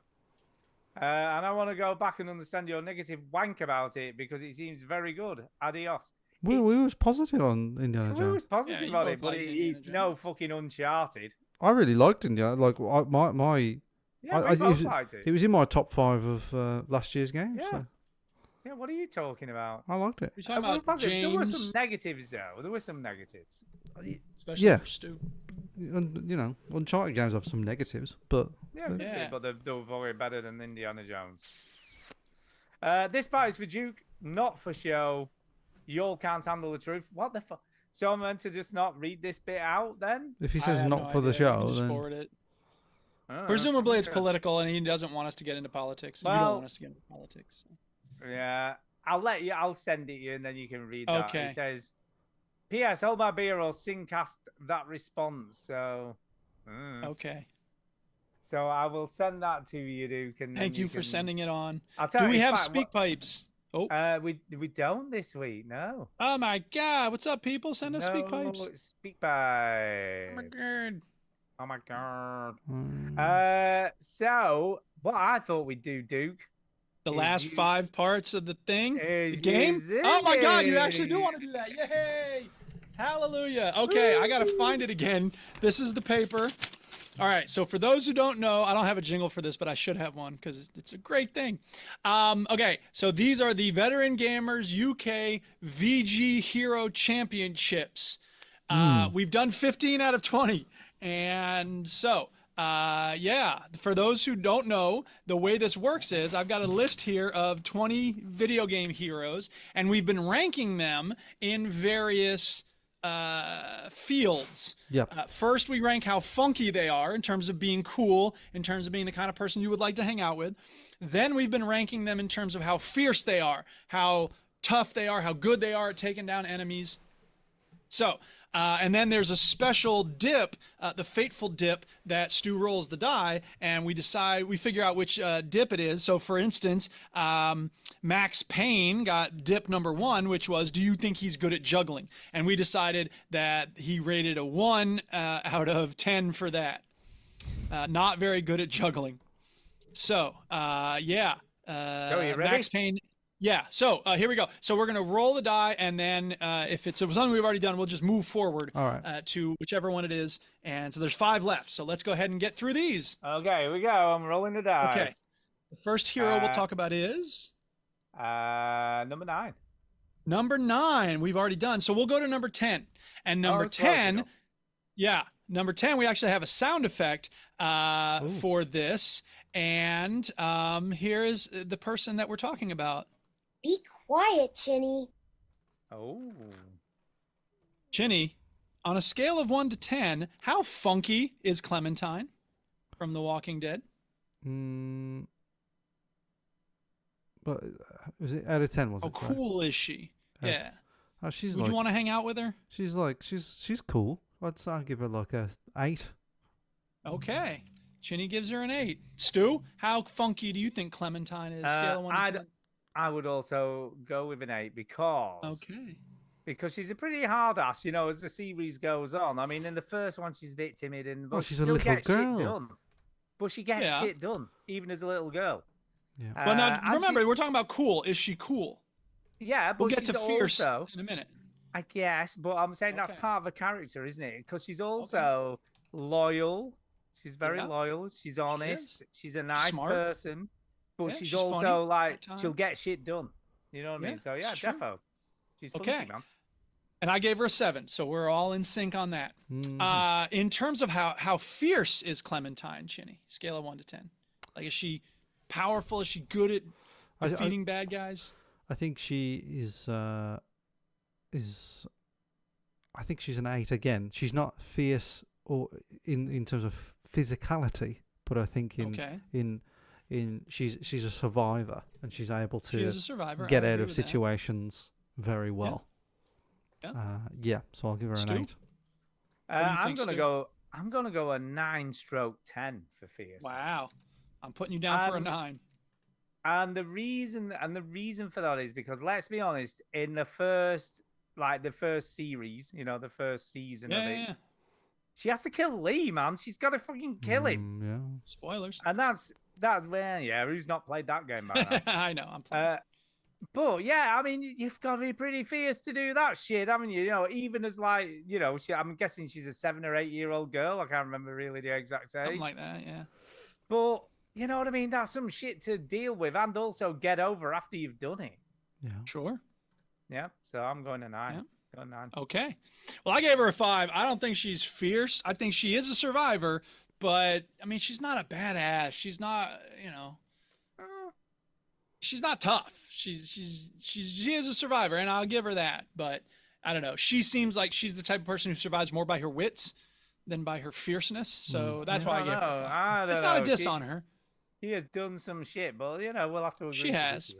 And I want to go back and understand your negative wank about it because it seems very good. Adios. We was positive on Indiana We Jones. was positive you on both it, but liked Indiana it's no fucking Uncharted. I really liked Indiana. Like my Yeah, we both liked it. It was in my top 5 of last year's games. Yeah. So Yeah, what are you talking about? I liked it. You're talking We were about positive. There were some James, negatives, though. There were some negatives. especially Yeah. for Stu. And Uncharted games have some negatives, but Yeah, I can see, Yeah. but they're very better than Indiana Jones. This part is for Duke, not for show. You all can't handle the truth. What the fuck? So I'm meant to just not read this bit out then? if he I says have not no for the idea. You can show, just then forward it. Oh, Presumably it's okay. political, and he doesn't want us to get into politics. And you Well- don't want us to get into politics. So. Yeah, I'll send it you and then you can read that. Okay. It says, P.S. Hold my beer or Syncast that response. So, Okay. so I will send that to you, Duke. And then Thank you for can- sending it on. I'll tell Do you, we in have fact, speak pipes? Oh. we don't this week. No. Oh my God! What's up, people? Send us speak No pipes. Speak pipes. Oh my God. Oh my god. Mm. So what I thought we'd do, Duke. The is last you- 5 parts of the thing, the is game. use Oh my God! You it. actually do want to do that? Yay! Hallelujah! Okay, I gotta find it again. This is the paper. All right. So for those who don't know, I don't have a jingle for this, but I should have one because it's a great thing. Okay. So these are the Veteran Gamers UK VG Hero Championships. We've done 15 out of 20. And so, yeah, for those who don't know, the way this works is I've got a list here of 20 video game heroes, and we've been ranking them in various fields. Yep. First, we rank how funky they are in terms of being cool, in terms of being the kind of person you would like to hang out with. Then we've been ranking them in terms of how fierce they are, how tough they are, how good they are at taking down enemies. So, and then there's a special dip, the fateful dip that Stu rolls the die, and we figure out which dip it is. So, for instance, Max Payne got dip number 1, which was, do you think he's good at juggling? And we decided that he rated a 1 out of 10 for that. Not very good at juggling. So, yeah. So you ready? Max Payne. Yeah, so here we go. So we're going to roll the die, and then if it's something we've already done, we'll just move forward All right. to whichever one it is. And so there's 5 left. So let's go ahead and get through these. Okay, here we go. I'm rolling the dice. Okay. The first hero we'll talk about is Number 9. number 9. We've already done. So we'll go to number 10. And number it's close 10, enough. yeah, number 10, we actually have a sound effect for this. And here is the person that we're talking about. Be quiet, Chinny. Oh. Chinny, on a scale of 1 to 10, how funky is Clementine from The Walking Dead? But was it out of 10? Was How it? Sorry. cool is she? Out of Yeah. Oh, she's Would like you want to hang out with her? she's cool. I'd give her like a 8. Okay. Chinny gives her an 8. Stu, how funky do you think Clementine is? Scale of 1 to 10. I would also go with an 8 because Okay. because she's a pretty hard ass, as the series goes on. I mean, in the first one, she's a bit timid, but she's she a still little gets girl. shit done. But she gets shit done, even as a little girl. Yeah. Well, now and remember, we're talking about cool. Is she cool? Yeah, but We'll get she's to fierce also, in a minute. I guess, but I'm saying that's Okay. part of her character, isn't it? Because she's also loyal. She's very Yeah. loyal. She's honest. is. She's a nice smart. person. But Yeah, she's she's funny also like at she'll times. get shit done. You know what I mean? Yeah, So yeah, it's true. defo. She's funky, Okay. man. And I gave her a 7, so we're all in sync on that. Mhm. In terms of how fierce is Clementine, Chinny? Scale of 1 to 10. Like, is she powerful? Is she good at defeating bad guys? I think she is. I think she's an 8 again. She's not fierce or in terms of physicality, but I think in she's a survivor and she's able She to is a survivor. get I out agree of with that. situations very well. Yeah. So I'll give her Stu? an 8. do you I'm think, gonna Stu? go. I'm gonna go a 9/10 for fierce. Wow. I'm putting you down for a 9. And the reason for that is because let's be honest, in the first series, the first season of it, she has to kill Lee, man. She's got to fucking kill him. Yeah. Spoilers. And that's well, who's not played that game by now? I know. I'm playing. But yeah, I mean, you've got to be pretty fierce to do that shit, haven't you? Even as I'm guessing she's a 7 or 8 year old girl. I can't remember really the exact age. Something like that, yeah. But you know what I mean? That's some shit to deal with and also get over after you've done it. Yeah. Sure. Yeah. So I'm going to 9. Yeah. Going 9. Okay. Well, I gave her a 5. I don't think she's fierce. I think she is a survivor, but I mean, she's not a badass. She's not, she's not tough. She is a survivor, and I'll give her that. But I don't know. She seems like she's the type of person who survives more by her wits than by her fierceness. So that's why I gave her a 5. It's not a diss on her. She has done some shit, but we'll have to agree. She has.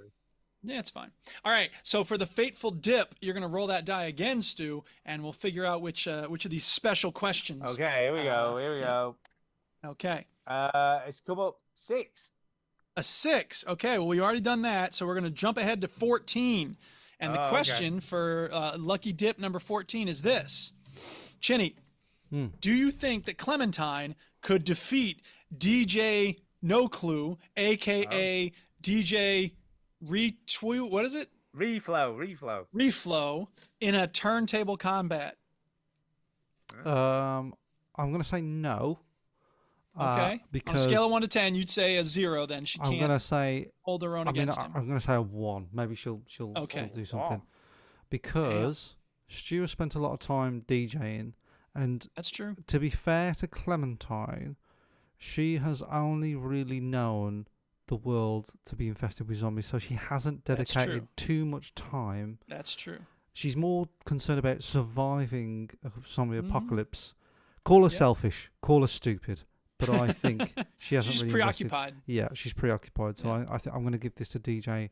Yeah, it's fine. All right. So for the fateful dip, you're gonna roll that die again, Stu, and we'll figure out which of these special questions. Okay, here we go. Here we go. Okay. It's come up 6. A 6. Okay. Well, we already done that, so we're gonna jump ahead to 14. And the question for lucky dip number 14 is this: Chinny, do you think that Clementine could defeat DJ No Clue, aka DJ Retweet? What is it? Reflow in a turntable combat? I'm gonna say no. Okay. Because on a scale of 1 to 10, you'd say a 0. Then she can't. I'm gonna say hold her own against him. I'm gonna say a 1. Maybe she'll do something. Because Stu has spent a lot of time DJing, and that's true. To be fair to Clementine, she has only really known the world to be infested with zombies, so she hasn't dedicated too much time. That's true. She's more concerned about surviving a zombie apocalypse. Call her selfish, call her stupid, but I think she hasn't she's really preoccupied. Yeah, she's preoccupied. So I think I'm going to give this to DJ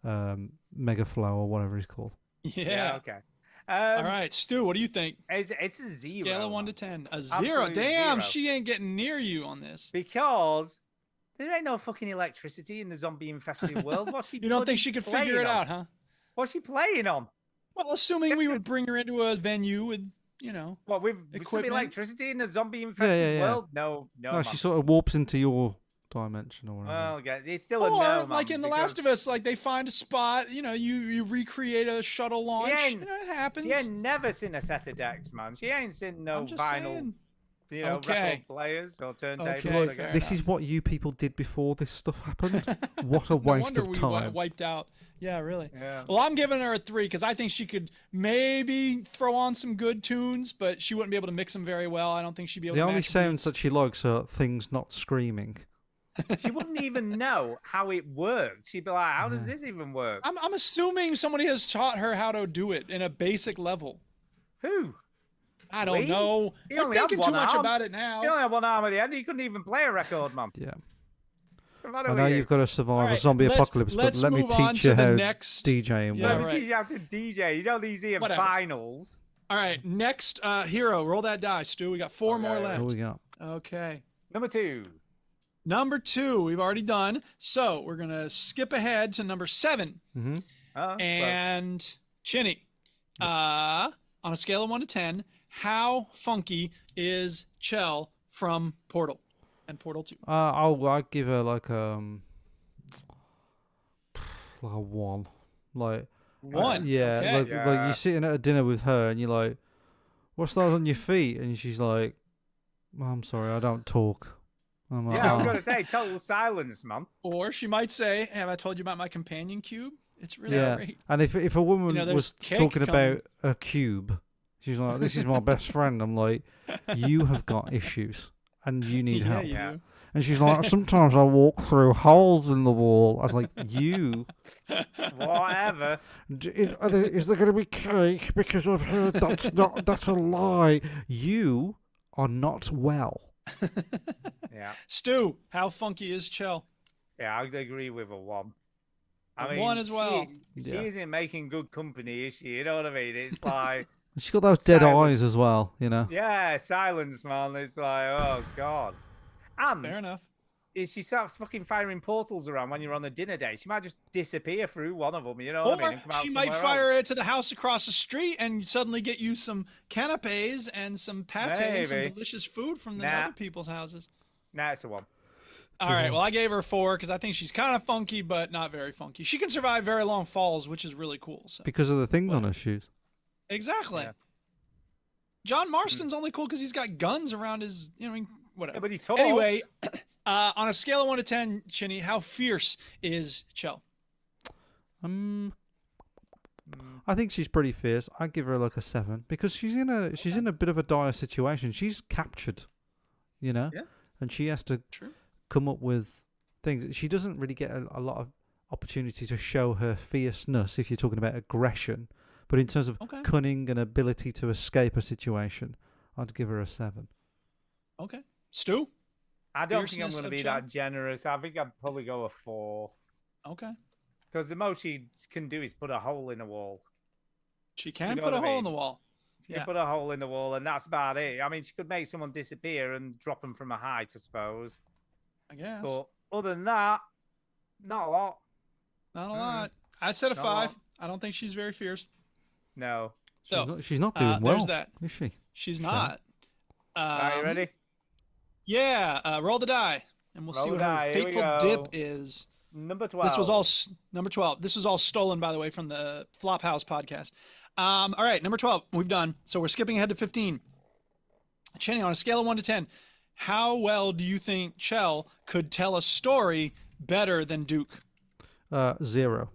Megaflow or whatever he's called. Yeah. Okay. All right, Stu, what do you think? It's a 0. Scale of 1 to 10. A 0. Absolute Damn, 0. she ain't getting near you on this. Because there ain't no fucking electricity in the zombie infested world. What's she? You don't think she could figure it out, huh? What's she playing on? Well, assuming we would bring her into a venue with, what with some electricity in the zombie infested world? No, No, she sort of warps into your dimension or whatever. Well, okay. It's still a or no, like in The Last of Us, like they find a spot, you recreate a shuttle launch. It happens. She ain't never seen a set of decks, man. She ain't seen no vinyl. Record players or turntables. Okay, this is what you people did before this stuff happened. What a waste no of wonder time. we wiped out. Yeah, really. Yeah. Well, I'm giving her a 3 because I think she could maybe throw on some good tunes, but she wouldn't be able to mix them very well. I don't think she'd be able to. The only match sounds beats. that she likes are things not screaming. She wouldn't even know how it worked. She'd be like, "How does this even work?" I'm assuming somebody has taught her how to do it in a basic level. Who? I don't know. We're thinking too much about it now. He only had one arm at the end. He couldn't even play a record, man. Yeah. I know you've got to survive a zombie apocalypse, but let me teach you how DJing works. Let me teach you how to DJ. These here finals. All right, next hero. Roll that die, Stu. We got 4 more left. What we got? Okay. Number 2. Number 2, we've already done. So we're going to skip ahead to number 7. Mm-hmm. And Chinny, On a scale of 1 to 10, how funky is Chell from Portal and Portal 2? I'd give her like a 1. Like 1. yeah, Okay. like you're sitting at a dinner with her and you're like, "What's that on your feet?" And she's like, "Oh, I'm sorry, I don't talk." I'm like, Yeah, I was "Oh." going to say total silence, man. Or she might say, "Have I told you about my companion cube? It's really Yeah, great." and if a woman there's was cake talking coming. about a cube, she's like, "This is my best friend." I'm like, "You have got issues, and you need Yeah, help." you do. And she's like, "Sometimes I walk through holes in the wall." I was like, "You, Whatever. is there going to be cake? Because I've heard that's a lie. You are not well." Yeah. Stu, how funky is Chell? Yeah, I'd agree with a 1. A 1 as well. She Yeah. isn't making good company, is she? You know what I mean? It's like, She's got those dead Silence. eyes as well, you know. yeah, silence, man. It's like, oh, God. And Fair enough. if she starts fucking firing portals around when you're on a dinner date, she might just disappear through one of them, you know Or what I mean? and come out she might somewhere fire else. it to the house across the street and suddenly get you some canapes and some pate and some Maybe. delicious food from the Nah. other people's houses. Nah, it's a 1. All right, well, I gave her a 4 because I think she's kind of funky, but not very funky. She can survive very long falls, which is really cool. So. Because of the things on her shoes. Exactly. Yeah. John Marston's only cool because he's got guns around his, I mean, whatever. Yeah, but he talks. Anyway, on a scale of 1 to 10, Chinny, how fierce is Chell? I think she's pretty fierce. I'd give her like a 7 because she's in a bit of a dire situation. She's captured, you know, Yeah. and she has to True. come up with things. She doesn't really get a lot of opportunity to show her fierceness if you're talking about aggression. But in terms of Okay. cunning and ability to escape a situation, I'd give her a 7. Okay. Stu? I don't think I'm Fierceness going to of be Chell? that generous. I think I'd probably go a 4. Okay. Because the most she can do is put a hole in a wall. She can know put what a I hole in mean? the wall. She Yeah. can put a hole in the wall, and that's about it. I mean, she could make someone disappear and drop them from a height, I suppose. I guess. But other than that, not a lot. Not a lot. I said a Not a 5. lot. I don't think she's very fierce. No. So, She's not doing well, there's that. is she? She's Sure. not. Are you ready? Yeah. Roll the die, and we'll see Roll what the her die, here we fateful dip go. is. Number 12. This was all number 12. This was all stolen, by the way, from the Flophouse podcast. All right, number 12. We've done. So we're skipping ahead to 15. Chenny, on a scale of 1 to 10, how well do you think Chell could tell a story better than Duke? 0. 0.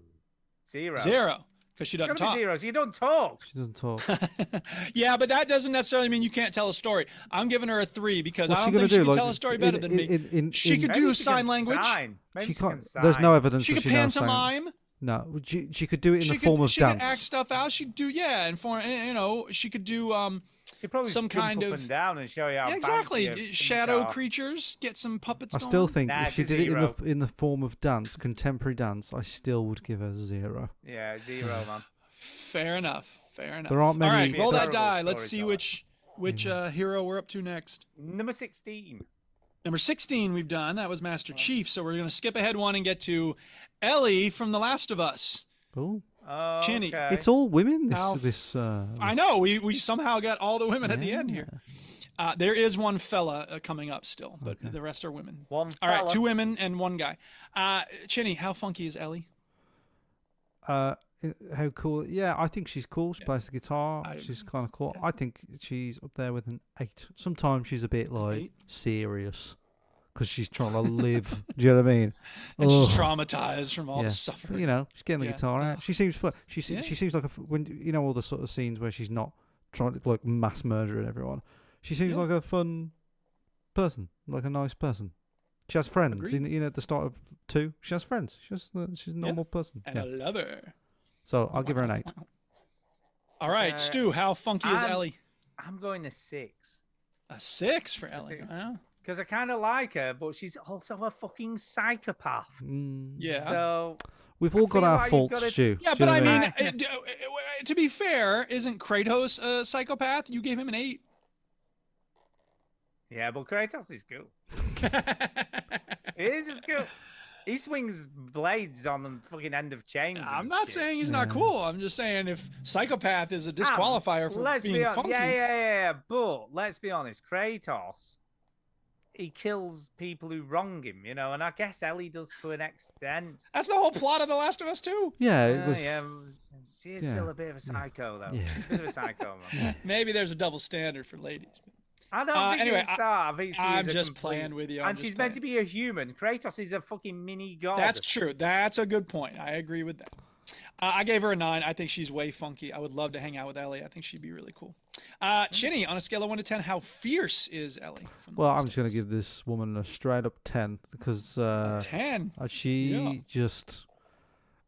0, because she It's doesn't gotta talk. be 0, so you don't talk. She doesn't talk. Yeah, but that doesn't necessarily mean you can't tell a story. I'm giving her a 3 because What's I she don't gonna think she do? can Like, tell a story better than me. She could Maybe do she can sign language. sign. Maybe She can can't. There's no sign. evidence She that could she knows sign. pantomime. No, she could do it in the She form could, of she dance. could act stuff out. She could do, yeah, and for she could do She probably some jump kind up of and down and show you how yeah, exactly bouncy a shadow car. creatures. Get some puppets. I going. still think Nah, if she it's a did it 0. in the form of dance, contemporary dance, I still would give her 0. Yeah, 0, man. Fair enough. Fair enough. There aren't All many- right, roll that Terrible die. Let's see storyteller. which hero we're up to next. Number 16. Number 16 we've done. That was Master Chief. So we're going to skip ahead one and get to Ellie from The Last of Us. Oh, Oh, Chinny. okay. it's all women. How I know. We somehow got all the women at the end here. There is one fella coming up still, but the rest are women. One All right, fella. 2 women and 1 guy. Chinny, how funky is Ellie? How cool? Yeah, I think she's cool. She Yeah. plays the guitar. I- She's kind of cool. yeah. I think she's up there with an 8. Sometimes she's a bit like 8? serious because she's trying to live. Do you know what I mean? And she's Ugh. traumatized from all Yeah. the But, suffering. you know, she's getting the Yeah. guitar out. She seems fun. She Yeah. seems like when you know all the sort of scenes where she's not trying to like mass murdering everyone. She seems Yeah. like a fun person, like a nice person. She has friends. Agreed. At the start of 2, she has friends. She's a normal person. And Yeah. a lover. So I'll give her an 8. All right, Stu, how funky is I'm- Ellie? I'm going to 6. A 6 for Ellie. 6. Wow. Because I kind of like her, but she's also a fucking psychopath. Yeah. So We've all got feel our like you've faults, gotta- Stu. Yeah, Do you but I know mean, what to be fair, isn't Kratos a psychopath? You gave him an 8. yeah, but Kratos is cool. It is just cool. He swings blades on the fucking end of chains. I'm and not shit. saying he's not cool. I'm just saying if psychopath is a disqualifier for Let's being be honest. funky. Yeah. But let's be honest, Kratos, he kills people who wrong him, you know, and I guess Ellie does to an extent. That's the whole plot of The Last of Us 2. Yeah, it was. Yeah, she is still a bit of a psycho, though. Yeah. She's a bit of a psycho, man. Maybe there's a double standard for ladies. I don't think anyway, it's that. I think I'm is a just complete- playing with you. And she's meant to be a human. Kratos is a fucking mini god. That's true. That's a good point. I agree with that. I gave her a 9. I think she's way funky. I would love to hang out with Ellie. I think she'd be really cool. Chinny, on a scale of 1 to 10, how fierce is Ellie? Well, I'm just going to give this woman a straight up 10 because 10. She just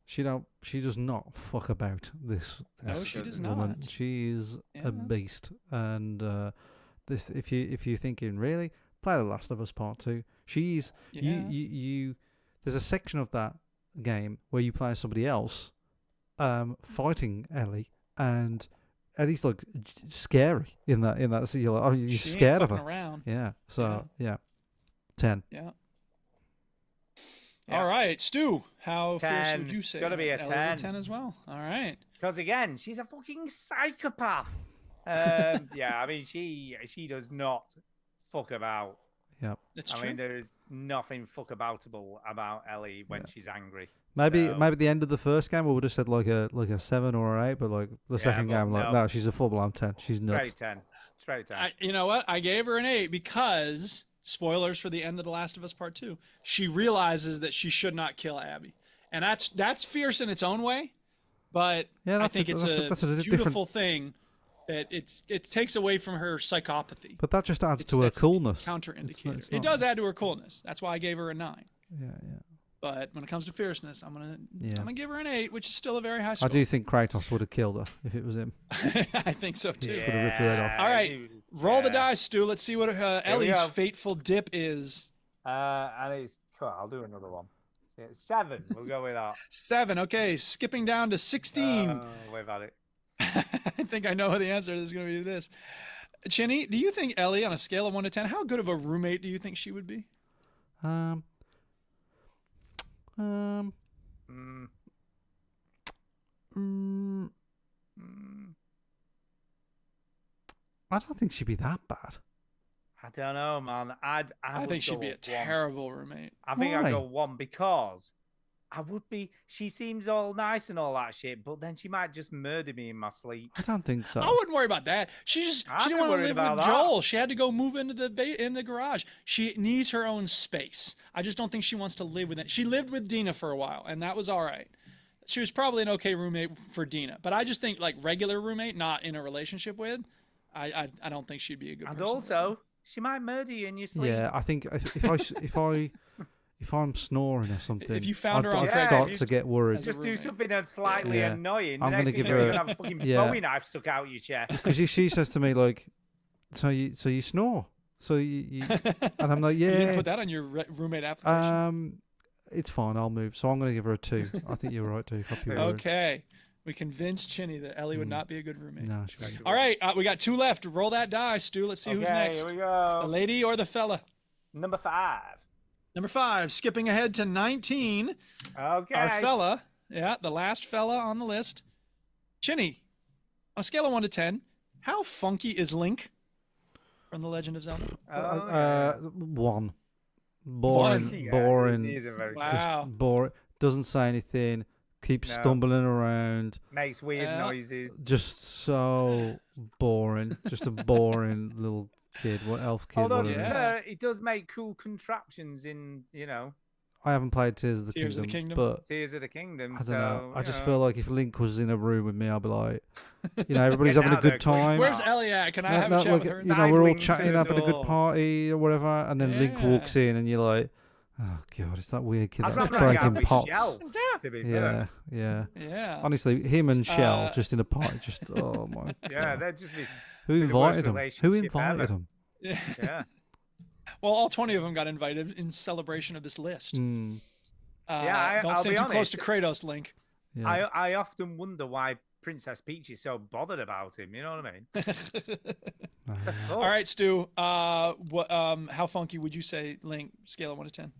she does not fuck about this. No, she does woman. not. She is Yeah. a beast, and this if you're thinking really play The Last of Us Part 2. She's you. There's a section of that game where you play somebody else fighting Ellie, and Ellie's like scary in that. So you're like, oh, you're She ain't scared of her. fucking around. Yeah. So yeah, 10. Yeah. All right, Stu, how fierce 10. would you say? Gotta be a Ellie's 10. 10 as well. All right. Because again, she's a fucking psychopath. Yeah, I mean, she does not fuck about. Yeah. That's I true. mean, there's nothing fuckaboutable about Ellie when she's angry. Maybe So- maybe at the end of the first game we would have said like a 7 or an 8, but like the second but game, like no. no, she's a full blown 10. She's nuts. Straight 10. Straight 10. You know what? I gave her an 8 because, spoilers for the end of The Last of Us Part 2, she realizes that she should not kill Abby. And that's fierce in its own way, but Yeah, I that's think it's that's a different- beautiful thing that it takes away from her psychopathy. But that just adds It's- to her that's the coolness. Counterindicator. It's It not- does add to her coolness. That's why I gave her a 9. Yeah. But when it comes to fierceness, I'm gonna Yeah. give her an 8, which is still a very high score. I do think Kratos would have killed her if it was him. I think so too. Just would have ripped her head off. All right, roll the dice, Stu. Let's see what Ellie's go. fateful dip is. And it's cool. I'll do another one. Yeah, 7. We'll go with that. 7. Okay, skipping down to 16. We've had it. I think I know the answer is going to be to this. Chinny, do you think Ellie, on a scale of 1 to 10, how good of a roommate do you think she would be? Mm. I don't think she'd be that bad. I don't know, man. I I think she'd be a one. terrible roommate. I think Why? I'd go 1 because I would be. She seems all nice and all that shit, but then she might just murder me in my sleep. I don't think so. I wouldn't worry about that. She I'm didn't not want to worried live about with that. Joel. She had to go move into in the garage. She needs her own space. I just don't think she wants to live with it. She lived with Dina for a while, and that was all right. She was probably an okay roommate for Dina, but I just think like regular roommate, not in a relationship with. I don't think she'd be a good And person. also, she might murder you in your sleep. Yeah, I think if I'm snoring or something, If you found I'd, her on I'd Craigslist start as to get worried. Just do roommate. something that's slightly Yeah. annoying. I'm The gonna next give thing her you a- know, you have a fucking yeah. Bowie knife stuck out your chest. Because she says to me like, so you snore, so you and I'm like, You didn't yeah, put that on your roommate application. it's fine, I'll move. So I'm gonna give her a 2. I think you're right, Duke. Okay, we convinced Chinny that Ellie would not be a good roommate. No, she won't. All right, we got 2 left. Roll that die, Stu. Let's see who's Okay, next. here we The go. lady or the fella? Number 5. Number 5, skipping ahead to 19. Okay. Our fella, the last fella on the list. Chinny, on a scale of 1 to 10, how funky is Link from The Legend of Zelda? 1. Boring, Yeah, boring. he is a very Wow. Just boring. Doesn't say anything. Keeps No. stumbling around. Makes weird Yeah. noises. Just so boring. Just a boring little kid. What elf kid? Although to whatever be it is. Yeah. fair, it does make cool contraptions in, I haven't played Tears of the Tears of the Kingdom, Kingdom. but Tears of the Kingdom. I don't so, know. I you just know. feel like if Link was in a room with me, I'd be like, everybody's Get having a out there good quick. time. Where's Ellie at? Can I No, have no, a chat like, with her? we're all Sidling to chatting, the having a good door. party or whatever, and then Link Yeah. walks in, and you're like, oh god, it's that weird kid I'd that's rather hang out breaking with pots. Shell, to be Yeah, fair. yeah. Yeah. Honestly, him and Shell Uh, just in a party, just oh my. Yeah, God. they'd just be. Who be the worst invited him? Who relationship invited ever. him? Yeah. Yeah. Well, all 20 of them got invited in celebration of this list. Mm, Yeah, don't I'll stay be too close honest. to Kratos, Link. yeah. I often wonder why Princess Peach is so bothered about him. You know what I mean? The fuck? All right, Stu. How funky would you say Link? Scale of 1 to 10.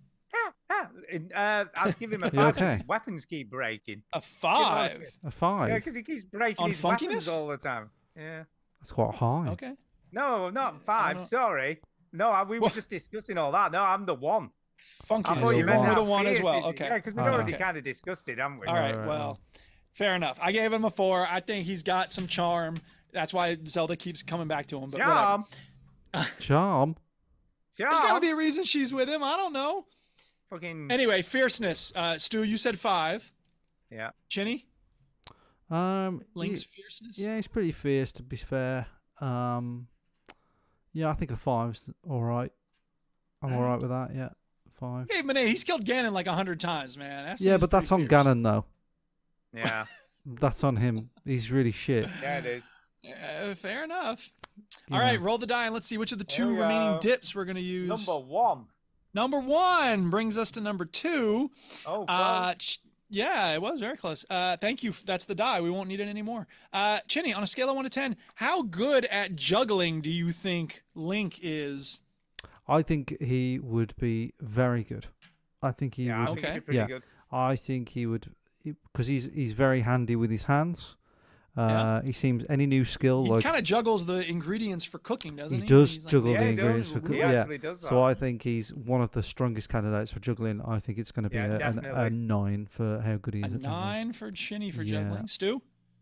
I'll give him a You 5 because okay? his weapons keep breaking. A 5. A 5. Yeah, because he keeps breaking On his weapons funkiness? all the time. Yeah. That's quite high. Okay. No, not 5. know. Sorry. No, we were just discussing all that. No, I'm the 1. Funky. I thought the you meant one. You're how the 1 as fierce well. it is. Okay. Yeah, because we've Oh, already okay. kind of discussed it, haven't we? All right. right, Well, fair enough. I gave him a 4. I think he's got some charm. That's why Zelda keeps coming back to him. But whatever. Charm. Charm. There's got to be a reason she's with him. I don't know. Fucking. Anyway, fierceness. Stu, you said 5. Yeah. Chinny? Link's fierceness? Yeah, he's pretty fierce to be fair. Yeah, I think a 5's all right. I'm all right with that. Yeah, 5. Hey, man, he's killed Ganon like 100 times, man. That Yeah, seems but that's on pretty fierce. Ganon though. Yeah. That's on him. He's really shit. Yeah, it is. Fair enough. You All right, know. roll the die and let's see which of the There 2 we remaining go. dips we're going to use. Number 1. Number 1 brings us to number 2. Oh, close. Yeah, it was very close. Thank you. That's the die. We won't need it anymore. Chinny, on a scale of 1 to 10, how good at juggling do you think Link is? I think he would be very good. I think he Yeah, I would. think Okay. it'd be pretty Yeah. good. I think he would, because he's very handy with his hands. Yeah. He seems any new skill He like kind of juggles the ingredients for cooking, doesn't he? he does He's like- juggle Yeah, the he does. ingredients for He cooking. actually does So that. I think he's one of the strongest candidates for juggling. I think it's going to be Yeah, a definitely. 9 for how good he A is at juggling. 9 for Chinny for Yeah. juggling. Stu?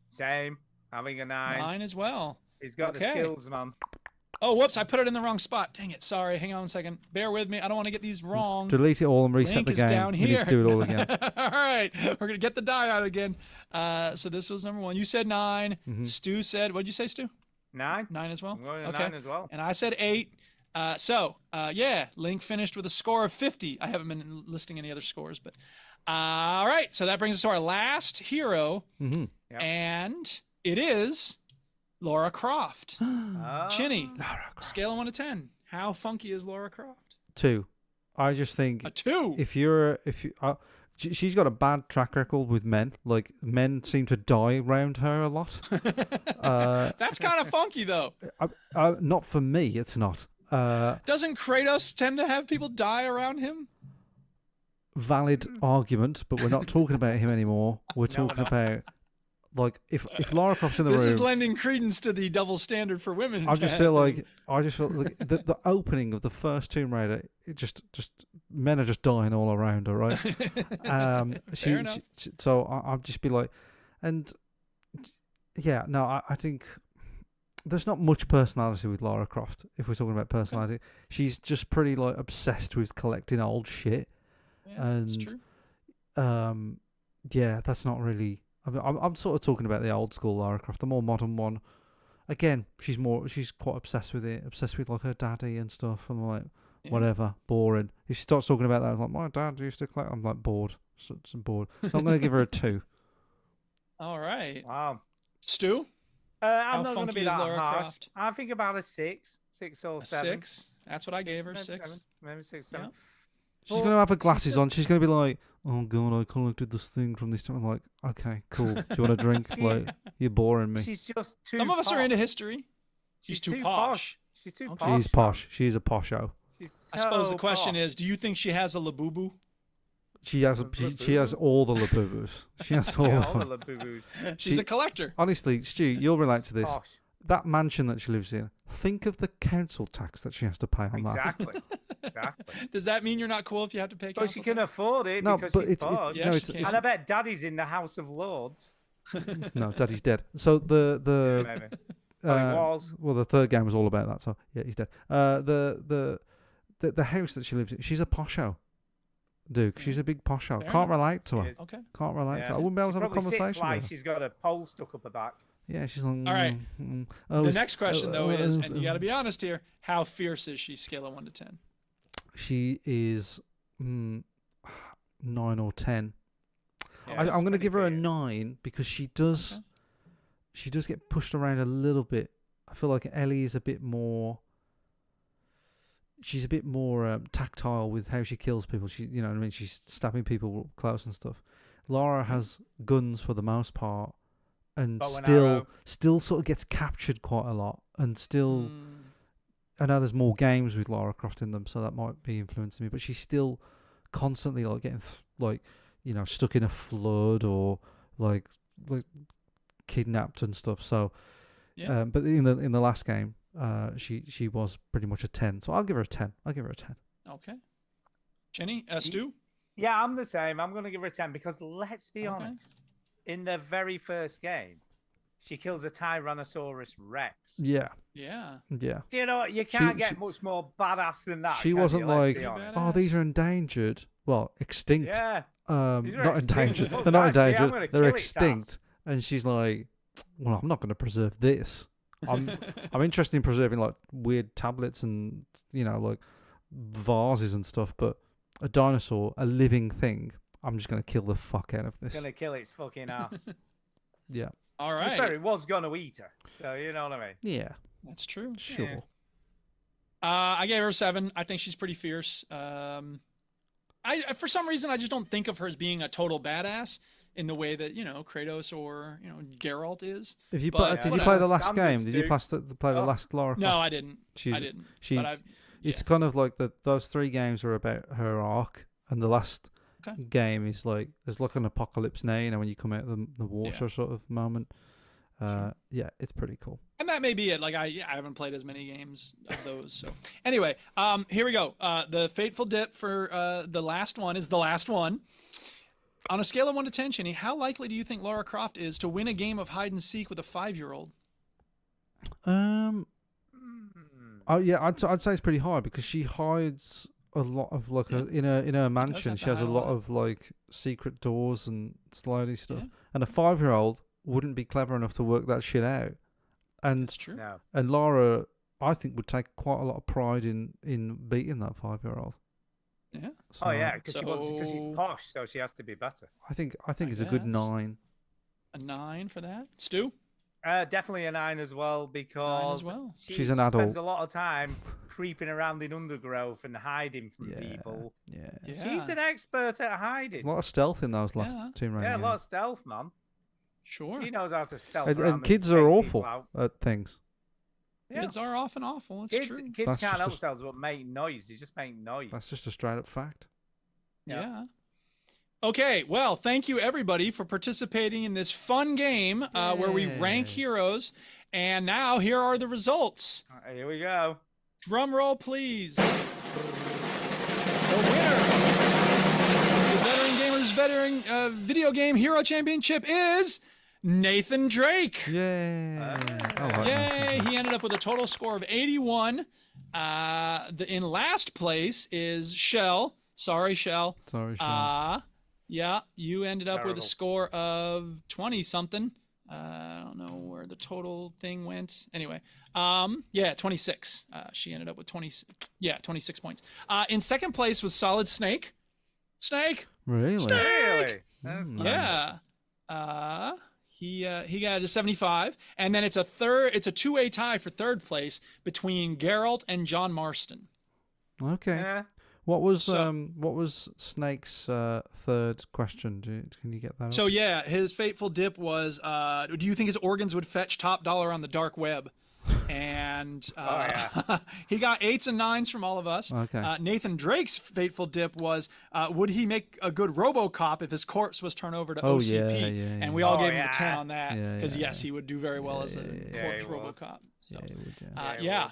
Same. Having a 9. 9 as well. He's got the Okay. skills, man. Oh, whoops, I put it in the wrong spot. Dang it. Sorry. Hang on a second. Bear with me. I don't want to get these wrong. Delete it all and reset Link the is game. down We need here. to do it all again. All right. We're going to get the die out again. So this was number 1. You said 9. Mhm. Stu said, what did you say, Stu? 9. 9 as well? I'm going to Okay. 9 as well. And I said 8. Yeah, Link finished with a score of 50. I haven't been listing any other scores, but all right. So that brings us to our last hero, Mhm. Yep. and it is Lara Croft. Oh. Chinny, scale of 1 to 10. How funky is Lara Croft? 2. I just think A 2. she's got a bad track record with men. Like men seem to die around her a lot. That's kind of funky, though. Not for me. It's not. Doesn't Kratos tend to have people die around him? Valid argument, but we're not talking about him anymore. We're talking about like if Lara Croft's in the This room. is lending credence to the double standard for women. I just feel like the opening of the first Tomb Raider, it just men are just dying all around her, right? Fair enough. So I'll just be like, and yeah, no, I think there's not much personality with Lara Croft. If we're talking about personality, she's just pretty like obsessed with collecting old shit, Yeah, that's and true. yeah, that's not really. I'm sort of talking about the old school Lara Croft, the more modern one. Again, she's quite obsessed with it, obsessed with like her daddy and stuff. I'm like, whatever, boring. If she starts talking about that, I was like, my dad used to collect. I'm like bored, so I'm bored. So I'm going to give her a 2. All right. Wow. Stu? I'm not going to funky be is that Lara harsh. Croft? I think about a 6 or 7. 6. That's what I gave her. Maybe 6. 7. Maybe 6, 7. She's going to have her glasses on. She's going to be like, oh god, I collected this thing from this time. I'm like, okay, cool. Do you want a drink? Like, you're boring me. She's just too. Some of us are into posh. history. She's too too posh. She's too Okay. posh. She's posh. She's a posho. She's I suppose the so question posh. is, do you think she has a labubu? She has all the labubus. She has all Yeah, of all them. the boo-boos. She's a collector. Honestly, Stu, you'll relate to this. Posh. That mansion that she lives in, think of the council tax that she has to pay on Exactly. Exactly. Does that mean you're not cool if you have to pay But council she can tax? afford it No, because but she's it's- posh. Yeah, no, she it's- can. it's- And I bet Daddy's in the House of Lords. that. No, Daddy's dead. So the Maybe. Well, he was. well, the third game was all about that. So yeah, he's dead. The house that she lives in, she's a posho. Duke, she's a big posho. Fair Can't enough. relate to She her. is. Okay. Can't relate to her. I Yeah. wouldn't be able She to have a probably sits conversation like with her. she's got a pole stuck up her back. Yeah, she's like. All right. Oh, The it's- next question, though, is, and you got to be honest here, how fierce is she, scale of 1 to 10? She is 9 or 10. Yeah, I'm she's going to pretty give her a fierce. 9 because she does. Okay. She does get pushed around a little bit. I feel like Ellie is a bit more. She's a bit more tactile with how she kills people. You know what I mean? She's stabbing people close and stuff. Lara has guns for the most part, and Bow and still arrow. sort of gets captured quite a lot, and still. Mm, I know there's more games with Lara Croft in them, so that might be influencing me. But she's still constantly like getting stuck in a flood or like kidnapped and stuff. So, Yeah. but in the last game, she was pretty much a 10. So I'll give her a 10. Okay. Jenny, Stu? Yeah, I'm the same. I'm going to give her a 10 because let's be honest. In the very first game, she kills a Tyrannosaurus Rex. Yeah. Yeah. Yeah. You know, you can't get much more badass than that. She can wasn't you? Let's like, be honest. oh, these are endangered. Well, extinct. Yeah. These are Not extinct. endangered. Fuck They're not that shit, I'm endangered. gonna They're kill its extinct. ass. And she's like, well, I'm not going to preserve this. I'm interested in preserving like weird tablets and like vases and stuff, but a dinosaur, a living thing, I'm just going to kill the fuck out of this. Gonna kill its fucking ass. Yeah. All To be right. fair, it was gonna eat her, so you know what I mean. Yeah. That's true. Sure. I gave her a 7. I think she's pretty fierce. I for some reason I just don't think of her as being a total badass in the way that Kratos or Geralt is. If you But did you whatever. play the last Standards, game? Did you dude. play the last Lara? No, Croft? I didn't. I didn't. She. But It's kind of like those 3 games are about her arc, and the last game is like there's like an apocalypse now. When you come out of the water sort of moment. Yeah, it's pretty cool. And that may be it. Like I haven't played as many games of those. So anyway, here we go. The fateful dip for the last one is the last one. On a scale of 1 to 10, Chinny, how likely do you think Lara Croft is to win a game of hide and seek with a 5-year-old? Oh yeah, I'd say it's pretty high because she hides a lot of like in her mansion. have She to has a hide a lot lot. of like secret doors and slidey stuff. Yeah. And a 5-year-old wouldn't be clever enough to work that shit out. And That's true. No. and Lara, I think, would take quite a lot of pride in beating that 5-year-old. Yeah. So Oh yeah, because she's So- posh, so she has to be better. I think it's a good guess. 9. A 9 for that. Stu? Definitely a 9 as well because well. She's an she spends adult. a lot of time creeping around in undergrowth and hiding from people. Yeah. She's an expert at hiding. There's a lot of stealth in those last Yeah. Tomb Raider Yeah, a lot of games. stealth, man. Sure. She knows how to stealth And around kids take are people awful out. at things. Yeah. Kids are often awful. It's true. Kids That's can't just help a- themselves but make noise. They just make noise. That's just a straight up fact. Yeah. Okay, well, thank you everybody for participating in this fun game where we rank heroes. And now here are the results. Here we go. Drum roll, please. The winner, the Veteran Gamers Video Game Hero Championship is Nathan Drake. Yay! Yay! He ended up with a total score of 81. In last place is Shell. Sorry, Shell. Sorry, Shell. Yeah, you ended up with a Terrible. score of 20 something. I don't know where the total thing went. Anyway, 26. She ended up with 26 points. In second place was Solid Snake. Snake. Really? Really? That's Yeah. He got a 75, and then it's a 2-way tie for third place between Geralt and John Marston. Okay. Yeah. What was So- Snake's third question? Can you get that? So up? yeah, his fateful dip was, do you think his organs would fetch top dollar on the dark web? And he got 8s and 9s from all of us. Okay. Nathan Drake's fateful dip was, would he make a good RoboCop if his corpse was turned over to Oh, OCP? yeah, yeah, And yeah. we all Oh, gave him yeah. a 10 on that Yeah, because yeah, yes, he would do very well as a corpse he would. RoboCop. So, Yeah, it would, yeah,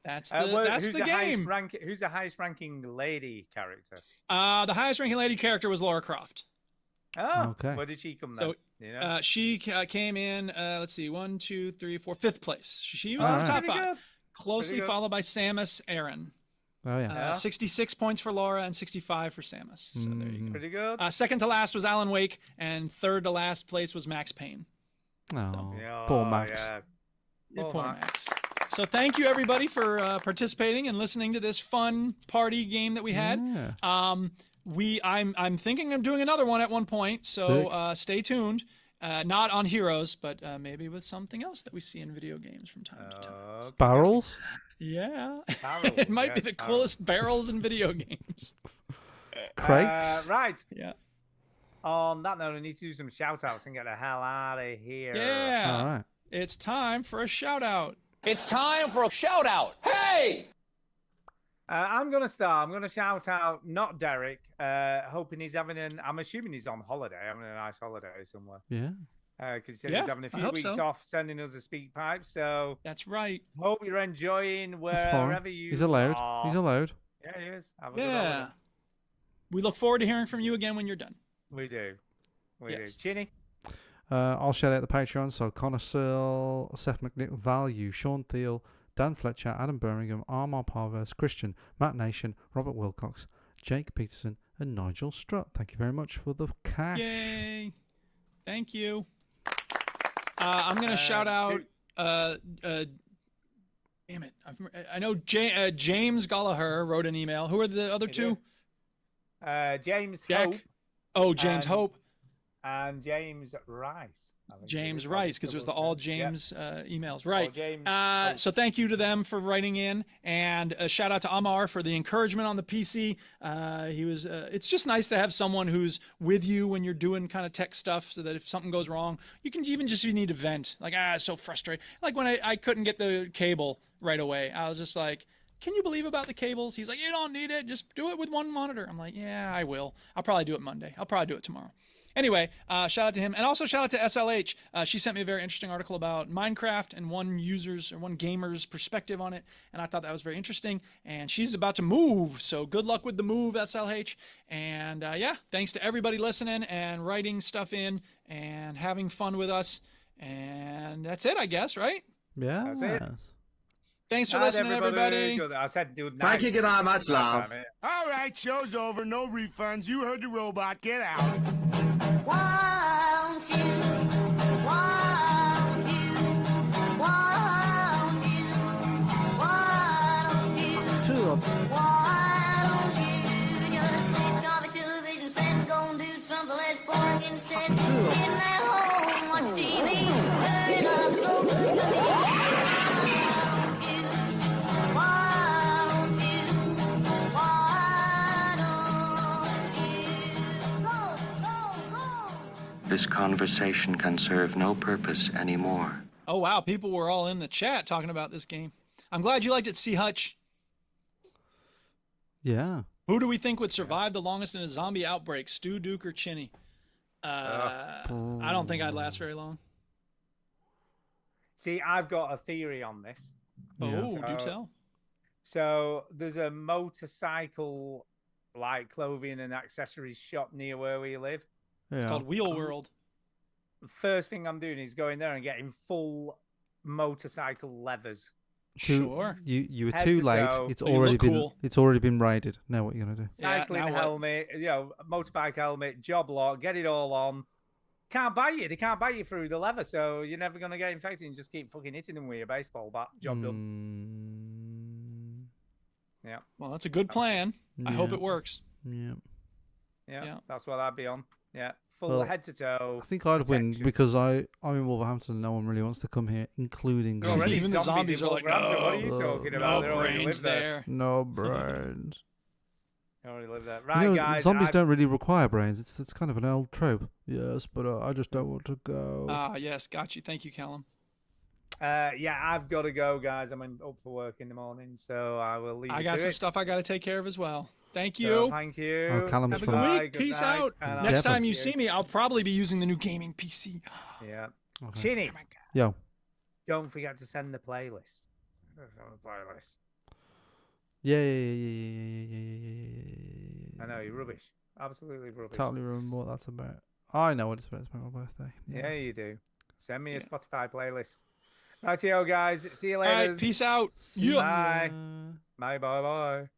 that's the game. Who's the highest ranking lady character? The highest ranking lady character was Lara Croft. Oh, Okay. where did she come then? So You know? she came in, let's see, 1, 2, 3, 4, 5th place. She was All in the right. top Pretty 5. good. Closely Pretty good. followed by Samus Aran. Oh yeah. 66 points for Laura and 65 for Samus. So there you go. Pretty good. Second to last was Alan Wake, and third to last place was Max Payne. Oh, Yeah, poor Max. Yeah. Poor Max. So thank you everybody for participating and listening to this fun party game that we had. Yeah. I'm thinking of doing another one at one point, so Sick. stay tuned. Not on Heroes, but maybe with something else that we see in video games from time to time. Barrels. Yeah, Barrels, it might be yes, the coolest barrels in video games. Crates. Right. Yeah. On that note, I need to do some shout outs and get the hell out of here. Yeah. All right. It's time for a shout out. It's time for a shout out. Hey! I'm going to start. I'm going to shout out, not Derek, hoping he's having I'm assuming he's on holiday, having a nice holiday somewhere. Yeah. Because he said he was having a few weeks off, sending us a speak pipe. So that's right. Hope you're enjoying That's fine. wherever you He's allowed. are. He's allowed. Yeah, he is. Have a good holiday. We look forward to hearing from you again when you're done. We do. We Yes. do. Chinny? I'll shout out the Patreon. So Connor Searle, Seth McNick, Value, Sean Thiel, Dan Fletcher, Adam Birmingham, Armar Parvers, Christian, Matt Nation, Robert Wilcox, Jake Peterson, and Nigel Strutt. Thank you very much for the cash. Yay! Thank you. I'm gonna shout out. Damn it! I know James Gallagher wrote an email. Who are the other two? James Jack. Hope. Oh, James Hope. And James Rice. James Rice, because it was the all James emails, right? James So thank you to them for writing in, and a shout out to Amar for the encouragement on the PC. He was. It's just nice to have someone who's with you when you're doing kind of tech stuff, so that if something goes wrong, you can even just, you need to vent. Like, it's so frustrating. Like when I couldn't get the cable right away, I was just like, can you believe about the cables? He's like, you don't need it. Just do it with one monitor. I'm like, yeah, I will. I'll probably do it Monday. I'll probably do it tomorrow. Anyway, shout out to him. And also shout out to SLH. She sent me a very interesting article about Minecraft and one gamer's perspective on it. And I thought that was very interesting. And she's about to move. So good luck with the move, SLH. And yeah, thanks to everybody listening and writing stuff in and having fun with us. And that's it, I guess, right? Yeah. That's it. Thanks for listening, everybody. I said, dude, Thank you, good night, much love. All right, show's over. No refunds. You heard the robot. Get out. Won't you? Won't you? Won't you? Won't you? Why don't you just switch off the television set and go and do something less boring instead? Sitting at home, watch TV, hurry up, slow good to me. This conversation can serve no purpose anymore. Oh, wow. People were all in the chat talking about this game. I'm glad you liked it, C. Hutch. Yeah. Who do we think would survive the longest in a zombie outbreak, Stu, Duke, or Chinny? I don't think I'd last very long. See, I've got a theory on this. Oh, do tell. So there's a motorcycle, like clothing and accessories shop near where we live. Yeah. It's called Wheel World. First thing I'm doing is going there and getting full motorcycle leathers. Sure. You were Head too to late. toe. It's Well, you already look been cool. it's already been raided. Now what are you gonna do? Cycling now what? helmet, motorbike helmet, job lock, get it all on. Can't bite you. They can't bite you through the leather, so you're never gonna get infected. And just keep fucking hitting them with your baseball bat. Job done. Yeah. Well, that's a good plan. I hope Yeah. it works. Yeah. That's what I'd be on. Yeah. Full Well, head to toe. I think I'd win protection. because I'm in Wolverhampton and no one really wants to come here, including They're already Even the zombies in are like, Wolverhampton. What are you no, talking No about? They already brains live there. No brains. They already live there. You Right, know, guys. zombies don't really require brains. It's kind of an old trope. Yes, but I just don't want to go. Ah, yes. Got you. Thank you, Callum. Yeah, I've got to go, guys. I'm up for work in the morning, so I will leave. I you got to some it. stuff I got to take care of as well. Thank So, you. thank you. Oh, Callum's Have a from- good Bye, week. good Peace night, out. and I'll Next see time you you. see me, I'll probably be using the new gaming PC. Yeah. Okay. Chinny, Yo. don't forget to send the playlist. Playlist. Yeah. I know, you're rubbish. Absolutely rubbish. Totally remember what that's about. I know what it's about. It's about my birthday. Yeah, you do. Send me a Spotify playlist. Rightio, guys. See you All later. right. Peace out. See Yeah. Bye. Bye.